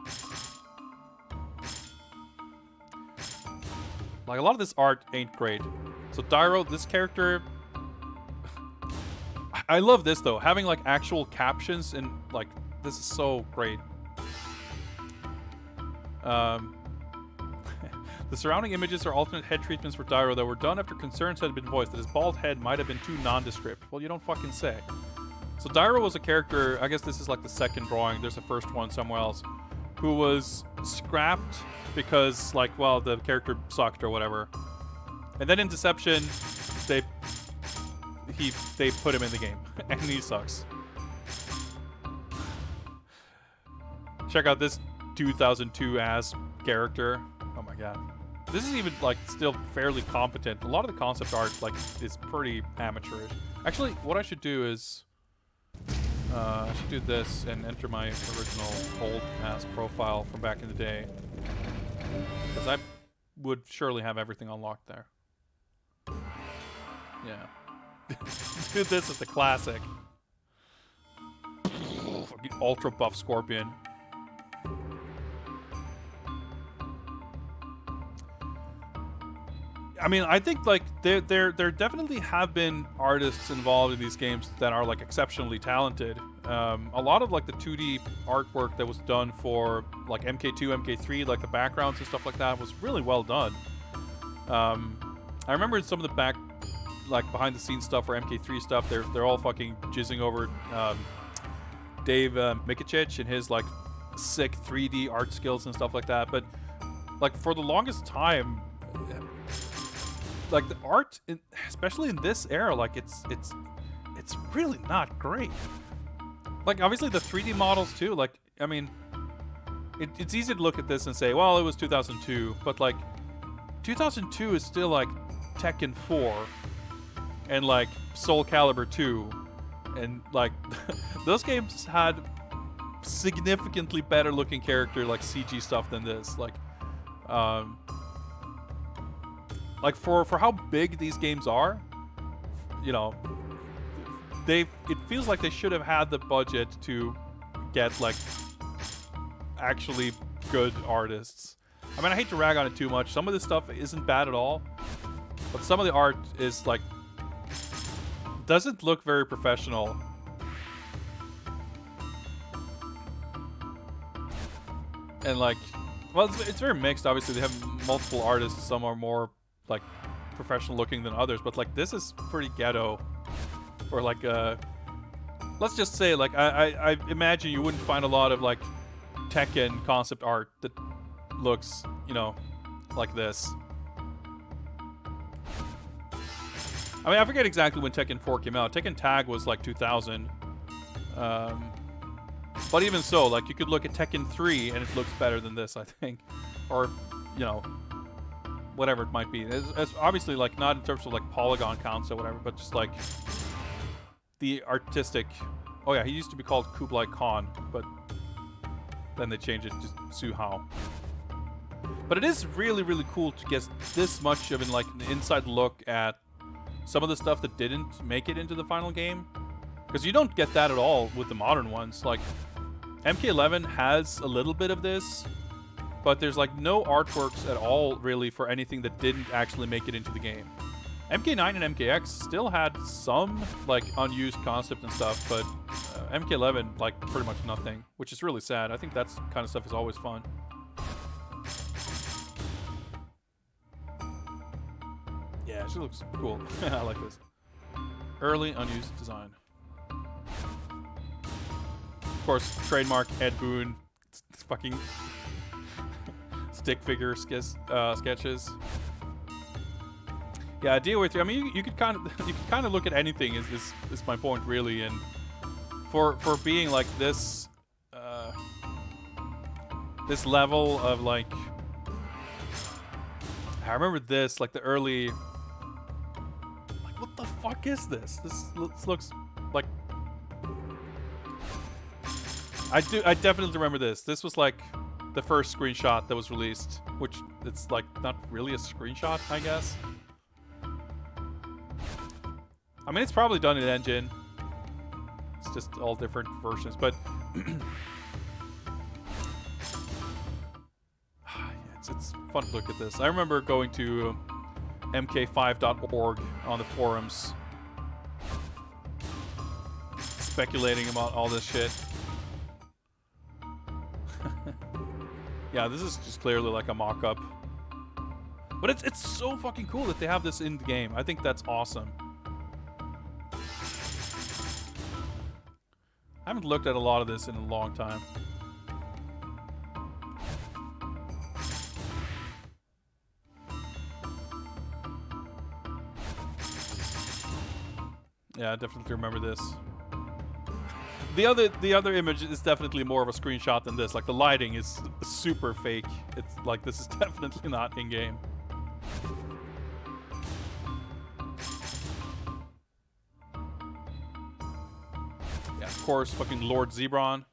Like, a lot of this art ain't great. So Dairo, this character, I love this though. Having, like, actual captions, and, like, this is so great. The surrounding images are alternate head treatments for Dairo that were done after concerns had been voiced that his bald head might have been too nondescript. Well, you don't fucking say. So Dairo was a character, I guess this is like the second drawing, there's a first one somewhere else, who was scrapped because, like, well, the character sucked or whatever. And then in Deception, they put him in the game, and he sucks. Check out this 2002 ass character. Oh my god. This is even, like, still fairly competent. A lot of the concept art, like, is pretty amateurish. Actually, what I should do is I should do this and enter my original old ass profile from back in the day, because I would surely have everything unlocked there. Yeah. Dude, this is the classic. Fucking ultra buff Scorpion. I mean, I think, like, there definitely have been artists involved in these games that are, like, exceptionally talented. A lot of, like, the 2D artwork that was done for, like, MK2, MK3, like the backgrounds and stuff like that, was really well done. I remember some of the behind the scenes stuff for MK3 stuff. They're all fucking jizzing over Dave Mikic and his, like, sick 3D art skills and stuff like that. But, like, for the longest time, like, the art, especially in this era, like, it's really not great. Like, obviously the 3D models too. Like, I mean, it's easy to look at this and say, well, it was 2002, but like 2002 is still like Tekken 4 and like Soul Calibur 2, and like those games had significantly better looking character like CG stuff than this. Like for how big these games are, you know, it feels like they should have had the budget to get like actually good artists. I mean, I hate to rag on it too much. Some of this stuff isn't bad at all, but some of the art is like doesn't look very professional. And like, well, it's very mixed. Obviously, they have multiple artists. Some are more like professional looking than others, but like this is pretty ghetto. Or like, let's just say, like, I imagine you wouldn't find a lot of like Tekken concept art that looks, you know, like this. I mean, I forget exactly when Tekken 4 came out. Tekken Tag was like 2000. But even so, like, you could look at Tekken 3 and it looks better than this, I think. Or, you know, whatever it might be. It's obviously, like, not in terms of, like, polygon counts or whatever, but just, like, the artistic... Oh, yeah, he used to be called Kublai Khan, but then they changed it to Su Hao. But it is really, really cool to get this much of an inside look at some of the stuff that didn't make it into the final game. Because you don't get that at all with the modern ones. Like, MK11 has a little bit of this, but there's like no artworks at all really for anything that didn't actually make it into the game. MK9 and MKX still had some like unused concept and stuff, but MK11 like pretty much nothing, which is really sad. I think that kind of stuff is always fun. Yeah, she looks cool. I like this. Early unused design. Of course, trademark Ed Boon fucking stick figure sketches. Yeah, deal with you. I mean, you could kind of look at anything. Is my point really? And for being like this, this level of like, I remember this like the early. Like, what the fuck is this? This looks like. I definitely remember this. This was like the first screenshot that was released, which it's like not really a screenshot, I guess. I mean, it's probably done in engine. It's just all different versions, but it's fun to look at this. I remember going to mk5.org on the forums, speculating about all this shit. Yeah, this is just clearly like a mock-up. But it's so fucking cool that they have this in the game. I think that's awesome. I haven't looked at a lot of this in a long time. Yeah, I definitely remember this. The other image is definitely more of a screenshot than this. Like, the lighting is super fake. It's like, this is definitely not in-game. Yeah, of course, fucking Lord Zebron.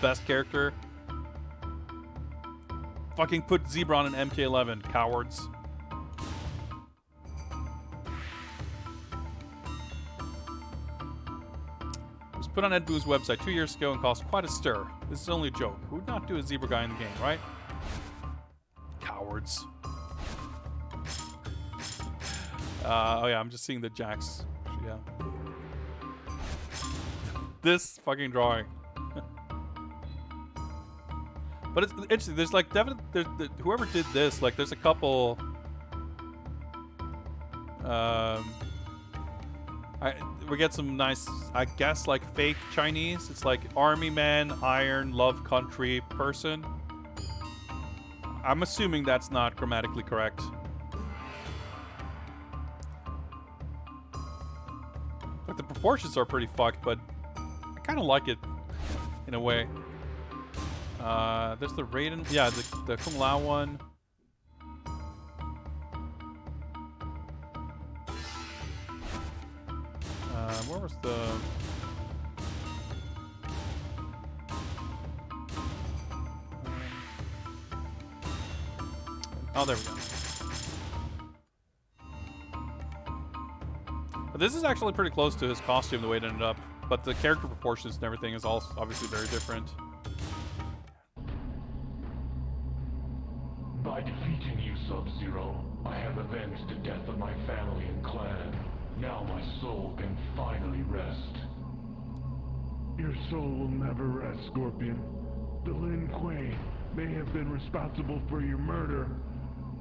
Best character. Fucking put Zebron in MK11, cowards. Put on Ed Boo's website 2 years ago and caused quite a stir. This is only a joke. Who would not do a zebra guy in the game, right? Cowards. Oh yeah, I'm just seeing the Jax. Yeah. This fucking drawing. But it's interesting. There's like definitely whoever did this. Like, there's a couple. We get some nice, I guess, like fake Chinese. It's like army man, iron, love country person. I'm assuming that's not grammatically correct. Like, the proportions are pretty fucked, but I kind of like it in a way. There's the Raiden, yeah, the Kung Lao one. Where was the? Oh, there we go. But this is actually pretty close to his costume, the way it ended up. But the character proportions and everything is also obviously very different. By defeating you, Sub-Zero, I have avenged the death of my family and clan. Now my soul can finally rest. Your soul will never rest, Scorpion. The Lin Kuei may have been responsible for your murder,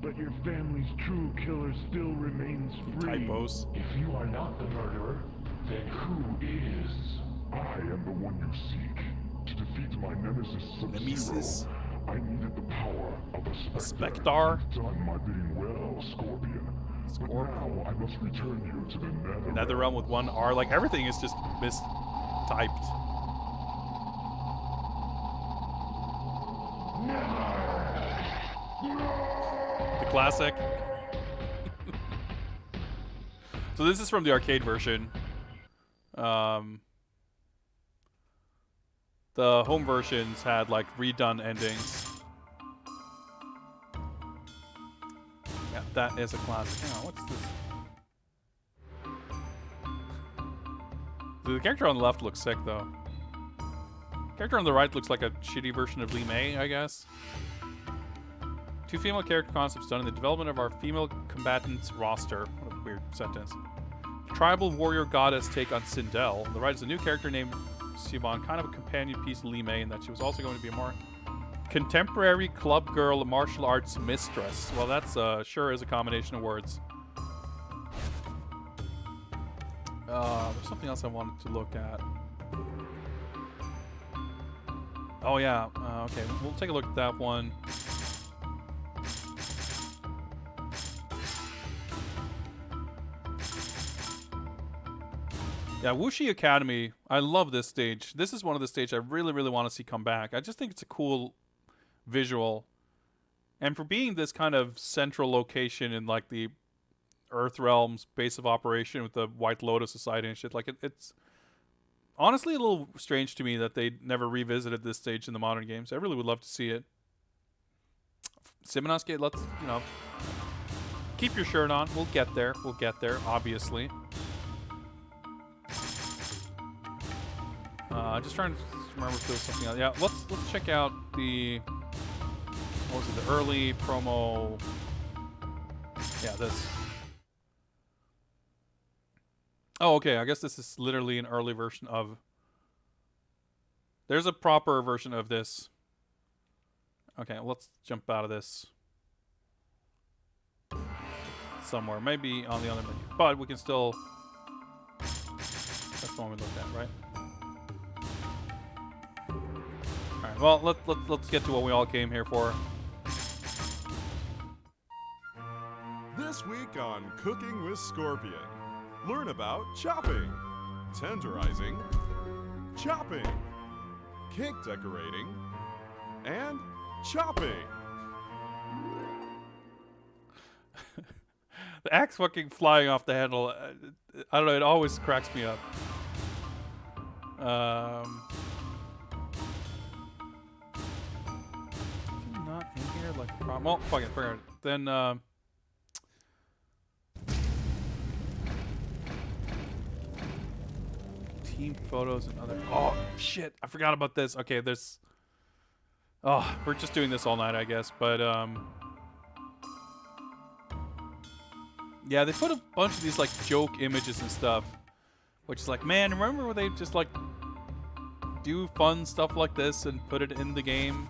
but your family's true killer still remains free. Typos. If you are not the murderer, then who is? I am the one you seek. To defeat my nemesis Nemesis. Sub-Zero, I needed the power of a Spectre. Spectre. You've done my bidding well, Scorpion. But now I must return you to the Nether. Nether Realm with one R. Like everything is just mistyped. The classic. So this is from the arcade version. The home versions had like redone endings. Yeah, that is a classic. Hang on, what's this? The character on the left looks sick though. The character on the right looks like a shitty version of Lee May, I guess. 2 female character concepts done in the development of our female combatants roster. What a weird sentence. Tribal warrior goddess take on Sindel. On the right is a new character named Siobhan, kind of a companion piece to Lee May, in that she was also going to be a more contemporary club girl martial arts mistress. Well, that's sure is a combination of words. There's something else I wanted to look at. Oh yeah, okay, we'll take a look at that one. Yeah, Wuxi Academy, I love this stage. This is one of the stages I really, really want to see come back. I just think it's a cool visual. And for being this kind of central location in like the Earth Realm's base of operation with the White Lotus Society and shit, like it's honestly a little strange to me that they never revisited this stage in the modern games. I really would love to see it. Simonosuke, let's, you know, keep your shirt on. We'll get there. We'll get there, obviously. Just trying to remember if there was something else. Yeah, let's check out the, what was it, the early promo. Yeah, this. Oh, okay, I guess this is literally an early version of, there's a proper version of this. Okay, let's jump out of this. Somewhere, maybe on the other menu. But we can still, that's the one we looked at, right? Alright, well, let's get to what we all came here for. This week on Cooking with Scorpion, learn about chopping, tenderizing, chopping, cake decorating, and chopping. The axe fucking flying off the handle, I don't know, it always cracks me up. Not in here like a problem. Well, fuck it, forget it. Then, team photos and other. Oh shit! I forgot about this. Okay, there's. Oh, we're just doing this all night, I guess. But yeah, they put a bunch of these like joke images and stuff, which is like, man, remember where they just like do fun stuff like this and put it in the game?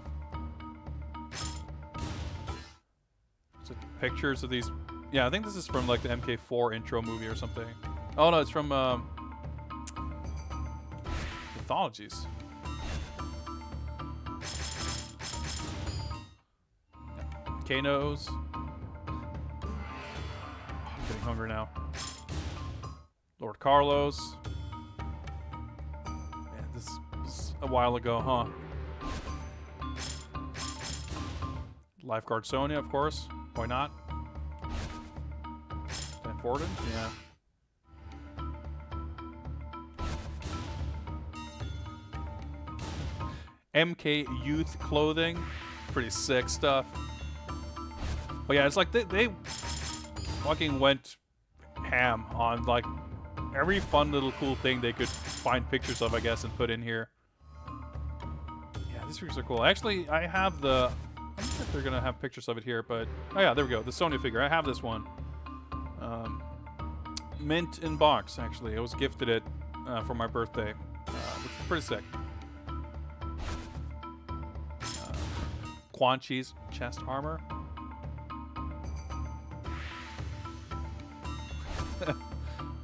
So pictures of these. Yeah, I think this is from like the MK4 intro movie or something. Oh no, it's from Mythologies. Kano's. I'm getting hungry now. Lord Carlos. Man, this a while ago, huh? Lifeguard Sonya, of course. Why not? Dan Forden? Yeah. MK Youth clothing. Pretty sick stuff. But yeah, it's like they fucking went ham on like every fun little cool thing they could find pictures of, I guess, and put in here. Yeah, these figures are cool. Actually, I have the... I'm not sure if they're gonna have pictures of it here, but... Oh yeah, there we go. The Sonya figure. I have this one. Mint in box, actually. I was gifted it for my birthday, which is pretty sick. Quan Chi's chest armor.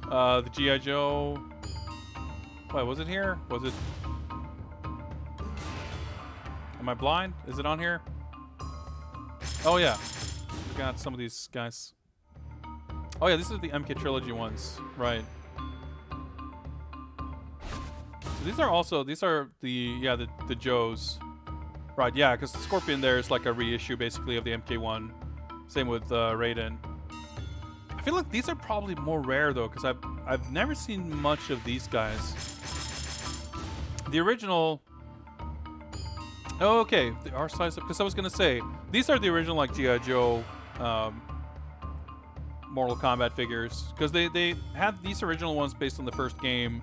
The G.I. Joe... Wait, was it here? Was it... Am I blind? Is it on here? Oh yeah. We got some of these guys. Oh yeah, this is the MK Trilogy ones. Right. So these are also... These are the... Yeah, the Joes. Right, yeah, because the Scorpion there is like a reissue, basically, of the MK1. Same with Raiden. I feel like these are probably more rare though, because I've never seen much of these guys. The original. Oh, okay, the R size. Because I was gonna say these are the original like G.I. Joe, Mortal Kombat figures. Because they had these original ones based on the first game,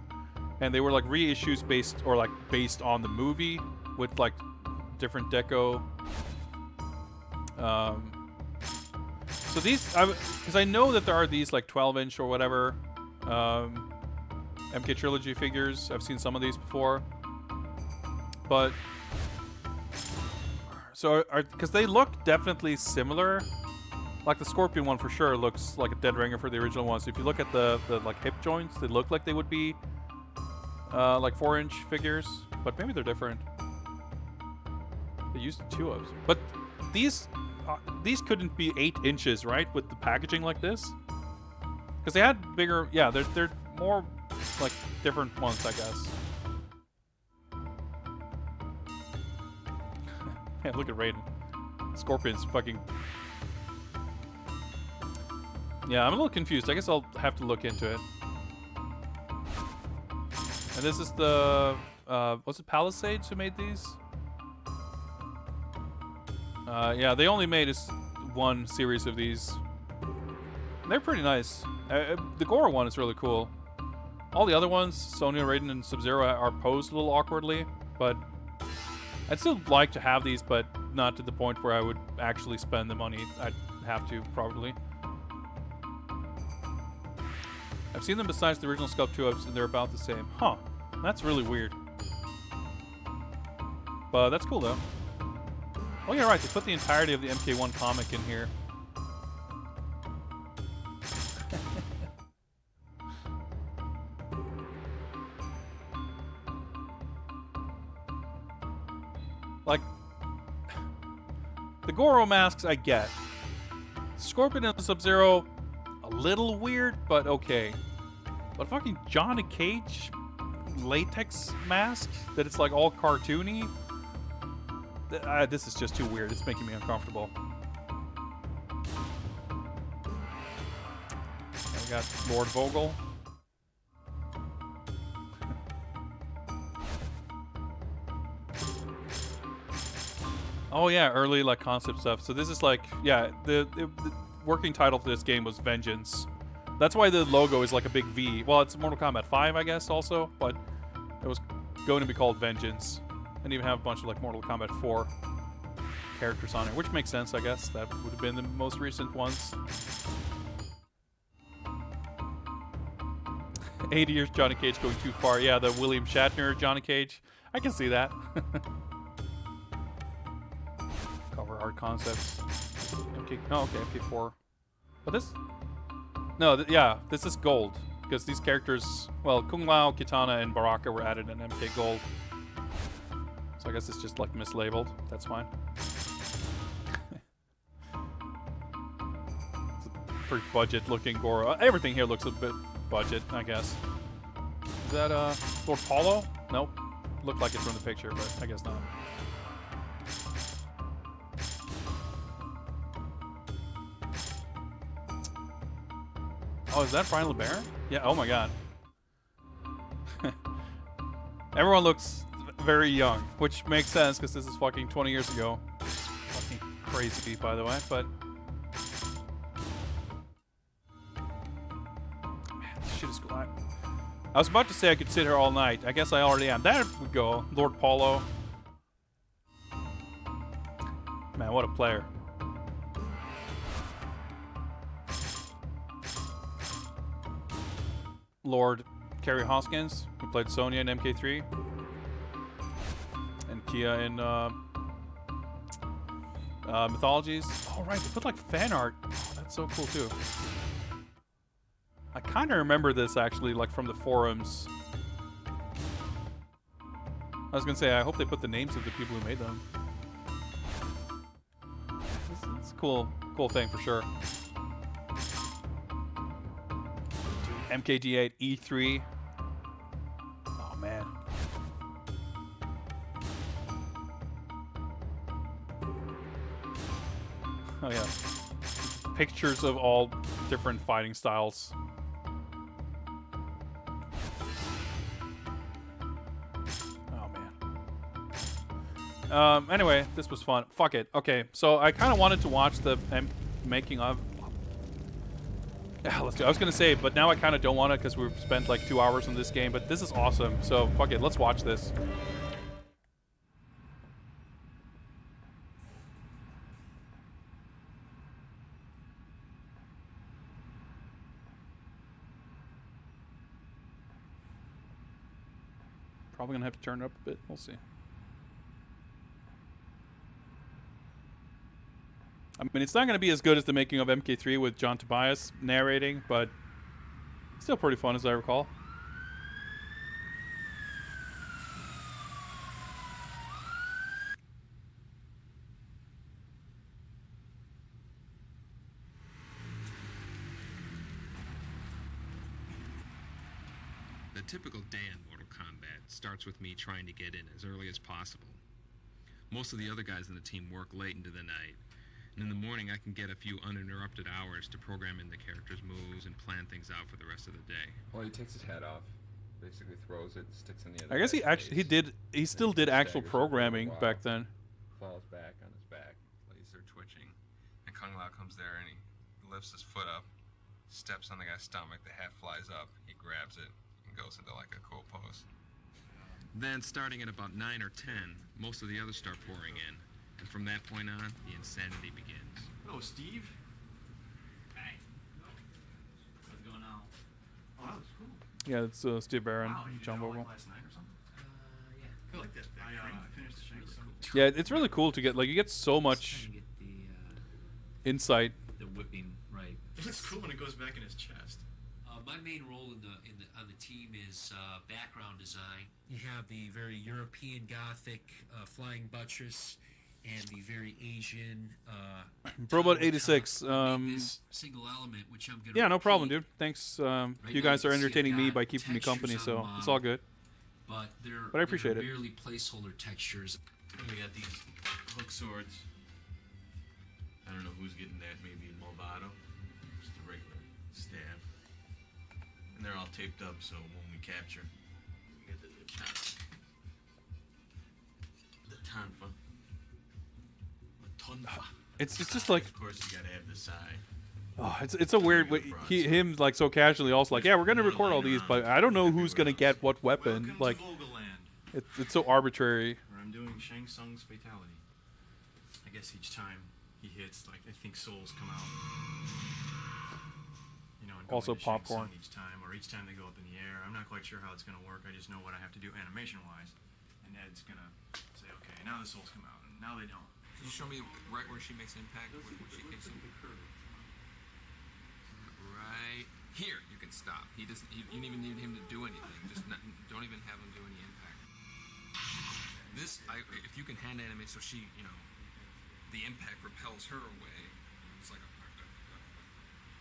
and they were like reissues based on the movie with like different deco. So these, because I know that there are these like 12-inch or whatever MK Trilogy figures. I've seen some of these before, but so because they look definitely similar. Like the Scorpion one for sure looks like a dead ringer for the original one. So if you look at the like hip joints, they look like they would be like 4-inch figures, but maybe they're different. They used 2-ups, but these couldn't be 8 inches, right? With the packaging like this, because they had bigger. Yeah, they're more like different ones, I guess. Man, look at Raiden. Scorpion's fucking. Yeah, I'm a little confused. I guess I'll have to look into it. And this is the was it Palisades who made these? Yeah, they only made one series of these. They're pretty nice. The Goro one is really cool. All the other ones, Sonya, Raiden, and Sub-Zero, are posed a little awkwardly, but I'd still like to have these, but not to the point where I would actually spend the money. I'd have to, probably. I've seen them besides the original Sculpt 2-ups, and they're about the same. Huh. That's really weird. But that's cool, though. Oh yeah, right, they put the entirety of the MK1 comic in here. Like, the Goro masks I get. Scorpion and Sub-Zero, a little weird, but okay. But fucking Johnny Cage latex mask that it's like all cartoony. This is just too weird. It's making me uncomfortable. And we got Lord Vogel. Oh yeah, early like concept stuff. So this is like, yeah, the working title for this game was Vengeance. That's why the logo is like a big V. Well, it's Mortal Kombat 5, I guess, also, but it was going to be called Vengeance. And even have a bunch of like Mortal Kombat 4 characters on it, which makes sense, I guess. That would have been the most recent ones. 80 years Johnny Cage going too far. Yeah, the William Shatner Johnny Cage. I can see that. Cover art concepts. MK, oh, okay, MK4. But this... No, yeah, this is gold. Because these characters... Well, Kung Lao, Kitana, and Baraka were added in MK Gold. So I guess it's just like mislabeled. That's fine. It's a pretty budget looking Goro. Everything here looks a bit budget, I guess. Is that Lord Paulo? Nope. looked like it from the picture, but I guess not. Oh, is that Brian LeBaron? Yeah, oh my god. Everyone looks very young, which makes sense because this is fucking 20 years ago. Fucking crazy, by the way, but... Man, this shit is cool. I was about to say I could sit here all night. I guess I already am. There we go. Lord Paulo. Man, what a player. Lord Kerry Hoskins, who played Sonya in MK3. And Kia in Mythologies. Oh, right. They put like fan art. Oh, that's so cool, too. I kind of remember this, actually, like from the forums. I was going to say, I hope they put the names of the people who made them. It's a cool thing for sure. MKG8 E3. Oh, man. Oh, yeah. Pictures of all different fighting styles. Anyway, this was fun. Fuck it. Okay, so I kind of wanted to watch the making of... Yeah, let's do it. I was going to say, but now I kind of don't want to because we've spent like 2 hours on this game, but this is awesome. So, fuck it. Let's watch this. Probably going to have to turn it up a bit. We'll see. I mean, it's not going to be as good as the making of MK3 with John Tobias narrating, but still pretty fun as I recall. The typical day in Mortal Kombat starts with me trying to get in as early as possible. Most of the other guys in the team work late into the night. And in the morning, I can get a few uninterrupted hours to program in the character's moves and plan things out for the rest of the day. Well, he takes his head off, basically throws it, sticks in the other. I guess he still did actual programming back then. Falls back on his back, Lays there twitching, and Kung Lao comes there and he lifts his foot up, steps on the guy's stomach, the hat flies up, he grabs it, and goes into like a cool pose. Then, starting at about 9 or 10, most of the others start pouring in. And from that point on, the insanity begins. Hello, Steve. Hey. What's going on? Oh, that was cool. Yeah, it's Steve Barron, Wow, you John did it all, Vogel. like last night or something? Yeah. I like that. I finished the Shank song. Yeah, it's really cool to get, like, you get so much Get insight. the whipping right. It looks cool when it goes back in his chest. My main role on the team is background design. You have the very European Gothic flying buttress and the very Asian. Robot 86. Single element, which I'm gonna Yeah, no problem, repeat. dude. Thanks. Right You now guys you are can see entertaining I've me got by keeping me company, textures on so the it's all good. But I appreciate they're it. merely placeholder textures. We got these hook swords. I don't know who's getting that. Maybe Movado. Just a regular stab. And they're all taped up, so when we capture, we get the Tanfa. The Tonfa. It's just like, Of course, you gotta have the Sai. oh, it's a weird way. Him like so casually also like, yeah, we're gonna record all these, but I don't know who's gonna get what weapon. Welcome Like, to Vogelland, it's so arbitrary. where I'm doing Shang Tsung's fatality. I guess each time he hits, like, I think souls come out. You know, and go Also into Shang popcorn. Tsung each time they go up in the air. I'm not quite sure how it's gonna work. I just know what I have to do animation-wise, and Ed's gonna say, okay, now the souls come out, and now they don't. Can you show me right where she makes impact? When she kicks him? Right here, you can stop. He doesn't. You don't even need him to do anything. Don't even have him do any impact. This, if you can hand animate so she, the impact repels her away. It's like a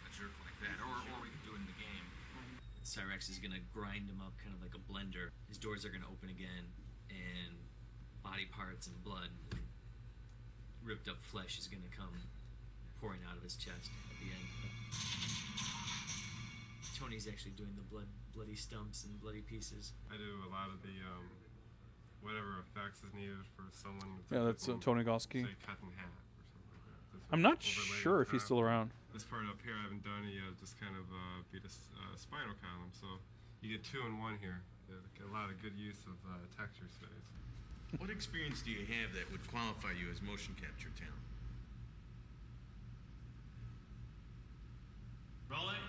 jerk like that, or we can do it in the game. Cyrex is gonna grind him up, kind of like a blender. His doors are gonna open again. and body parts and blood and ripped up flesh is going to come pouring out of his chest at the end. Tony's actually doing the bloody stumps and bloody pieces. I do a lot of the whatever effects is needed for someone. Yeah, that's Tony Goski. Say cut in half or something like that. Just I'm not overlay sure on if he's top. still around. This part up here I haven't done it yet. Just kind of beat a spinal column, so you get 2 in 1 here. You get a lot of good use of texture space. What experience do you have that would qualify you as motion capture talent? Rolling.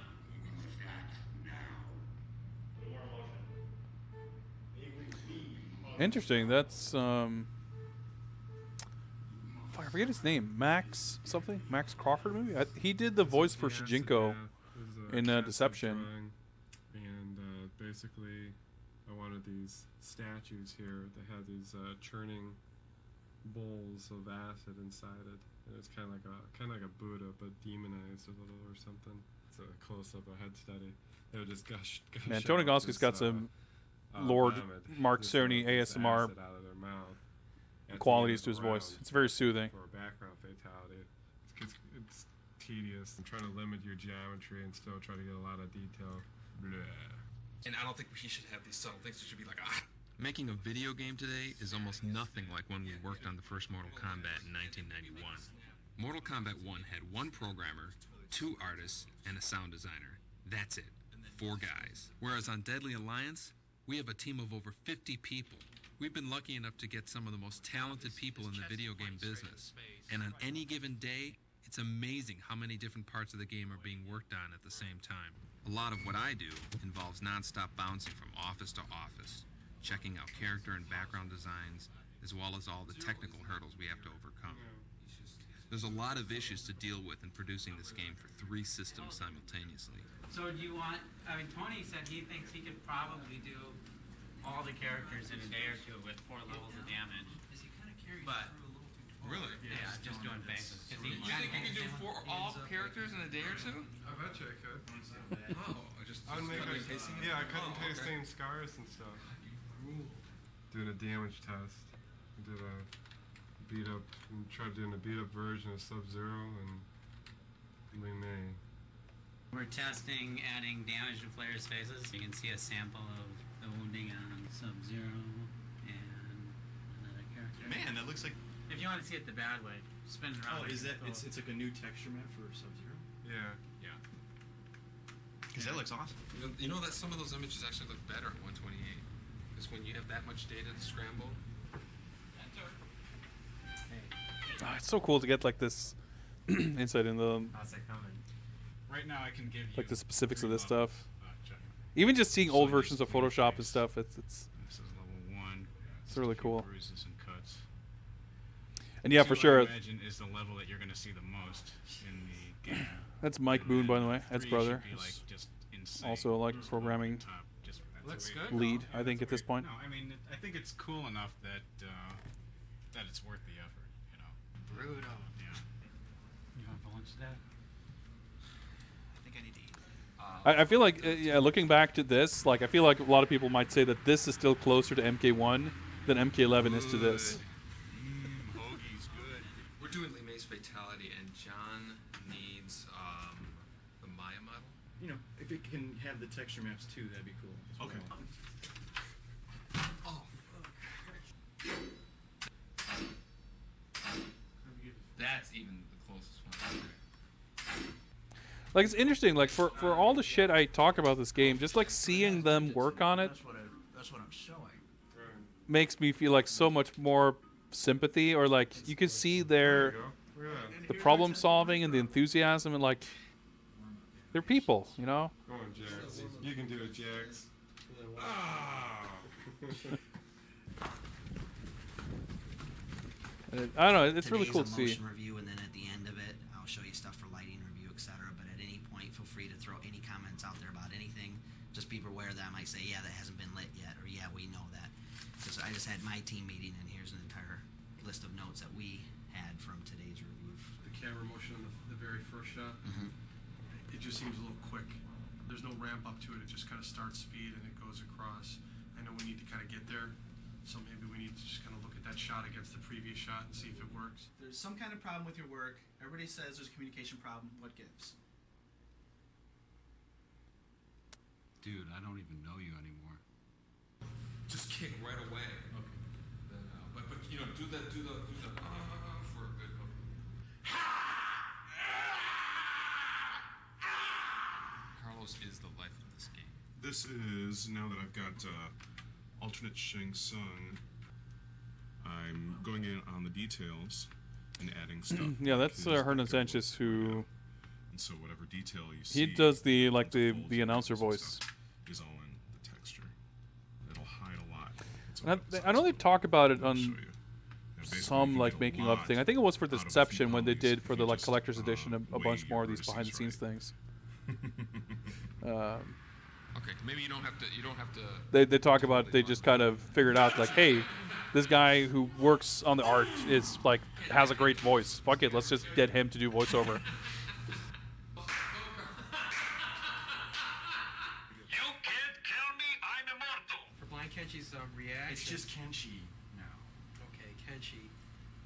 Interesting. That's fuck, I forget his name. Max something. Max Crawford movie. He did the voice for Shijinko in Deception. And basically, I wanted these statues here that had these churning bowls of acid inside it. And it's kind of like a Buddha, but demonized a little or something. It's a close up, a head study. It would just gush Man, Tony out Goski's this, got some Lord vomit, Mark this, Cerny this ASMR acid out of their mouth at the qualities end to of his the voice. round It's very soothing. For a background fatality. It's tedious and trying to limit your geometry and still try to get a lot of detail. Blah. And I don't think he should have these subtle things. It should be like, ah. Making a video game today is almost nothing like when we worked on the first Mortal Kombat in 1991. Mortal Kombat 1 had 1 programmer, 2 artists, and a sound designer. That's it. 4 guys. Whereas on Deadly Alliance, we have a team of over 50 people. We've been lucky enough to get some of the most talented people in the video game business. And on any given day, it's amazing how many different parts of the game are being worked on at the same time. A lot of what I do involves non-stop bouncing from office to office, checking out character and background designs, as well as all the technical hurdles we have to overcome. There's a lot of issues to deal with in producing this game for 3 systems simultaneously. So do you want, I mean, Tony said he thinks he could probably do all the characters in a day or 2 with 4 levels of damage. But, Really? yeah, just doing faces. You think you can do all characters in a day or 2? I bet you I could. Oh, I would make I cut and paste same scars and stuff. Doing a damage test. I did a beat up and tried doing a beat up version of Sub-Zero and Lee May. we're testing adding damage to players' faces. You can see a sample of the wounding on Sub-Zero and another character. Man, that looks like. If you want to see it the bad way, spin it around. Oh, is that it's like a new texture map for Sub-Zero? Yeah. Yeah. Because that looks awesome. You know that some of those images actually look better at 128. Because when you have that much data to scramble. Oh, it's so cool to get like this insight in the How's that coming? Right now, I can give you like the specifics of this 3 level, stuff. check. Even just seeing So old there's versions of 20 Photoshop and frames. stuff, it's This is level 1. it's really cool. Bruises and cuts. And yeah, 2, for sure. I imagine is the level that you're going to see the most in the game. That's Mike Boone, by the way. Ed's 3 brother. should be, like, just insane. Also like Just programming top, just- that's Looks the way- good. lead, Yeah, I think, that's at this the way- point. No, I mean, I think it's cool enough that that it's worth the effort. You know. Brutal. Yeah. You want to lunch that? I think I need to eat. I feel like, yeah, looking back to this, like I feel like a lot of people might say that this is still closer to MK1 than MK11 is to this. Hoagie's good. We're doing Lee May's Fatality, and John needs the Maya model. You know, if it can have the texture maps too, that'd be cool. as Okay. well. Oh. That's even the closest one. Like it's interesting, like for all the shit I talk about this game, just like seeing them work on it That's what I'm showing. makes me feel like so much more sympathy, or like you can see their the problem solving and the enthusiasm, and like they're people, you know. Go on, Jax. You can do it, Jax. Ah! And I don't know, it's really Today's cool a to see. motion review, and then at the end of it, I'll show you stuff for lighting review, etc. But at any point, feel free to throw any comments out there about anything. Just be aware that I might say, yeah, that hasn't been lit yet, or yeah, we know that. Because I just had my team meeting, and here's an entire list of notes that we had from today's review. The camera motion on the very first shot, it just seems a little quick. There's no ramp up to it. It just kind of starts speed and it goes across. I know we need to kind of get there, so maybe we to just kind of look at that shot against the previous shot and see if it works. There's some kind of problem with your work. Everybody says there's a communication problem. What gives? Dude, I don't even know you anymore. Just kick right away. Okay. Then, but you know, do the for a good hook. Carlos is the life of this game. This is, now that I've got alternate Shang Tsung, I'm going in on the details and adding stuff. Yeah, that's Hernan Sanchez, who... And so whatever detail you see... He does the, like, the announcer voice. ...is all in the texture. It'll hide a lot. And I know they talk about it on some, like, making of thing. I think it was for Deception when they did, for the, like, collector's edition, a bunch more of these behind-the-scenes things. Okay, maybe you don't have to. They talk about, they just kind of figured out, like, hey, this guy who works on the art is like has a great voice. Fuck it, let's just get him to do voiceover. For Blind Kenshi's reaction. It's just Kenshi now. Okay, Kenshi.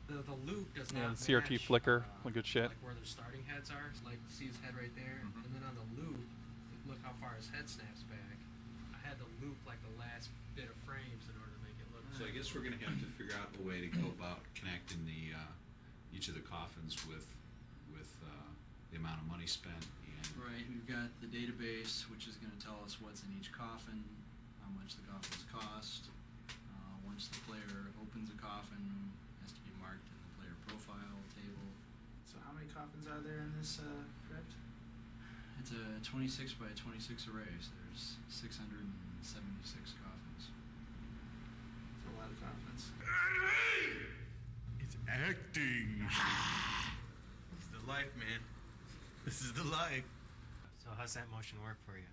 The loop does Yeah, not the CRT match, flicker, like good shit. Like where their starting heads are. Like, see his head right there, and then on the loop, look how far his head snaps back. I had to loop like the last bit of frames in order to make it look. So I guess we're going to have to figure out a way to go about connecting the each of the coffins with the amount of money spent. And Right, we've got the database, which is going to tell us what's in each coffin, how much the coffins cost. Once the player opens a coffin, it has to be marked in the player profile table. So how many coffins are there in this crypt? It's a 26 by 26 array, so there's 676 coffins. That's a lot of coffins. It's acting. It's the life, man. This is the life. So how's that motion work for you?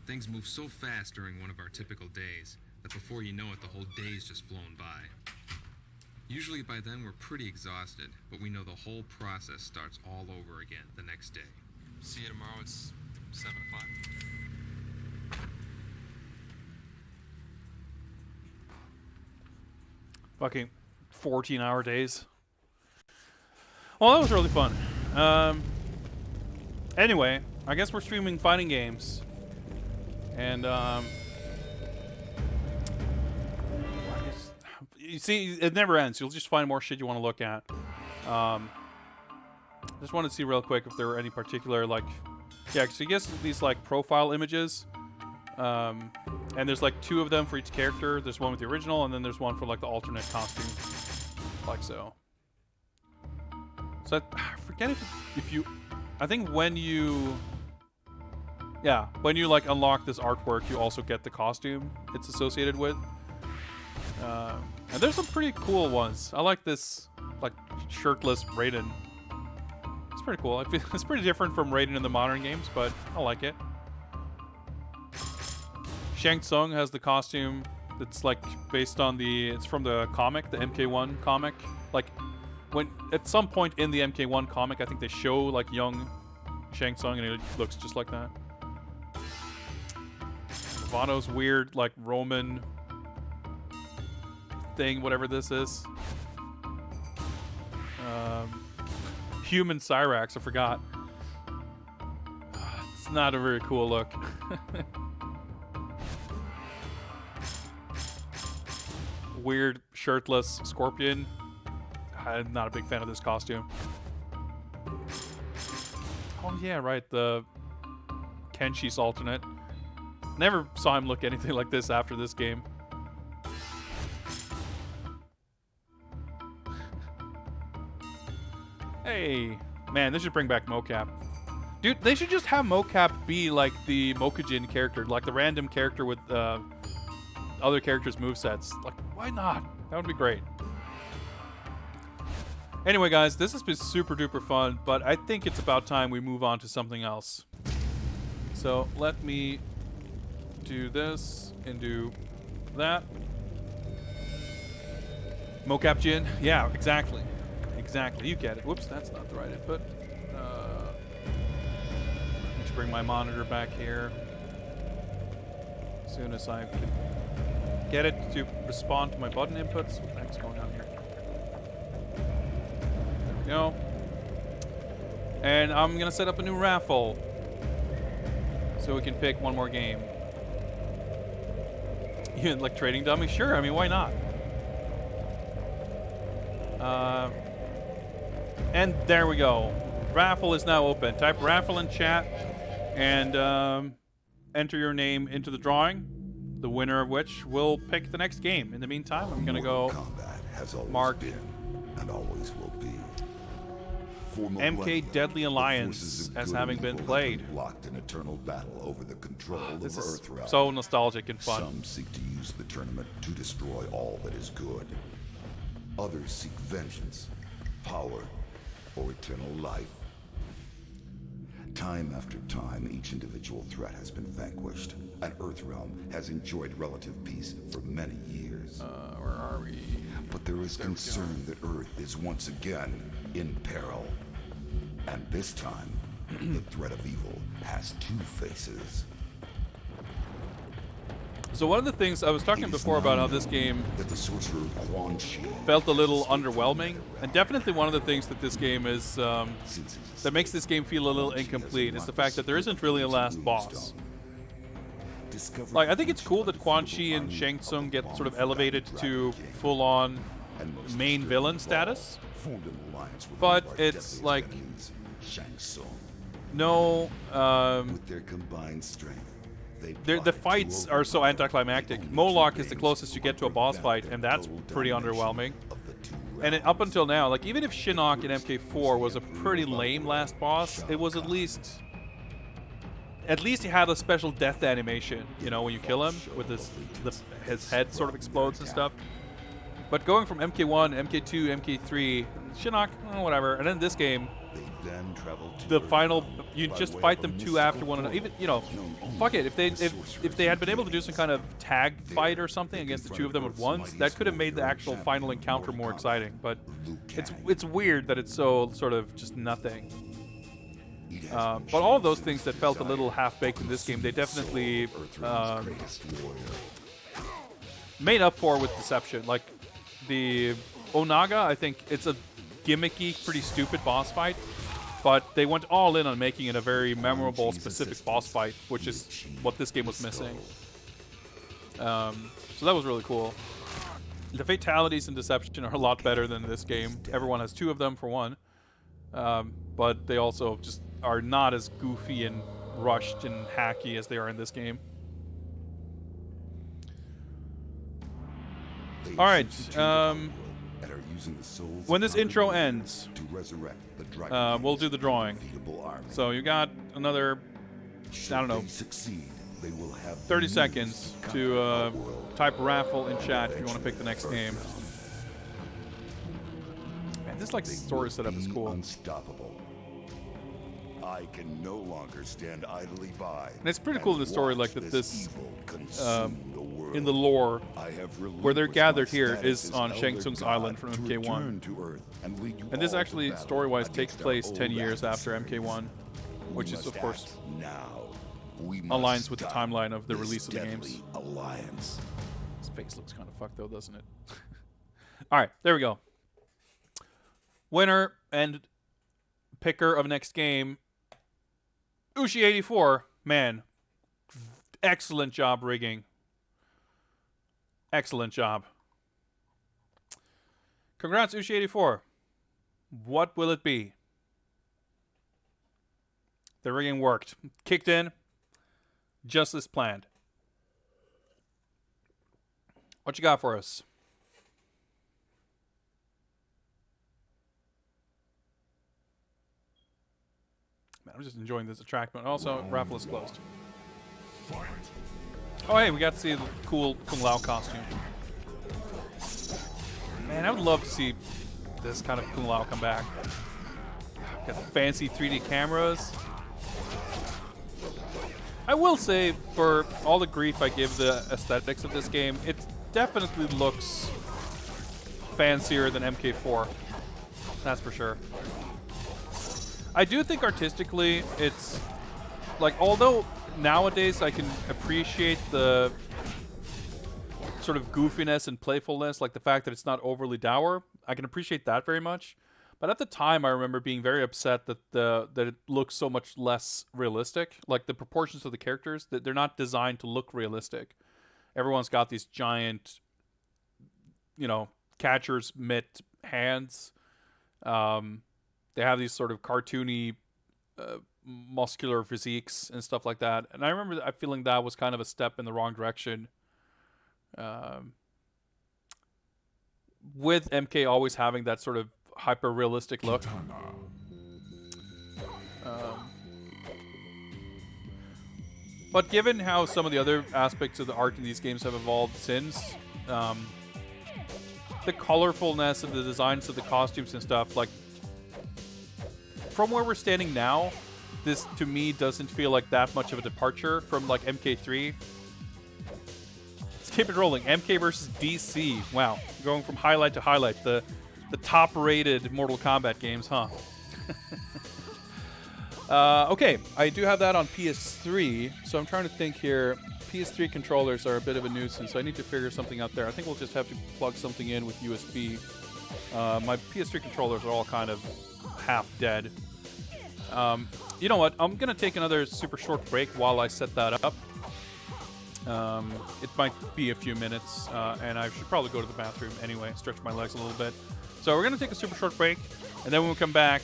Things move so fast during one of our typical days that before you know it, the whole day's just flown by. Usually by then we're pretty exhausted, but we know the whole process starts all over again the next day. See you tomorrow, it's 7 o'clock. Fucking 14-hour days. Well, that was really fun. Anyway, I guess we're streaming fighting games. And, you see, it never ends. You'll just find more shit you want to look at. Just wanted to see real quick if there were any particular, like... Yeah, so you guess these, like, profile images. And there's, like, 2 of them for each character. There's one with the original, and then there's one for, like, the alternate costume. Like so. So, I forget if you... I think when you... Yeah, when you, like, unlock this artwork, you also get the costume it's associated with. And there's some pretty cool ones. I like this, like, shirtless Raiden. It's pretty cool. It's pretty different from Raiden in the modern games, but I like it. Shang Tsung has the costume that's, like, based on the... It's from the comic, the MK1 comic. Like, when... At some point in the MK1 comic, I think they show, like, young Shang Tsung, and it looks just like that. Vano's weird, like, Roman thing, whatever this is. Human Cyrax, I forgot. It's not a very cool look. Weird, shirtless Scorpion. I'm not a big fan of this costume. Oh yeah, right, the Kenshi's alternate. Never saw him look anything like this after this game. Hey, man, they should bring back mocap. Dude, they should just have mocap be like the Mokujin character, like the random character with other characters' movesets. Like, why not? That would be great. Anyway, guys, this has been super duper fun, but I think it's about time we move on to something else. So let me do this and do that. Mocap Jin? Yeah, exactly. Exactly. You get it. Whoops, that's not the right input. Let me bring my monitor back here. As soon as I can get it to respond to my button inputs. What the heck's going on here? There we go. And I'm gonna set up a new raffle so we can pick one more game. You like trading dummy? Sure, I mean, why not? And there we go. Raffle is now open. Type raffle in chat and enter your name into the drawing, the winner of which will pick the next game. In the meantime, I'm gonna go Kombat has always mark been and always will be. For MK millennia, Deadly the Alliance forces of as good having and been evil played. have been locked in eternal battle over the control This of is Earthrealm. so nostalgic and fun. Some seek to use the tournament to destroy all that is good. Others seek vengeance, power, or eternal life. Time after time, each individual threat has been vanquished, and Earthrealm has enjoyed relative peace for many years. Where are we? But there is concern that Earth is once again in peril. And this time, the threat of evil has two faces. So one of the things I was talking before about how this game that the sorcerer Quan Chi felt a little underwhelming, and definitely one of the things that this game is that makes this game feel a little incomplete is the fact that there isn't really a last boss. Like, I think it's cool that Quan Chi and Shang Tsung get sort of elevated to full-on main villain status, but it's like no. With their combined strength, the fights are so anticlimactic. Moloch is the closest you get to a boss fight, and that's pretty underwhelming. And up until now, like, even if Shinnok in MK4 was a pretty lame last boss, it was at least he had a special death animation, you know, when you kill him with his head sort of explodes and stuff. But going from MK1, MK2, MK3, Shinnok, whatever, and then this game, the final, you just fight them two after one another. Even, you know, fuck it. If they had been able to do some kind of tag fight or something against the two of them at once, that could have made the actual final encounter more exciting. But it's weird that it's so sort of just nothing. But all of those things that felt a little half-baked in this game, they definitely made up for with Deception. Like the Onaga, I think it's a gimmicky, pretty stupid boss fight, but they went all in on making it a very memorable, specific boss fight, which is what this game was missing. So that was really cool. The fatalities in Deception are a lot better than this game. Everyone has two of them for one, but they also just are not as goofy and rushed and hacky as they are in this game. All right. When this intro ends, we'll do the drawing. So you got another, I don't know, 30 seconds to type raffle in chat if you want to pick the next game. Man, this like story setup is cool. Unstoppable. I can no longer stand idly by. And it's pretty cool, the story, like that this, in the lore, where they're gathered here is on Shang Tsung's island from MK1. And this actually, story-wise, takes place 10 years after MK1, which is, of course, aligns with the timeline of the release of the games. His face looks kind of fucked, though, doesn't it? All right, there we go. Winner and picker of next game, Ushi84. Man, excellent job rigging. Excellent job. Congrats, Ushi84. What will it be? The rigging worked. Kicked in. Just as planned. What you got for us? Man, I'm just enjoying this attraction. Also, raffle is closed. Oh, hey, we got to see the cool Kung Lao costume. Man, I would love to see this kind of Kung Lao come back. Got the fancy 3D cameras. I will say, for all the grief I give the aesthetics of this game, it definitely looks fancier than MK4. That's for sure. I do think artistically, it's like, although nowadays I can appreciate the sort of goofiness and playfulness, like the fact that it's not overly dour. I can appreciate that very much. But at the time, I remember being very upset that that it looks so much less realistic. Like the proportions of the characters, that they're not designed to look realistic. Everyone's got these giant, catcher's mitt hands. They have these sort of cartoony, muscular physiques and stuff like that. And I remember feeling that was kind of a step in the wrong direction. With MK always having that sort of hyper realistic look. But given how some of the other aspects of the art in these games have evolved since, the colorfulness of the designs of the costumes and stuff, like from where we're standing now, this to me doesn't feel like that much of a departure from like MK3. Let's keep it rolling. MK versus DC. Wow, going from highlight to highlight. The top-rated Mortal Kombat games, huh? Okay, I do have that on PS3, so I'm trying to think here. PS3 controllers are a bit of a nuisance, so I need to figure something out there. I think we'll just have to plug something in with USB. My PS3 controllers are all kind of half dead. You know what? I'm going to take another super short break while I set that up. It might be a few minutes, and I should probably go to the bathroom anyway, stretch my legs a little bit. So we're going to take a super short break, and then when we come back,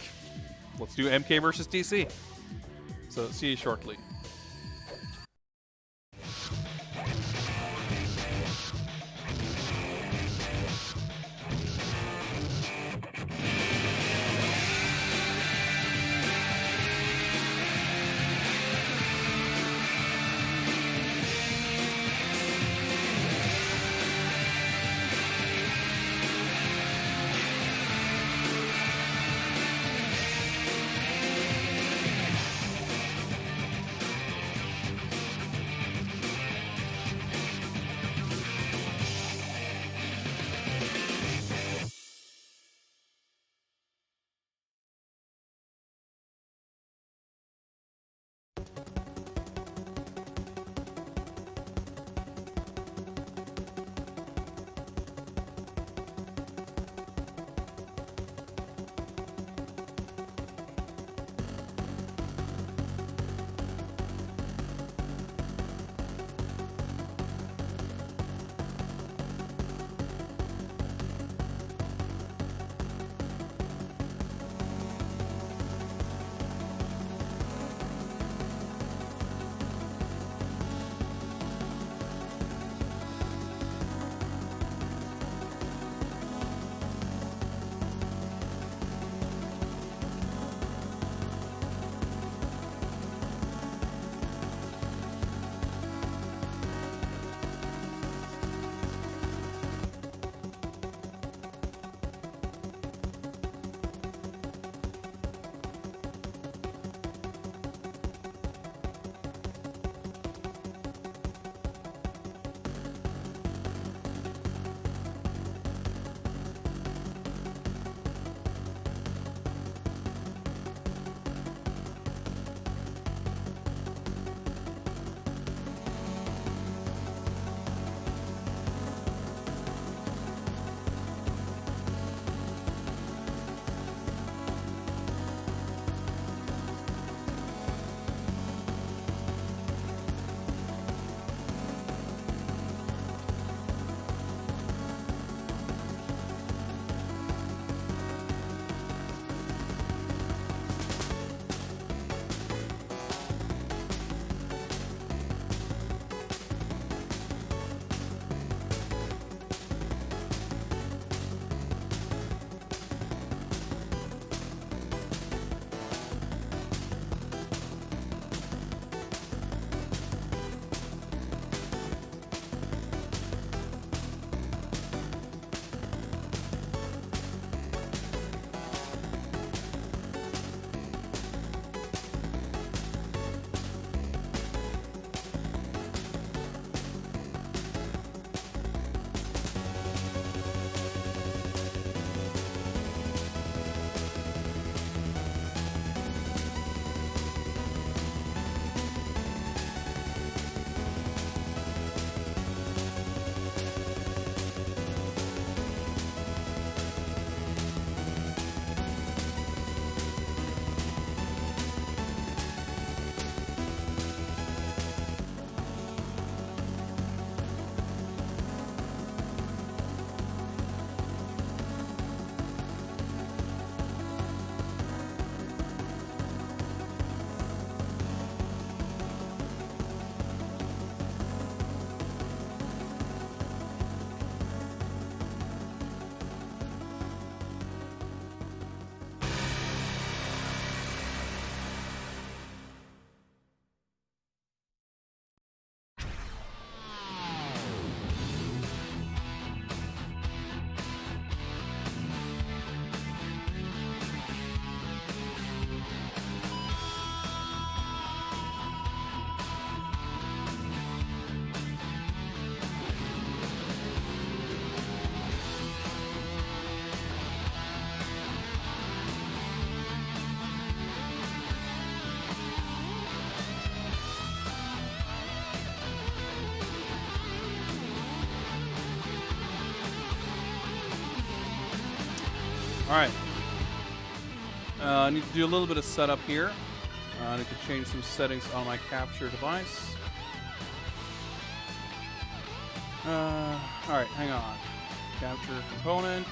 let's do MK versus DC. So see you shortly. Alright. I need to do a little bit of setup here. I need to change some settings on my capture device. Alright, hang on. Capture component.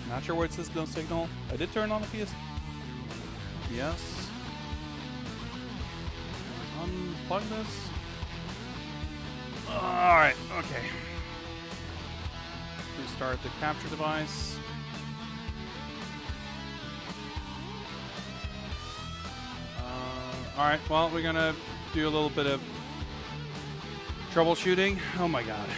Not sure where it says no signal. I did turn on the PS. Yes. Unplug this. Alright, okay. Restart the capture device. Alright, well, we're gonna do a little bit of troubleshooting. Oh my god.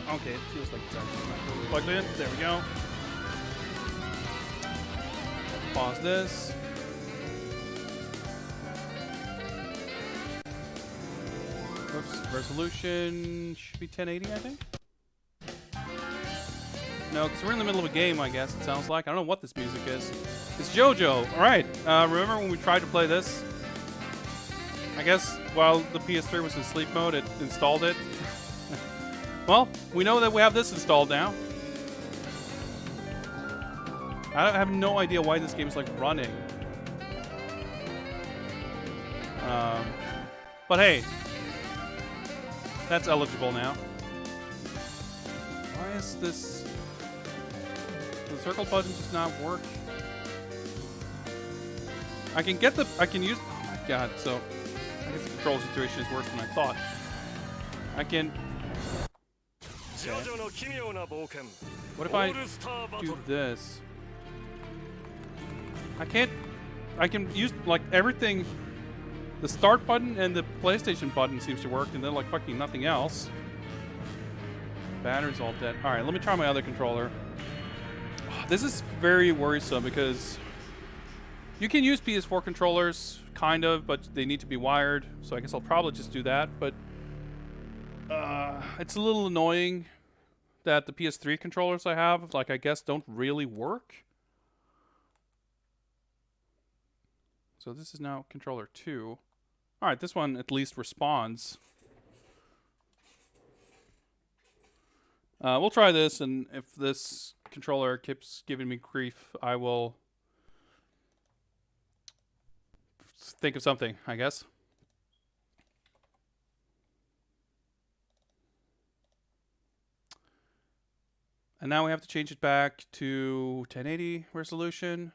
Okay, it feels like it's actually not really plugged in. There we go. Let's pause this. Oops, resolution should be 1080, I think. No, because we're in the middle of a game, I guess, it sounds like. I don't know what this music is. It's JoJo. Alright, remember when we tried to play this? I guess while the PS3 was in sleep mode, it installed it. Well, we know that we have this installed now. I have no idea why this game is like running. But hey, that's eligible now. Why is this? The circle button does not work. I can use. Oh my god! So I guess the control situation is worse than I thought. I can. What if I do this? I can't. I can use like everything. The start button and the PlayStation button seems to work, and then like fucking nothing else. Battery's all dead. All right, let me try my other controller. This is very worrisome because you can use PS4 controllers, kind of, but they need to be wired. So I guess I'll probably just do that. But it's a little annoying that the PS3 controllers I have, like, I guess, don't really work. So this is now controller 2. All right, this one at least responds. We'll try this, and if this controller keeps giving me grief, I will think of something, I guess. And now we have to change it back to 1080 resolution.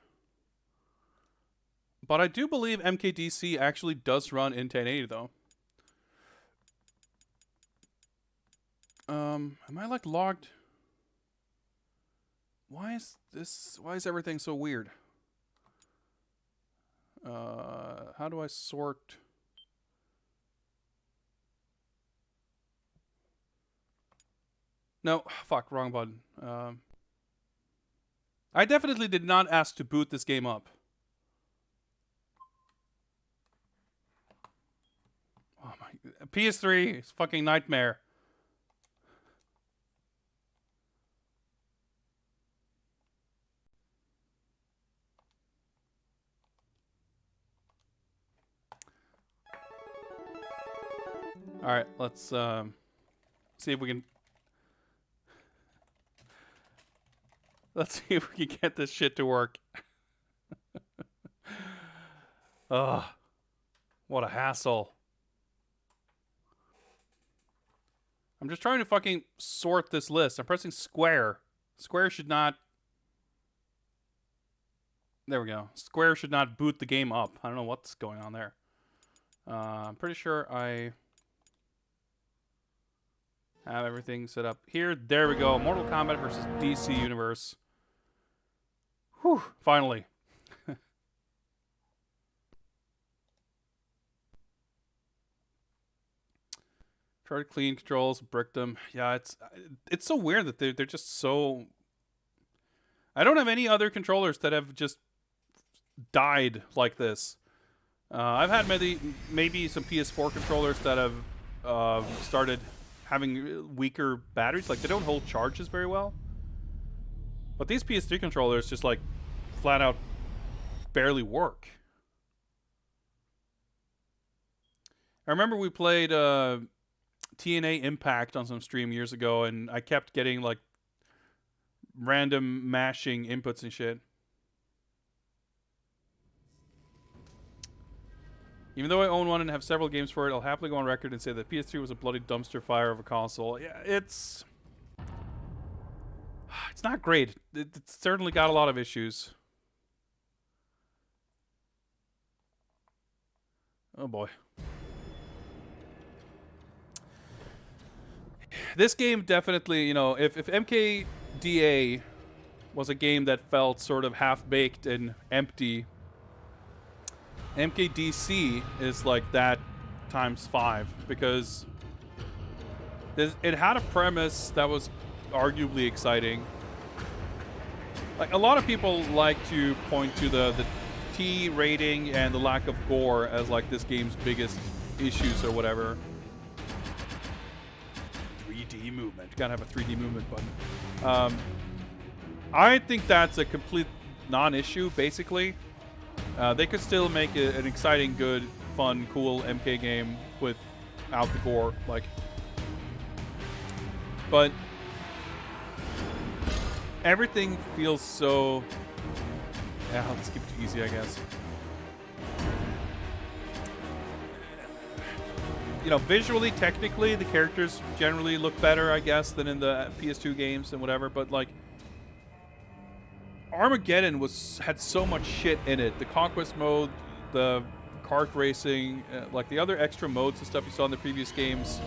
But I do believe MKDC actually does run in 1080 though. Am I like logged? Why is everything so weird? How do I sort? No, fuck, wrong button. I definitely did not ask to boot this game up. Oh my, PS3 is fucking nightmare. All right, let's see if we can. Let's see if we can get this shit to work. Ugh, what a hassle. I'm just trying to fucking sort this list. I'm pressing square. Square should not. There we go. Square should not boot the game up. I don't know what's going on there. I'm pretty sure I have everything set up here. There we go. Mortal Kombat versus DC Universe. Whew, finally. Try to clean controls, brick them. Yeah, it's so weird that they're just so. I don't have any other controllers that have just died like this. I've had maybe some PS4 controllers that have started having weaker batteries, like they don't hold charges very well. But these PS3 controllers just like flat out barely work. I remember we played TNA Impact on some stream years ago, and I kept getting like random mashing inputs and shit. Even though I own one and have several games for it, I'll happily go on record and say that PS3 was a bloody dumpster fire of a console. Yeah, it's not great. It's certainly got a lot of issues. Oh boy. This game definitely, you know, if MKDA was a game that felt sort of half-baked and empty, MKDC is like that times 5, because it had a premise that was arguably exciting. Like, a lot of people like to point to the T rating and the lack of gore as like this game's biggest issues or whatever. 3D movement. Gotta have a 3D movement button. I think that's a complete non-issue, basically. They could still make an exciting, good, fun, cool MK game without the gore, like. But everything feels so. Yeah, let's keep it easy, I guess. You know, visually, technically, the characters generally look better, I guess, than in the PS2 games and whatever. But like, Armageddon had so much shit in it. The conquest mode, the kart racing, like the other extra modes and stuff you saw in the previous games.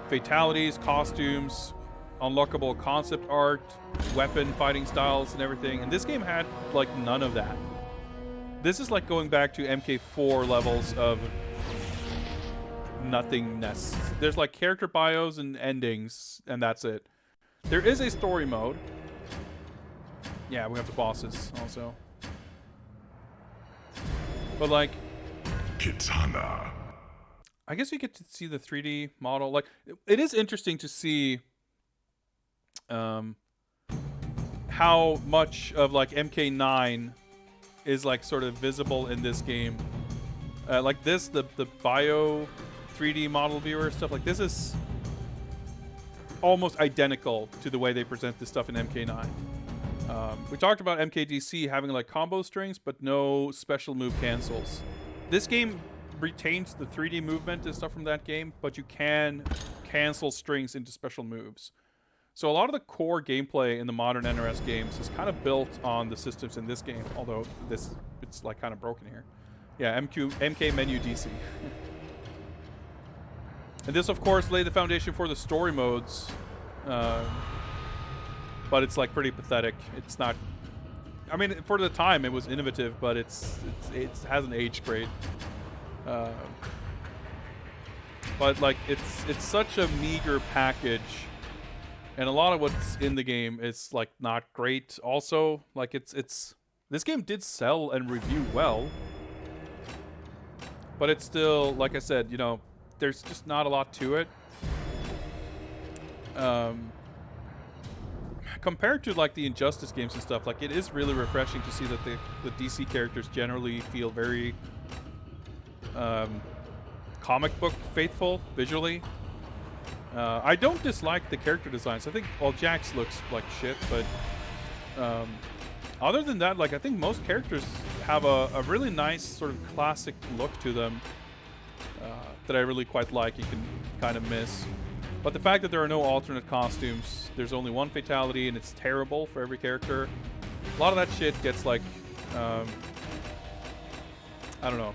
Fatalities, costumes, unlockable concept art, weapon fighting styles and everything. And this game had like none of that. This is like going back to MK4 levels of nothingness. There's like character bios and endings, and that's it. There is a story mode. Yeah, we have the bosses also. But like, Kitana. I guess you get to see the 3D model. Like, it is interesting to see how much of like MK9 is like sort of visible in this game. Like this, the bio 3D model viewer stuff, like this is almost identical to the way they present this stuff in MK9. We talked about MKDC having like combo strings, but no special move cancels. This game retains the 3D movement and stuff from that game, but you can cancel strings into special moves. So a lot of the core gameplay in the modern NRS games is kind of built on the systems in this game, although it's like kind of broken here. Yeah, MK menu DC. And this, of course, laid the foundation for the story modes. But it's like pretty pathetic. It's not. I mean, for the time, it was innovative, but it hasn't aged great. But like, it's such a meager package, and a lot of what's in the game is like not great. Also, like this game did sell and review well, but it's still, like I said, you know, there's just not a lot to it. Compared to like the Injustice games and stuff, like it is really refreshing to see that the DC characters generally feel very comic book faithful visually. I don't dislike the character designs. I think, well, Jax looks like shit, but other than that, like I think most characters have a really nice sort of classic look to them that I really quite like. You can kind of miss. But the fact that there are no alternate costumes, there's only one fatality, and it's terrible for every character. A lot of that shit gets like, I don't know.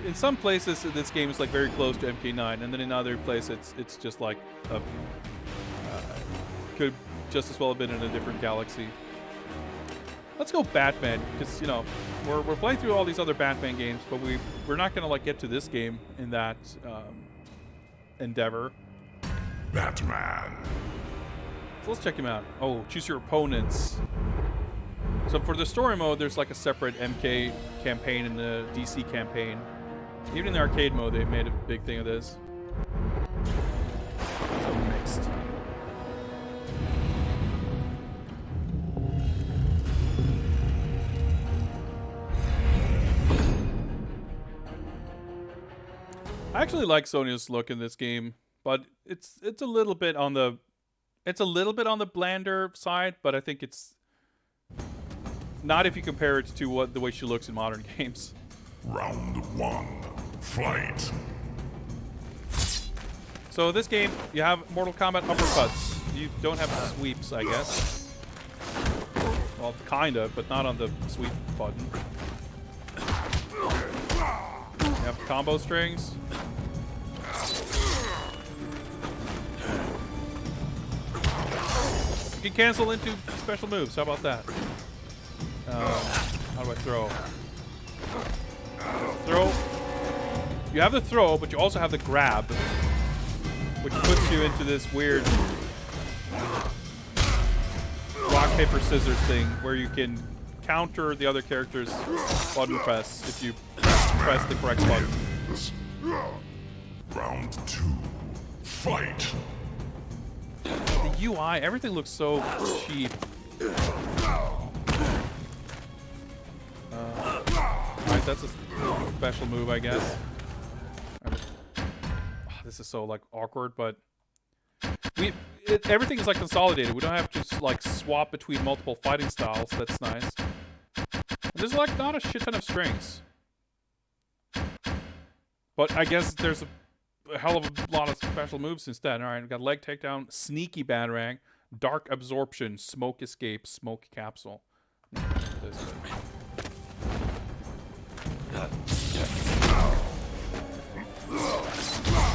In some places, this game is like very close to MK9, and then in other places, it's just like could just as well have been in a different galaxy. Let's go Batman, because you know we're playing through all these other Batman games, but we're not gonna like get to this game in that endeavor. Batman. So let's check him out. Oh, choose your opponents. So for the story mode, there's like a separate MK campaign and the DC campaign. Even in the arcade mode, they made a big thing of this. So mixed. I actually like Sonya's look in this game, but it's a little bit on the blander side, but I think it's not if you compare it to the way she looks in modern games. Round 1. Fight. So this game, you have Mortal Kombat uppercuts. You don't have sweeps, I guess. Well, kind of, but not on the sweep button. You have combo strings. You can cancel into special moves. How about that? How do I throw? Throw. You have the throw, but you also have the grab, which puts you into this weird rock, paper, scissors thing where you can counter the other character's button press if you press the correct button. Round 2. Fight. The UI, everything looks so cheap. Alright, that's a special move, I guess. This is so like awkward, but everything is like consolidated. We don't have to like swap between multiple fighting styles. That's nice. And there's like not a shit ton of strings, but I guess there's a hell of a lot of special moves instead. All right, we got leg takedown, sneaky batarang, dark absorption, smoke escape, smoke capsule. This way.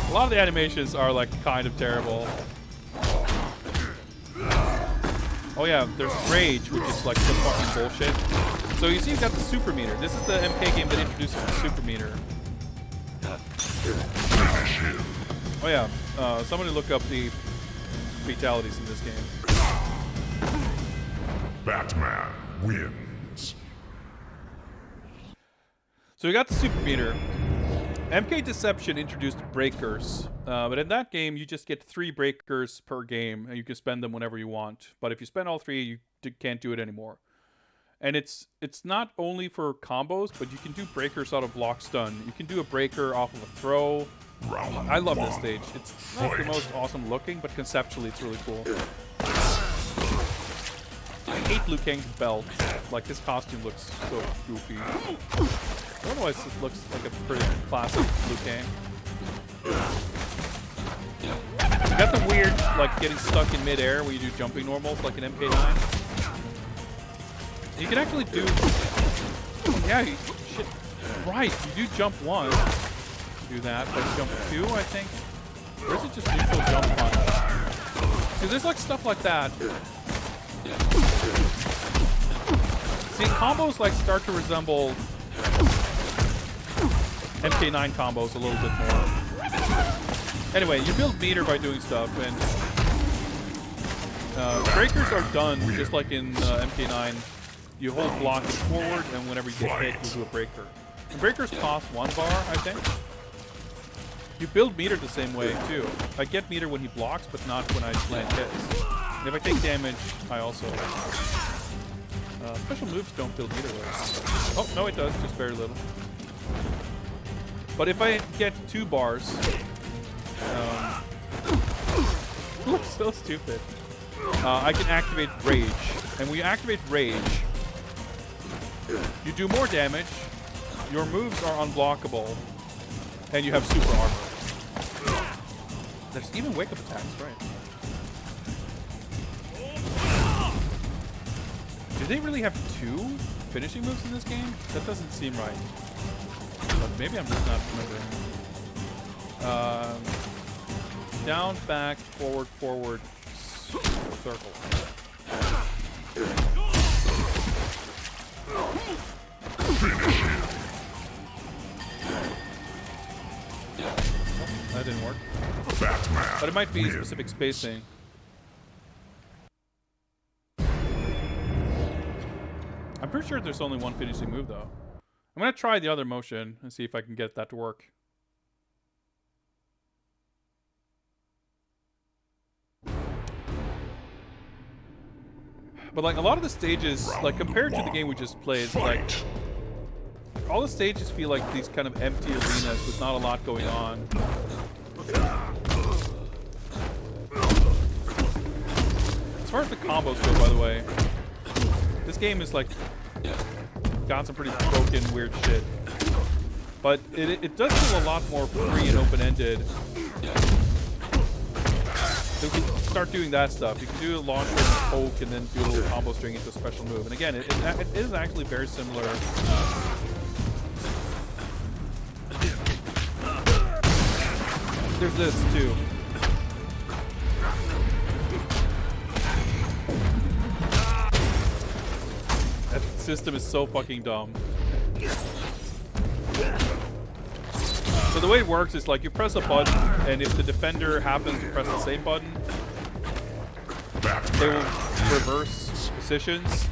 A lot of the animations are like kind of terrible. Oh yeah, there's Rage, which is like some fucking bullshit. So you see, you've got the super meter. This is the MK game that introduces the super meter. Oh yeah, somebody look up the fatalities in this game. Batman wins. So we got the super meter. MK Deception introduced breakers, but in that game you just get 3 breakers per game, and you can spend them whenever you want. But if you spend all 3, you can't do it anymore. And it's not only for combos, but you can do breakers out of block stun. You can do a breaker off of a throw. I love this stage. It's not the most awesome looking, but conceptually it's really cool. I hate Liu Kang's belt. Like, his costume looks so goofy. Otherwise, it looks like a pretty classic Liu Kang. You got the weird, like, getting stuck in midair where you do jumping normals like an MK9. You can actually do... Yeah, shit. Right, you do jump 1. Do that, but jump 2, I think. Or is it just neutral jump punch? See, there's like stuff like that. See, combos like start to resemble MK9 combos a little bit more. Anyway, you build meter by doing stuff, and breakers are done just like in MK9. You hold block and forward, and whenever you get hit, you do a breaker. And breakers cost 1 bar, I think. You build meter the same way, too. I get meter when he blocks, but not when I land hits. And if I take damage, I also... special moves don't build meter with. Oh, no it does, just very little. But if I get 2 bars... it looks so stupid. I can activate Rage. And when you activate Rage, you do more damage, your moves are unblockable, and you have super armor. There's even wake-up attacks, right? Do they really have 2 finishing moves in this game? That doesn't seem right. But maybe I'm just not remembering. Down, back, forward, forward, circle. That didn't work. Batman but it might be specific spacing. I'm pretty sure there's only 1 finishing move, though. I'm going to try the other motion and see if I can get that to work. But like a lot of the stages, like compared to the game we just played, like all the stages feel like these kind of empty arenas with not a lot going on. As far as the combos go, by the way, this game is like got some pretty broken, weird shit. But it does feel a lot more free and open-ended. So you can start doing that stuff. You can do a launcher and a poke and then do a little combo string into a special move. And again, it is actually very similar. There's this too. That system is so fucking dumb. So the way it works is like you press a button, and if the defender happens to press the same button, they will reverse positions,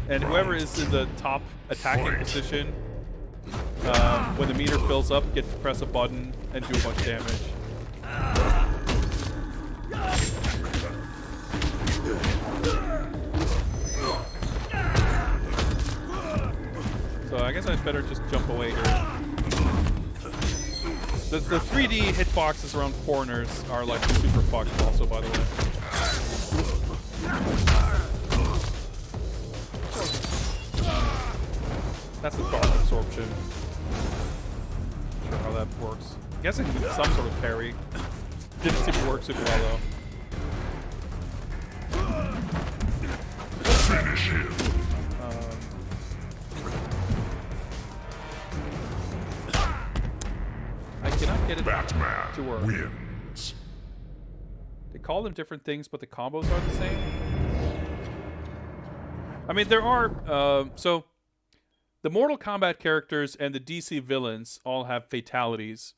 and whoever is in the top attacking position, when the meter fills up, gets to press a button and do a bunch of damage. So I guess I'd better just jump away here. The 3D hitboxes around corners are like super fucked also, by the way. That's the dark absorption. Not sure how that works. I guess it can do some sort of parry. Didn't seem to work super well though. Finish him. I cannot get it Batman to work. Wins. They call them different things, but the combos are the same. I mean, there are... so, the Mortal Kombat characters and the DC villains all have fatalities.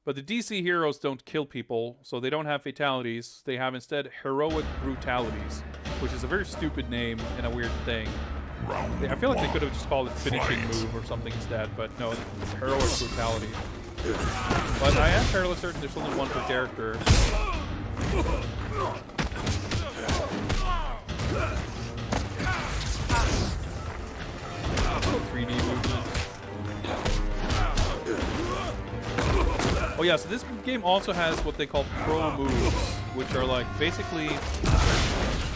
But the DC heroes don't kill people, so they don't have fatalities. They have instead heroic brutalities, which is a very stupid name and a weird thing. I feel like they could have just called it finishing move or something instead, but no, it's heroic brutality. But I am fairly certain there's only one per character. Little 3D movement. Oh yeah, so this game also has what they call pro moves, which are like basically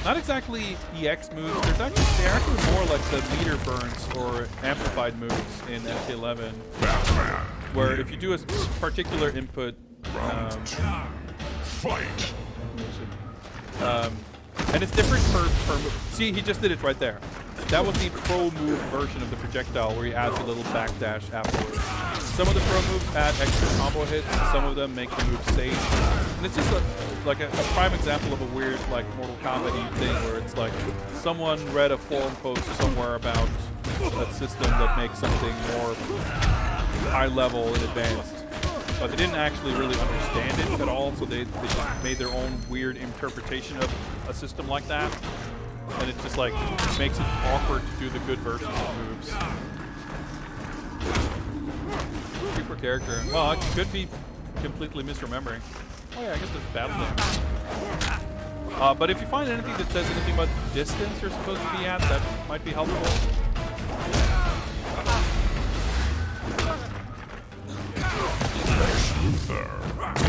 not exactly EX moves. They're actually more like the meter burns or amplified moves in MK11. Where if you do a particular input, fight. And it's different per move. See, he just did it right there. That was the pro move version of the projectile, where he adds a little backdash afterwards. Some of the pro moves add extra combo hits. Some of them make the move safe. And it's just like a prime example of a weird like Mortal Kombat-y thing, where it's like someone read a forum post somewhere about a system that makes something more high level and advanced, but they didn't actually really understand it at all, so they just made their own weird interpretation of a system like that, and it just like makes it awkward to do the good versions of moves. Super character. Well, I could be completely misremembering. Oh yeah, I guess there's battle damage. But if you find anything that says anything about the distance you're supposed to be at, that might be helpful.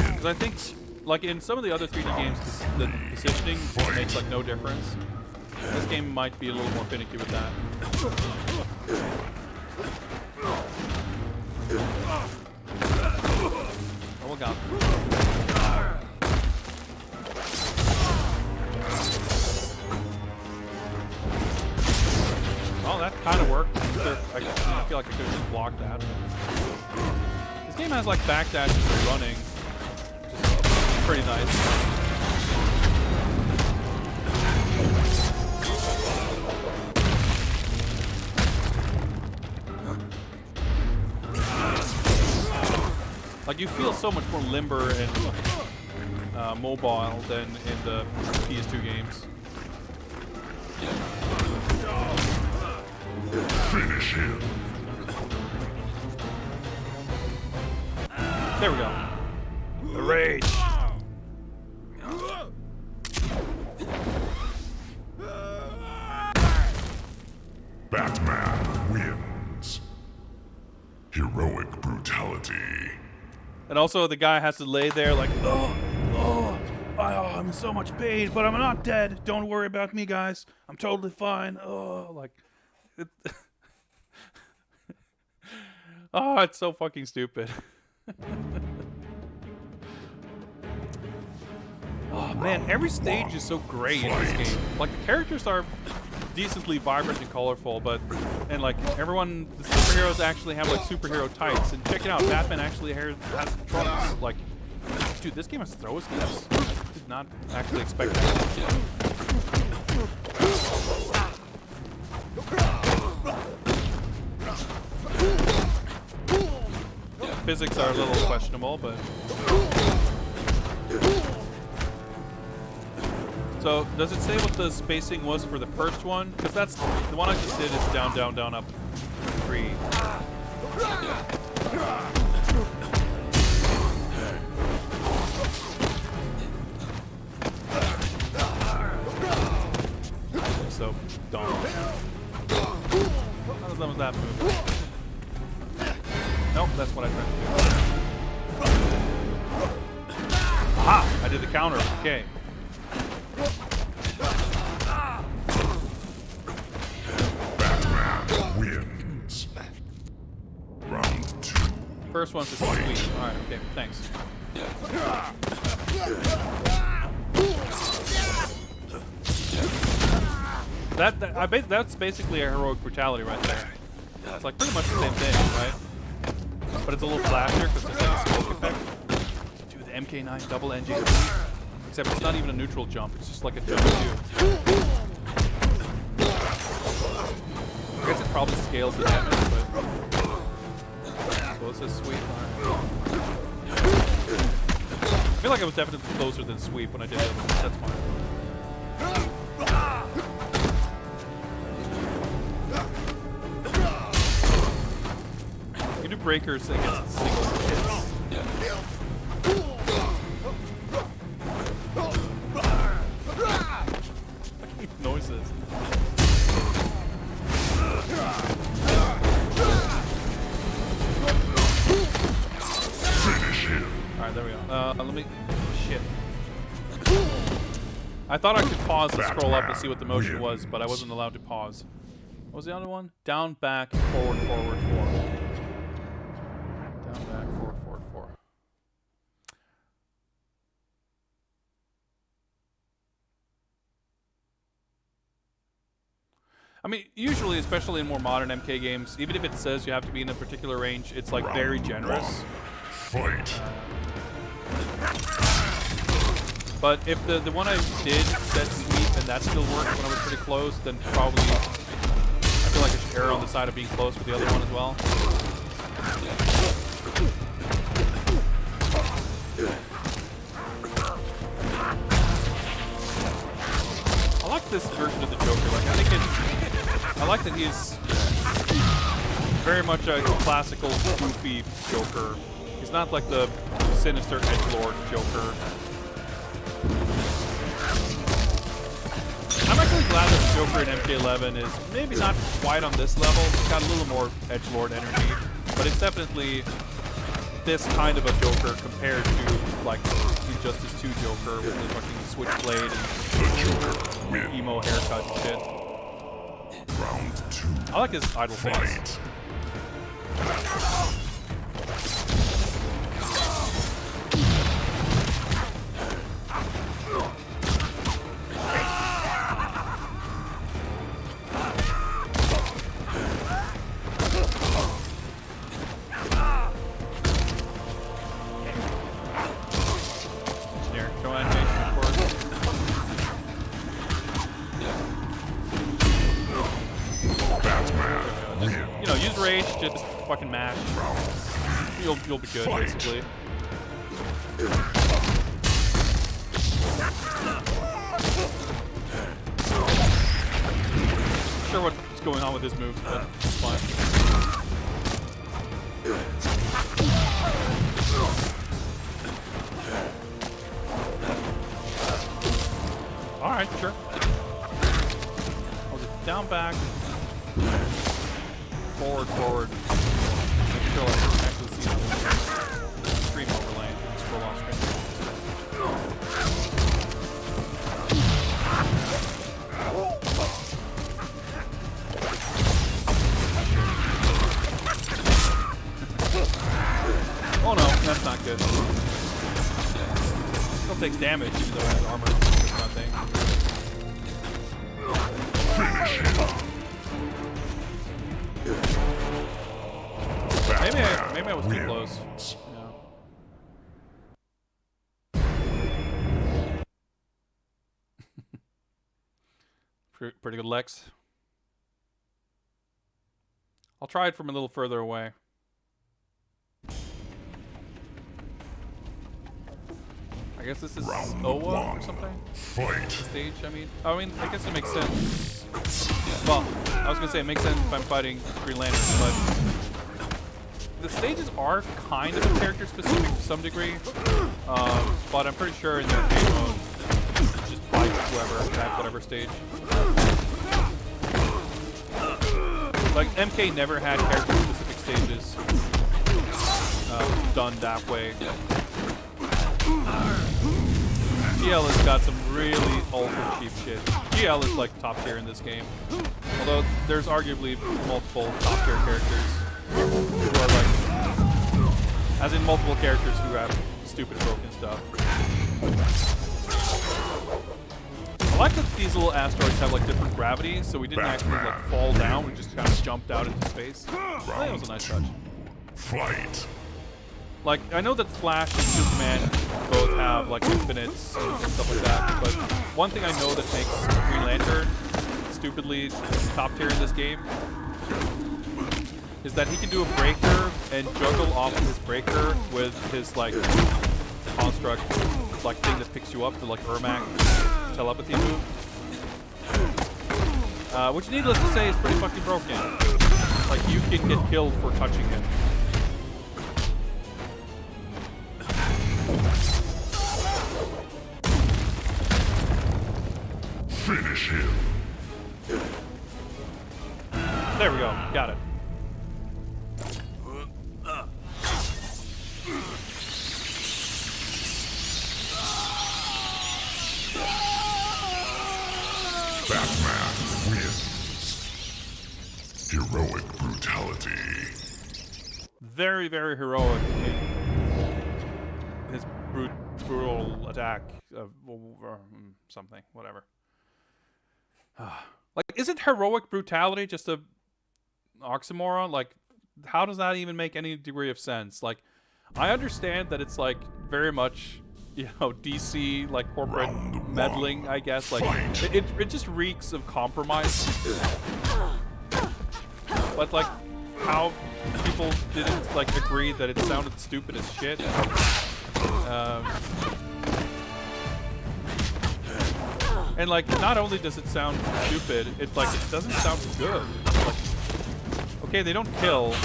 Because I think, like in some of the other 3D games, the positioning makes like no difference. This game might be a little more finicky with that. Oh my god. Oh, that kind of worked. I feel like I could have just blocked that. This game has like backdash and running, which is pretty nice. Like you feel so much more limber and mobile than in the PS2 games. Finish him. There we go. The rage. Batman wins. And also the guy has to lay there like, I'm in so much pain, but I'm not dead. Don't worry about me, guys. I'm totally fine. It's so fucking stupid. Oh man, every stage is so great in this game. Like the characters are decently vibrant and colorful, and like everyone, the superheroes actually have like superhero tights. And check it out, Batman actually has trunks. Like, dude, this game has throw skills. I did not actually expect that. Physics are a little questionable, but. So, does it say what the spacing was for the first one? Because that's the one I just did is down, down, down, up, 3. So dumb. How dumb was that move? Nope, that's what I tried to do. Aha! I did the counter. Okay. Wins. Round 2. First one's just sweet. Alright, okay, thanks. That's basically a heroic brutality right there. It's like pretty much the same thing, right? But it's a little flashier because there's like a smoke effect. Dude, the MK9 double NG. Except it's not even a neutral jump, it's just like a jump too. I guess it probably scales the damage, but... So this is sweep. I feel like I was definitely closer than sweep when I did it, but that's fine. You can do breakers against single hits. Noises. Finish him. Alright, there we go. Let me... Shit. I thought I could pause and scroll up and see what the motion was, but I wasn't allowed to pause. What was the other one? Down, back, forward, forward, forward. Down, back, forward, forward, forward. I mean, usually, especially in more modern MK games, even if it says you have to be in a particular range, it's like very generous. Fight. But if the one I did said sweep and that still worked when I was pretty close, then probably I feel like I should err on the side of being close with the other one as well. I like this version of the Joker. Like, I like that he's very much a classical, goofy Joker. He's not like the sinister edgelord Joker. I'm actually glad that the Joker in MK11 is maybe not quite on this level. It's got a little more edgelord energy, but it's definitely this kind of a Joker compared to like Injustice 2 Joker with the fucking switchblade and emo haircut and shit. Round 2. I like his idle face. Just fucking mash. You'll be good, basically. Not sure what's going on with this move, but it's fine. Alright, sure. I'll just down back. Forward, forward. Make sure I can actually see the stream over. full on screen. Oh no, that's not good. Still takes damage even though it has armor. It's nothing. Maybe I was too close. Yeah. Pretty good Lex. I'll try it from a little further away. I guess this is Owa or something? Fight. Stage, I mean, I guess it makes sense. Well, I was gonna say it makes sense if I'm fighting Green Lantern, but the stages are kind of character specific to some degree. But I'm pretty sure in the arcade mode, just fight whoever at whatever stage. Like MK never had character specific stages done that way. GL has got some really ultra cheap shit. GL is like top tier in this game. Although there's arguably multiple top tier characters who are like, as in multiple characters who have stupid broken stuff. I like that these little asteroids have like different gravity, so we didn't actually like fall down, we just kind of jumped out into space. I think that was a nice touch. Fight. Like, I know that Flash and Superman both have, like, infinites and stuff like that, but one thing I know that makes Green Lantern stupidly top tier in this game is that he can do a breaker and juggle off of his breaker with his, like, construct, like, thing that picks you up, the, like, Ermac telepathy move. Which, needless to say, is pretty fucking broken. Like, you can get killed for touching him. Finish him. There we go. Got it. Batman wins. Heroic brutality. Very, very heroic in his brutal attack of something, whatever. Like, isn't heroic brutality just a oxymoron? Like, how does that even make any degree of sense? Like, I understand that it's like very much, you know, DC like corporate meddling, I guess. Like, it just reeks of compromise. But like, how people didn't like agree that it sounded stupid as shit. And like, not only does it sound stupid, it doesn't sound good. Like, okay, they don't kill,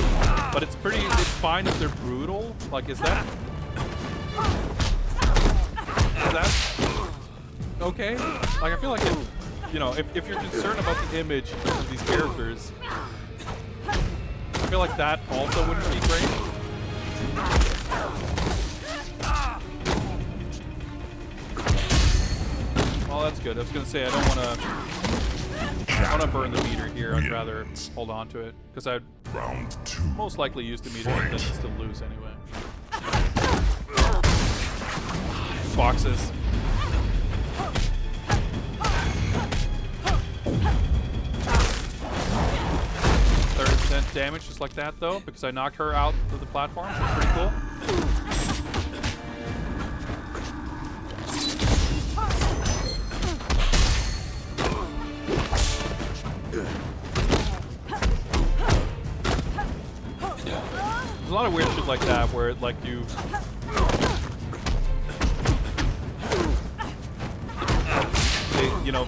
but it's fine if they're brutal. Like, is that okay? Like, I feel like if, you know, if you're concerned about the image of these characters, I feel like that also wouldn't be great. Oh, that's good. I was gonna say I don't want to burn the meter here. I'd rather hold on to it because I'd most likely use the meter and then still lose anyway. Boxes. 30% damage just like that though, because I knocked her out of the platform. So pretty cool. There's a lot of weird shit like that where like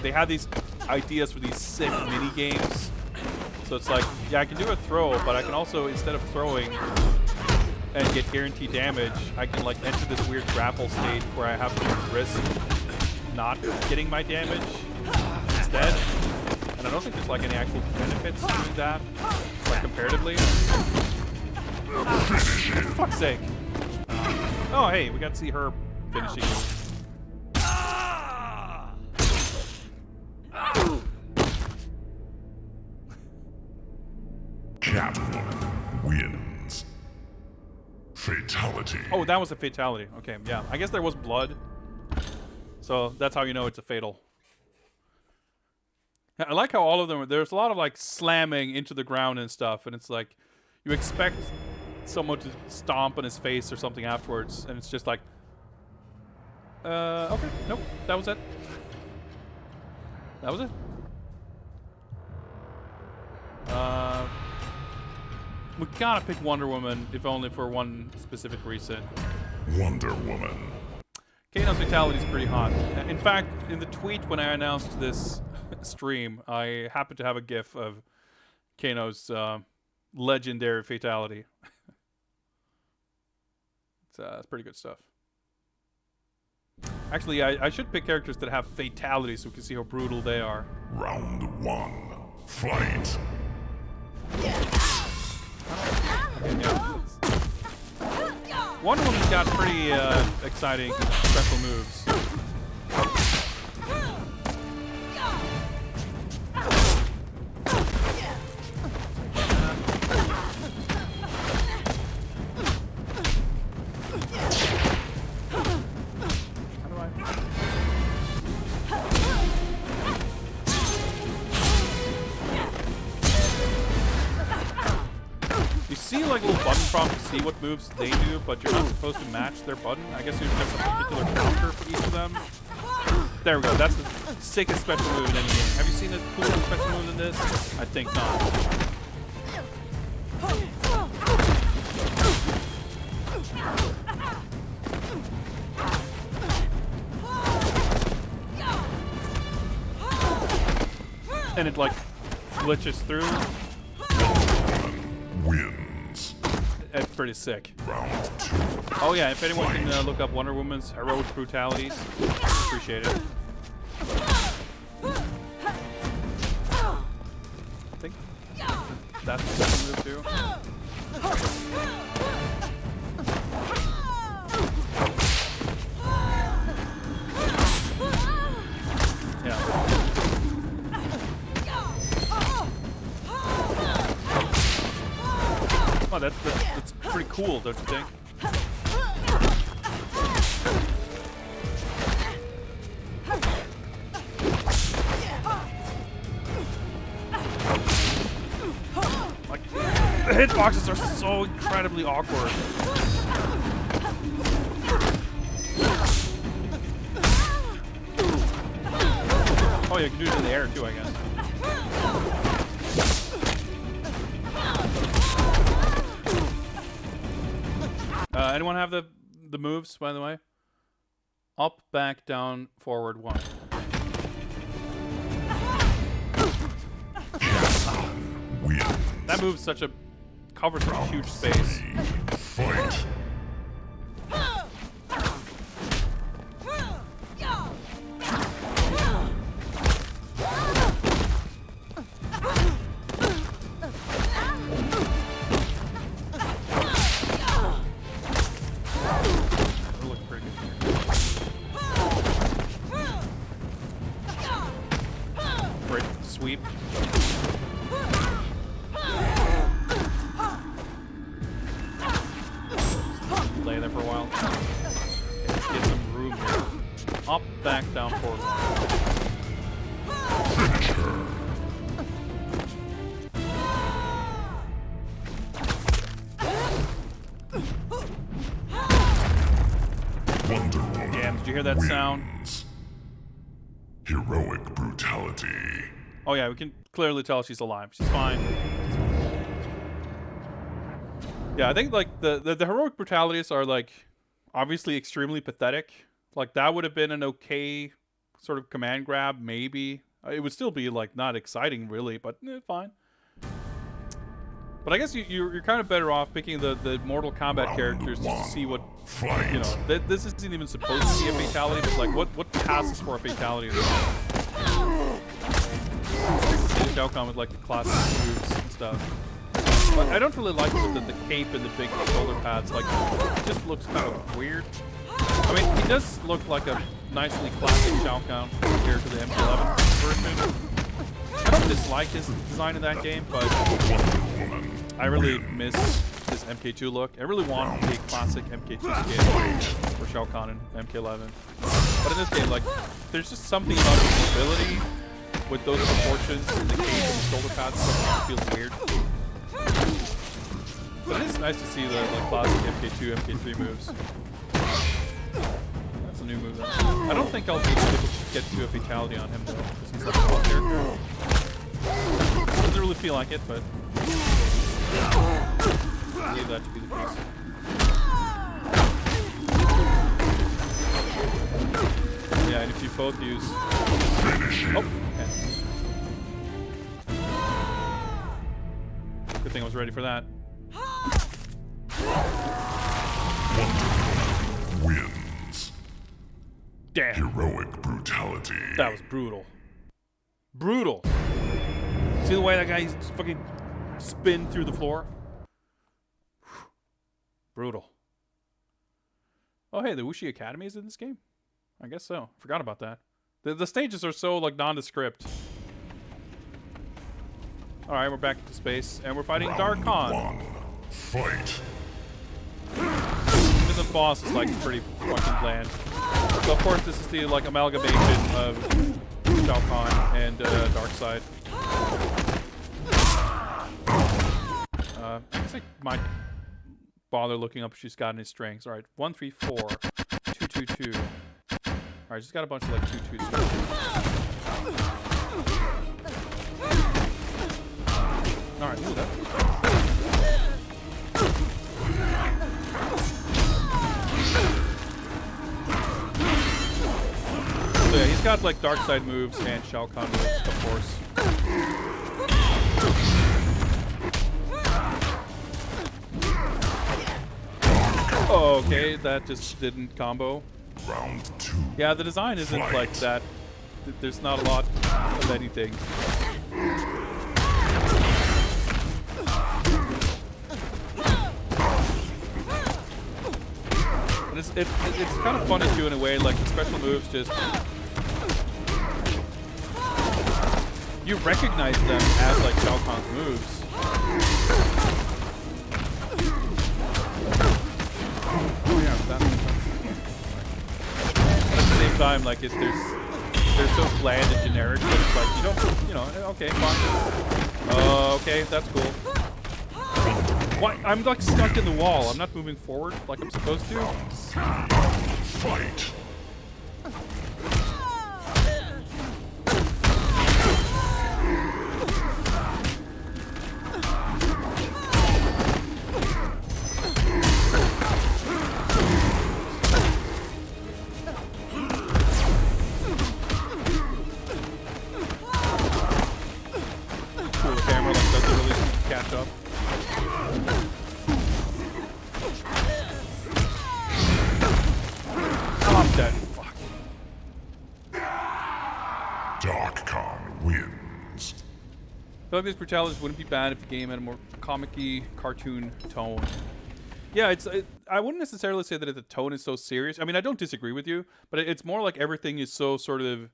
they had these ideas for these sick mini games. So it's like, yeah, I can do a throw, but I can also, instead of throwing and get guaranteed damage, I can like enter this weird grapple state where I have to risk not getting my damage instead. And I don't think there's like any actual benefits to doing that, like comparatively. For fuck's sake. Oh, hey, we got to see her finishing. Catwoman wins. Fatality. Oh, that was a fatality. Okay, yeah. I guess there was blood. So that's how you know it's a fatal. I like how all of them, there's a lot of like slamming into the ground and stuff, and it's like you expect someone to stomp on his face or something afterwards, and it's just like, okay, nope, that was it. That was it. We gotta pick Wonder Woman, if only for one specific reason. Wonder Woman. Kano's fatality is pretty hot. In fact, in the tweet when I announced this stream, I happened to have a GIF of Kano's legendary fatality. It's pretty good stuff. Actually, I should pick characters that have fatalities so we can see how brutal they are. Round 1. Fight. Wonder Woman's got pretty exciting special moves. See like little button prompt to see what moves they do, but you're not supposed to match their button. I guess there's a particular counter for each of them. There we go. That's the sickest special move in any game. Have you seen a cooler special move than this? I think not. And it like glitches through. Wins. It's pretty sick. Round 2. Oh yeah, if anyone can look up Wonder Woman's heroic brutalities, appreciate it. I think that's the second move too. Yeah. Oh, that's pretty cool, don't you think? Like, the hitboxes are so incredibly awkward. Oh, you can do it in the air too, I guess. Anyone have the moves, by the way? Up, back, down, forward, 1. That move's such a covers such a huge space. Fight. Sweep. Lay there for a while. Okay, let's get some room here. Up, back, down, forward. Finish her. Wonder Woman. Damn, did you hear that sound? Heroic brutality. Oh yeah, we can clearly tell she's alive. She's fine. Yeah, I think like the heroic brutalities are like obviously extremely pathetic. Like that would have been an okay sort of command grab, maybe. It would still be like not exciting really, but fine. But I guess you're kind of better off picking the Mortal Kombat characters to see what you know. This isn't even supposed to be a fatality, but like what passes for a fatality? Shao Kahn with like the classic moves and stuff. I don't really like the cape and the big shoulder pads. Like, it just looks kind of weird. I mean, he does look like a nicely classic Shao Kahn compared to the MK11 version. I don't dislike his design in that game, but I really miss his MK2 look. I really want a classic MK2 skin for Shao Kahn in MK11. But in this game, like, there's just something about his ability with those proportions and the cape and the shoulder pads. Something feels weird. But it is nice to see the classic MK2, MK3 moves. That's a new move. I don't think I'll be able to get to a fatality on him though, because he's like a boss character. Doesn't really feel like it, but I believe that to be the case. Yeah, and if you both use... Oh, okay. Good thing I was ready for that. Wins. Damn. Heroic brutality. That was brutal. Brutal. See the way that guy just fucking spin through the floor? Brutal. Oh, hey, the Wuxi Academy is in this game? I guess so. Forgot about that. The stages are so, like, nondescript. Alright, we're back into space, and we're fighting Dark Khan. Fight. Even the boss is, like, pretty fucking bland. So, of course, this is the, like, amalgamation of Shao Kahn and Darkseid. I guess I might bother looking up if she's got any strings. Alright, 1, 3, 4, 2, 2, 2. Alright, she's got a bunch of, like, 2, 2 strings. Alright, ooh, that. So yeah, he's got like Darkseid moves and Shao Kahn moves, of course. Oh, okay, that just didn't combo. Round 2. Yeah, the design isn't like that. There's not a lot of anything. And it's kind of funny too in a way, like the special moves just... You recognize them as like Shao Kahn's moves. Oh yeah, that makes sense. At the same time, like they're so bland and generic that it's like, you know, okay, fine. Okay, that's cool. What? I'm like stuck in the wall. I'm not moving forward like I'm supposed to. Fight. Cool, the camera like doesn't really catch up. I'm dead. Fuck. Dark Khan wins. I feel like these brutalities wouldn't be bad if the game had a more comic-y cartoon tone. Yeah, I wouldn't necessarily say that the tone is so serious. I mean, I don't disagree with you, but it's more like everything is so sort of...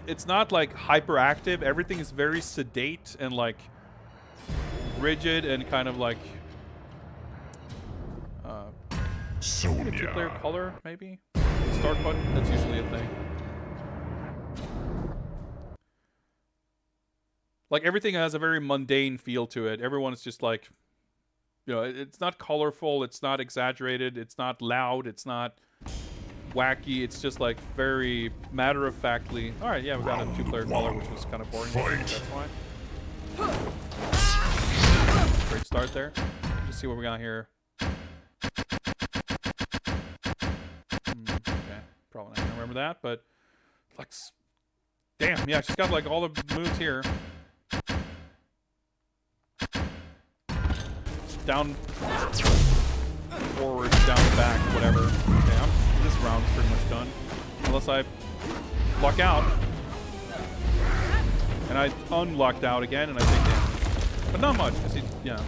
It's not like hyperactive. Everything is very sedate and like rigid and kind of like Sonya. maybe a two-player color, maybe? Start button, that's usually a thing. Like everything has a very mundane feel to it. Everyone's just like, you know, it's not colorful, it's not exaggerated, it's not loud, it's not wacky, it's just like very matter-of-factly. Alright, yeah, we got a two-player color, which was kind of boring. That's why. Great start there. Just see what we got here. Okay, probably not gonna remember that, but like, damn, yeah, she's got like all the moves here. Down, forward, down, back, whatever. Okay, this round's pretty much done, unless I luck out. And I unlocked out again, and I take damage. But not much, because he, yeah.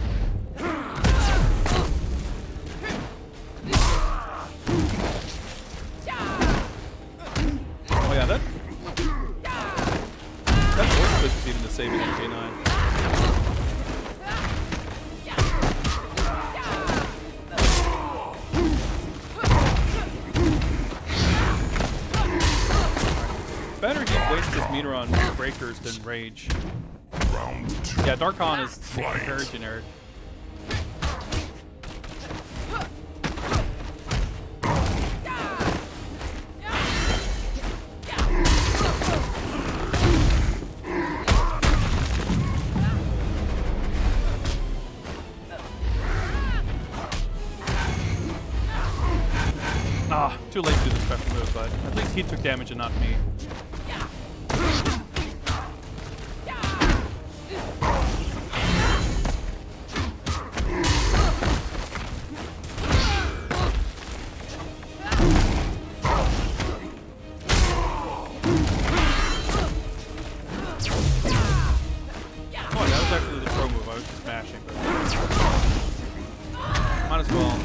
Oh yeah, that's worth it even to save it in K9. Better he wastes his meter on breakers than rage. Yeah, Darkon is very generic. Ah, too late to do the special move, but at least he took damage and not me. Oh, that was actually the pro move. I was just smashing, but might as well.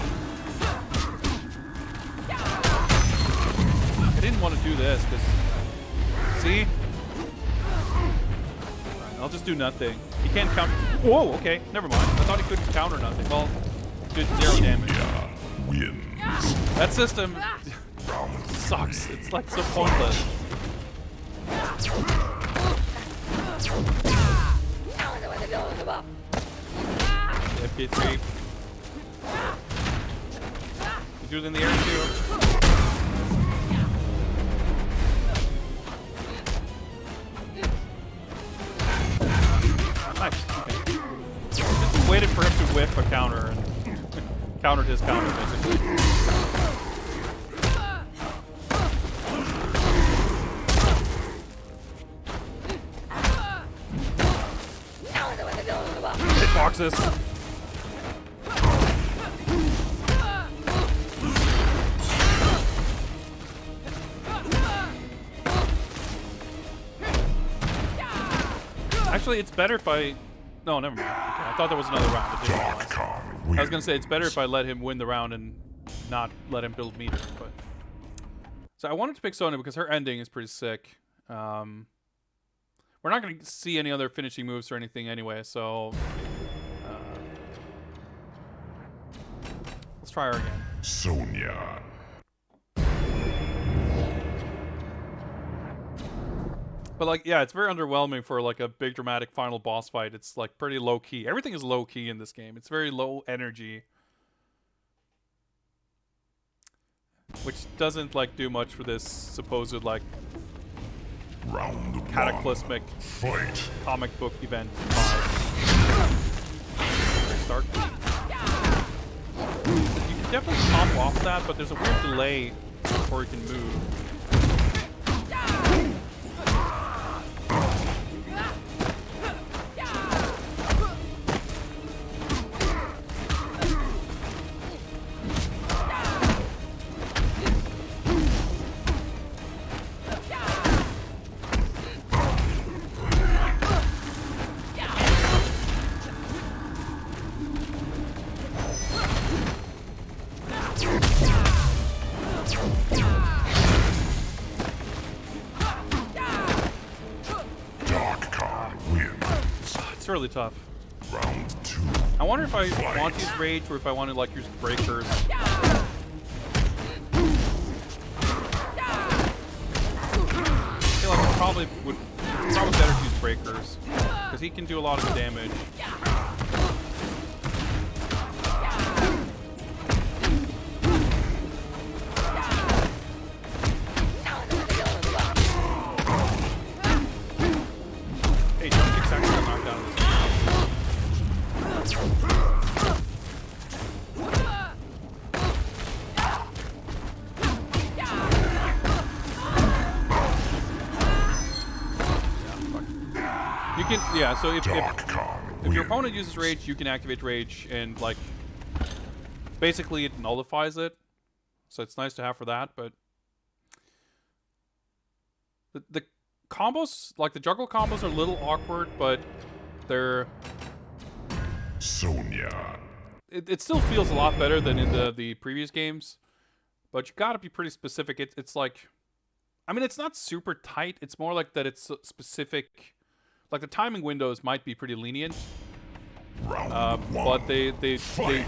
I didn't want to do this because, see? I'll just do nothing. He can't counter. Whoa, okay, never mind. I thought he couldn't counter nothing. Well, did 0 damage. That system sucks. It's like so pointless. FK3. You do it in the air too. Nice. Okay. Just waited for him to whiff a counter and countered his counter basically. Hitboxes. Actually, it's better if I... No, never mind. Okay, I thought there was another round. I didn't realize. I was going to say, it's better if I let him win the round and not let him build meter. But so I wanted to pick Sonya because her ending is pretty sick. We're not going to see any other finishing moves or anything anyway, so... let's try her again. Sonya. But like, yeah, it's very underwhelming for like a big dramatic final boss fight. It's like pretty low key. Everything is low key in this game. It's very low energy, which doesn't like do much for this supposed like cataclysmic comic book event vibe. Very stark. You can definitely pop off that, but there's a weird delay before you can move. It's really tough. Round 2. I wonder if I want to use rage or if I want to like use breakers. I feel like it's probably better to use breakers because he can do a lot of damage. Hey, jump kick's actually a knockdown in this game. You can, yeah, so if your opponent uses rage, you can activate rage and like basically it nullifies it. So it's nice to have for that, but the combos, like the juggle combos, are a little awkward, but they're Sonya. It still feels a lot better than in the previous games, but you gotta be pretty specific. It's like, I mean, it's not super tight. It's more like that it's specific. Like the timing windows might be pretty lenient, but they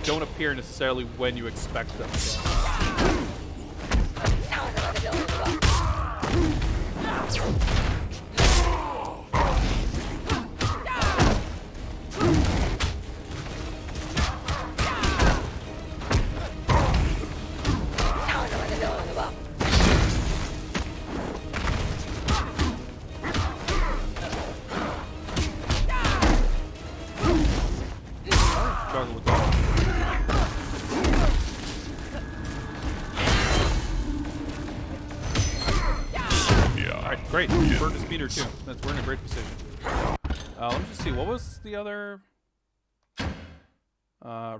don't appear necessarily when you expect them. Struggle with that. Alright, great. Burn the speeder too. We're in a great position. Let me just see. What was the other?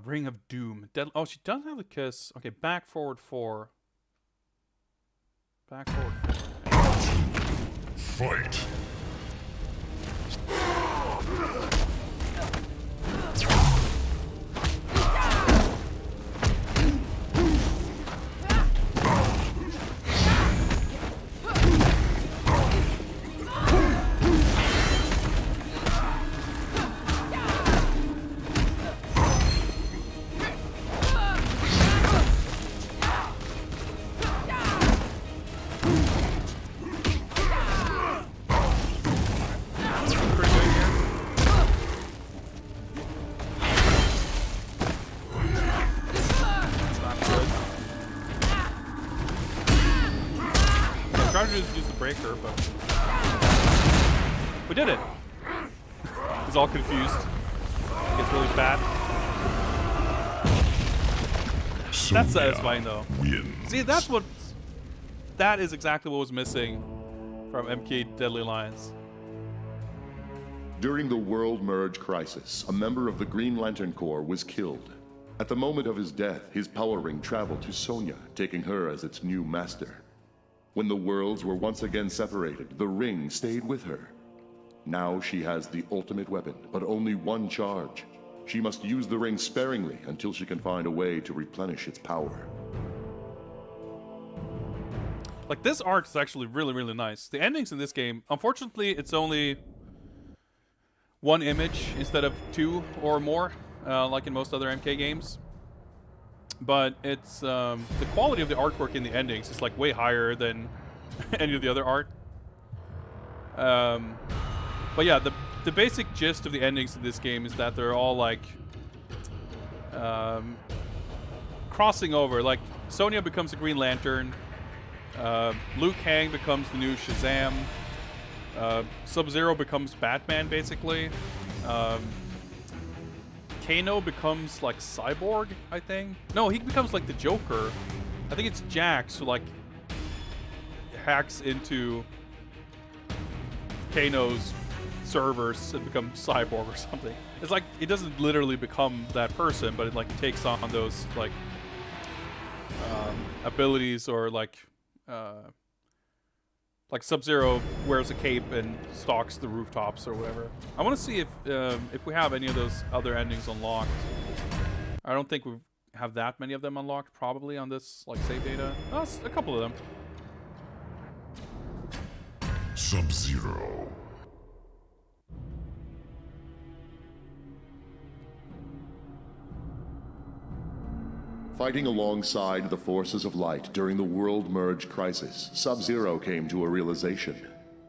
Ring of Doom. Oh, she does have the kiss. Okay, back, forward, 4. Back, forward, 4. Fight. Trying to just use the breaker, but we did it. He's all confused. It gets really bad. That's satisfying though. See, that is exactly what was missing from MK Deadly Alliance. During the World Merge Crisis, a member of the Green Lantern Corps was killed. At the moment of his death, his power ring traveled to Sonya, taking her as its new master. When the worlds were once again separated, the ring stayed with her. Now she has the ultimate weapon, but only one charge. She must use the ring sparingly until she can find a way to replenish its power. Like, this art is actually really, really nice. The endings in this game, unfortunately, it's only one image instead of 2 or more, like in most other MK games. But it's the quality of the artwork in the endings is like way higher than any of the other art. But yeah, the basic gist of the endings in this game is that they're all like crossing over. Like Sonya becomes a Green Lantern, Liu Kang becomes the new Shazam, Sub-Zero becomes Batman basically. Kano becomes like Cyborg, I think. No, he becomes like the Joker. I think it's Jax who like hacks into Kano's servers and becomes Cyborg or something. It's like it doesn't literally become that person, but it like takes on those like abilities, or like Sub-Zero wears a cape and stalks the rooftops or whatever. I want to see if we have any of those other endings unlocked. I don't think we have that many of them unlocked probably on this like save data. Oh, a couple of them. Sub-Zero. Fighting alongside the forces of light during the World Merge Crisis, Sub-Zero came to a realization.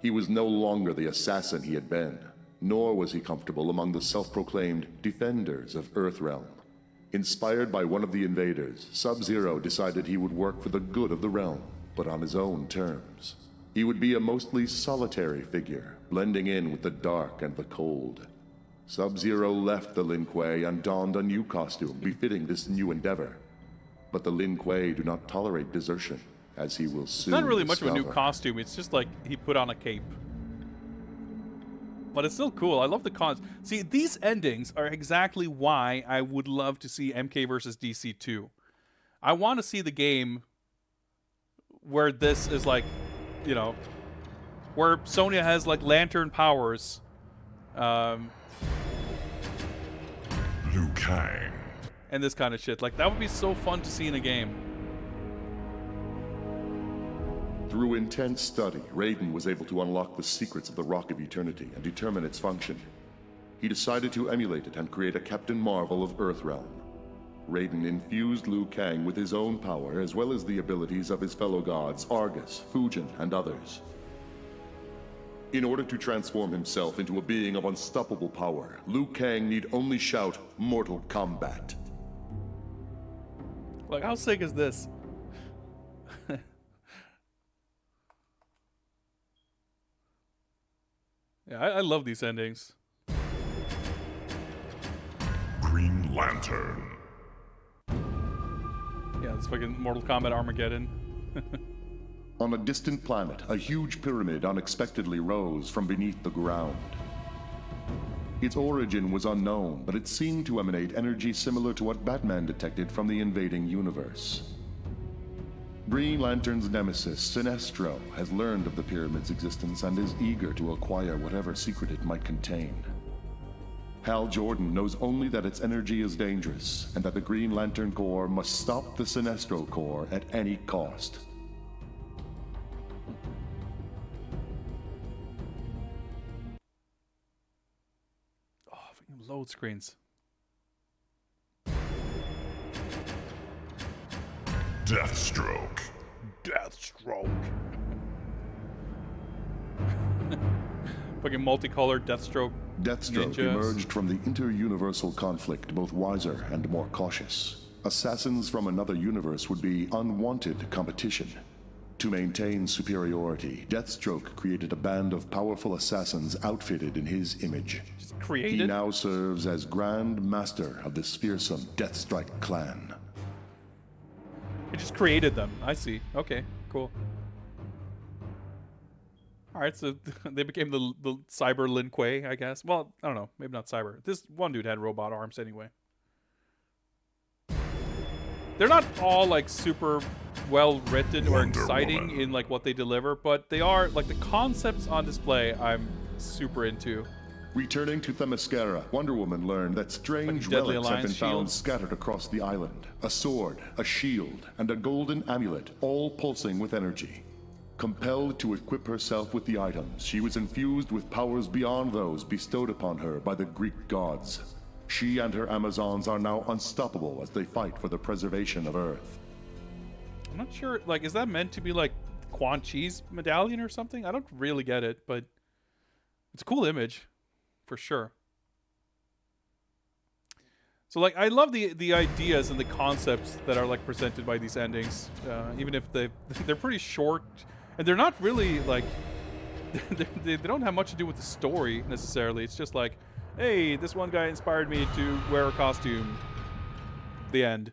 He was no longer the assassin he had been, nor was he comfortable among the self-proclaimed defenders of Earthrealm. Inspired by one of the invaders, Sub-Zero decided he would work for the good of the realm, but on his own terms. He would be a mostly solitary figure, blending in with the dark and the cold. Sub-Zero left the Lin Kuei and donned a new costume befitting this new endeavor. But the Lin Kuei do not tolerate desertion, as he will soon It's not really much discover. of a new costume. It's just like he put on a cape. But it's still cool. I love the cons. See, these endings are exactly why I would love to see MK versus DC 2. I want to see the game where this is like, you know, where Sonya has like lantern powers. Liu Kang. And this kind of shit. Like, that would be so fun to see in a game. Through intense study, Raiden was able to unlock the secrets of the Rock of Eternity and determine its function. He decided to emulate it and create a Captain Marvel of Earthrealm. Raiden infused Liu Kang with his own power as well as the abilities of his fellow gods Argus, Fujin, and others. In order to transform himself into a being of unstoppable power, Liu Kang need only shout, "Mortal Kombat." Like, how sick is this? Yeah, I love these endings. Green Lantern. Yeah, it's fucking Mortal Kombat Armageddon. On a distant planet, a huge pyramid unexpectedly rose from beneath the ground. Its origin was unknown, but it seemed to emanate energy similar to what Batman detected from the invading universe. Green Lantern's nemesis, Sinestro, has learned of the pyramid's existence and is eager to acquire whatever secret it might contain. Hal Jordan knows only that its energy is dangerous, and that the Green Lantern Corps must stop the Sinestro Corps at any cost. Oh, fucking load screens. Deathstroke. Deathstroke. Fucking multicolored Deathstroke. Deathstroke ninjas. emerged from the inter-universal conflict both wiser and more cautious. Assassins from another universe would be unwanted competition. To maintain superiority, Deathstroke created a band of powerful assassins outfitted in his image. Created? He now serves as Grand Master of this fearsome Deathstrike clan. It just created them. I see. Okay, cool. Alright, so they became the cyber Lin Kuei, I guess. Well, I don't know. Maybe not cyber. This one dude had robot arms anyway. They're not all like super well written or exciting in like what they deliver, but they are like the concepts on display I'm super into. Returning to Themyscira, Wonder Woman learned that strange Deadly relics have been Alliance found shields. scattered across the island. A sword, a shield, and a golden amulet, all pulsing with energy. Compelled to equip herself with the items, she was infused with powers beyond those bestowed upon her by the Greek gods. She and her Amazons are now unstoppable as they fight for the preservation of Earth. I'm not sure, like, is that meant to be like Quan Chi's medallion or something? I don't really get it, but it's a cool image, for sure. So, like, I love the ideas and the concepts that are, like, presented by these endings, even if they're pretty short, and they're not really, like, they don't have much to do with the story, necessarily. It's just like, hey, this one guy inspired me to wear a costume. The end.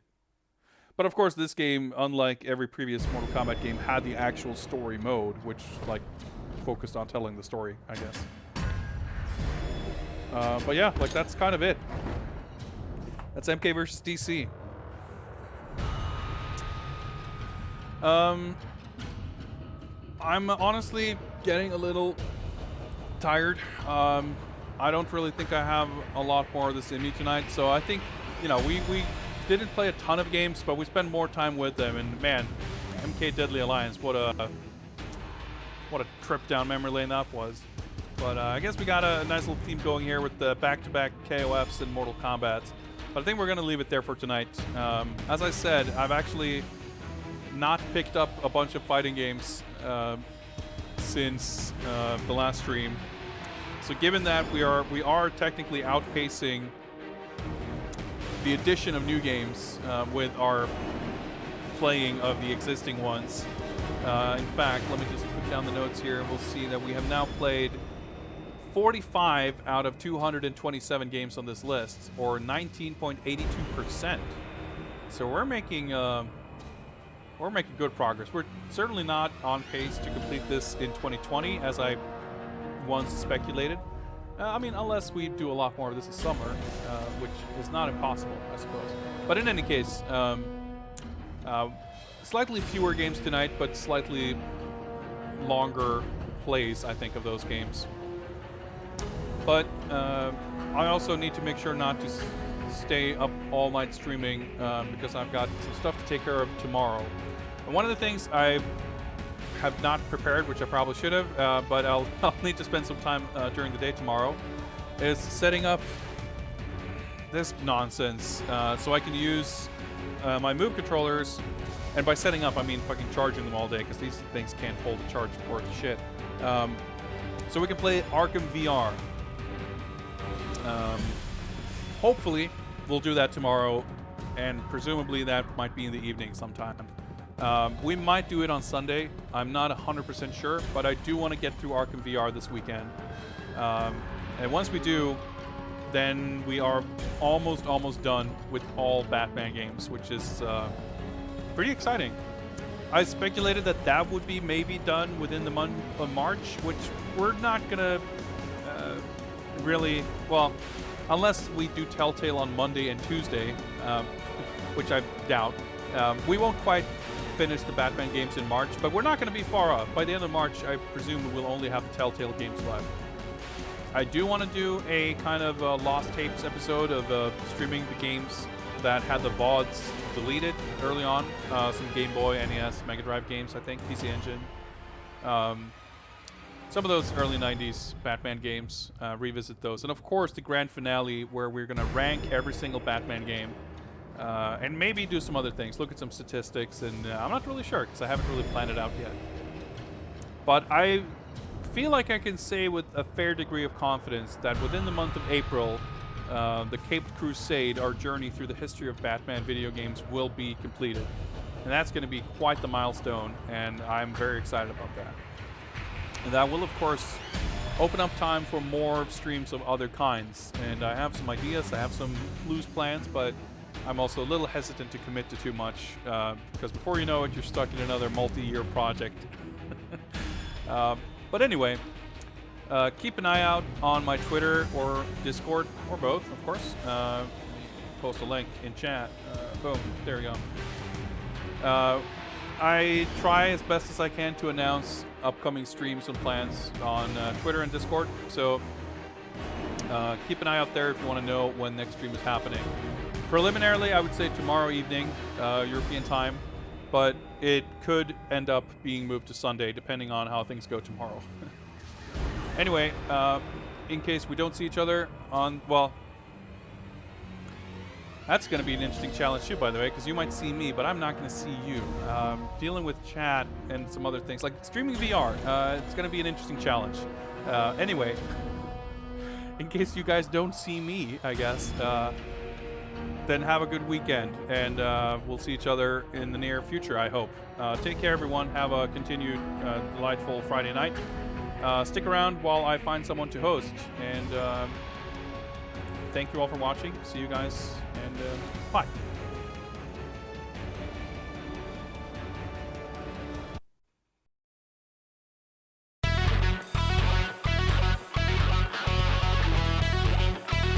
But of course, this game, unlike every previous Mortal Kombat game, had the actual story mode, which, like, focused on telling the story, I guess. But yeah, like, that's kind of it. That's MK versus DC. I'm honestly getting a little tired. I don't really think I have a lot more of this in me tonight, so I think, you know, we didn't play a ton of games, but we spent more time with them, and man, MK Deadly Alliance, what a trip down memory lane that was. But I guess we got a nice little theme going here with the back-to-back KOFs and Mortal Kombats. But I think we're going to leave it there for tonight. As I said, I've actually not picked up a bunch of fighting games since the last stream. So given that we are technically outpacing the addition of new games with our playing of the existing ones. In fact, let me just put down the notes here, and we'll see that we have now played 45 out of 227 games on this list, or 19.82%. So we're making good progress. We're certainly not on pace to complete this in 2020, as I once speculated. I mean, unless we do a lot more of this this summer, which is not impossible, I suppose. But in any case, slightly fewer games tonight, but slightly longer plays, I think, of those games. But I also need to make sure not to stay up all night streaming because I've got some stuff to take care of tomorrow. And one of the things I have not prepared, which I probably should have, but I'll need to spend some time during the day tomorrow, is setting up this nonsense so I can use my Move controllers. And by setting up, I mean fucking charging them all day, because these things can't hold a charge worth of shit. So we can play Arkham VR. Hopefully, we'll do that tomorrow, and presumably that might be in the evening sometime. We might do it on Sunday. I'm not 100% sure, but I do want to get through Arkham VR this weekend. And once we do, then we are almost done with all Batman games, which is pretty exciting. I speculated that that would be maybe done within the month of March, which we're not gonna really, well, unless we do Telltale on Monday and Tuesday, which I doubt. We won't quite finish the Batman games in March, but we're not gonna be far off. By the end of March, I presume we'll only have the Telltale games left. I do want to do a kind of Lost Tapes episode of streaming the games that had the VODs deleted early on. Some Game Boy, NES, Mega Drive games, I think, PC Engine. Some of those early 90s Batman games, revisit those. And of course, the grand finale where we're going to rank every single Batman game. And maybe do some other things, look at some statistics, and I'm not really sure because I haven't really planned it out yet. But I feel like I can say with a fair degree of confidence that within the month of April, the Caped Crusade, our journey through the history of Batman video games, will be completed. And that's going to be quite the milestone, and I'm very excited about that. And that will, of course, open up time for more streams of other kinds. And I have some ideas, I have some loose plans, but I'm also a little hesitant to commit to too much, because before you know it, you're stuck in another multi-year project. But anyway, keep an eye out on my Twitter or Discord, or both, of course. Post a link in chat. Boom, there we go. I try as best as I can to announce upcoming streams and plans on Twitter and Discord, so keep an eye out there if you want to know when next stream is happening. Preliminarily, I would say tomorrow evening, European time, but it could end up being moved to Sunday, depending on how things go tomorrow. Anyway, in case we don't see each other on, well, that's going to be an interesting challenge too, by the way, because you might see me, but I'm not going to see you. Dealing with chat and some other things, like streaming VR, it's going to be an interesting challenge. Anyway, in case you guys don't see me, I guess, then have a good weekend, and we'll see each other in the near future, I hope. Take care, everyone. Have a continued delightful Friday night. Stick around while I find someone to host, and thank you all for watching. See you guys, and bye.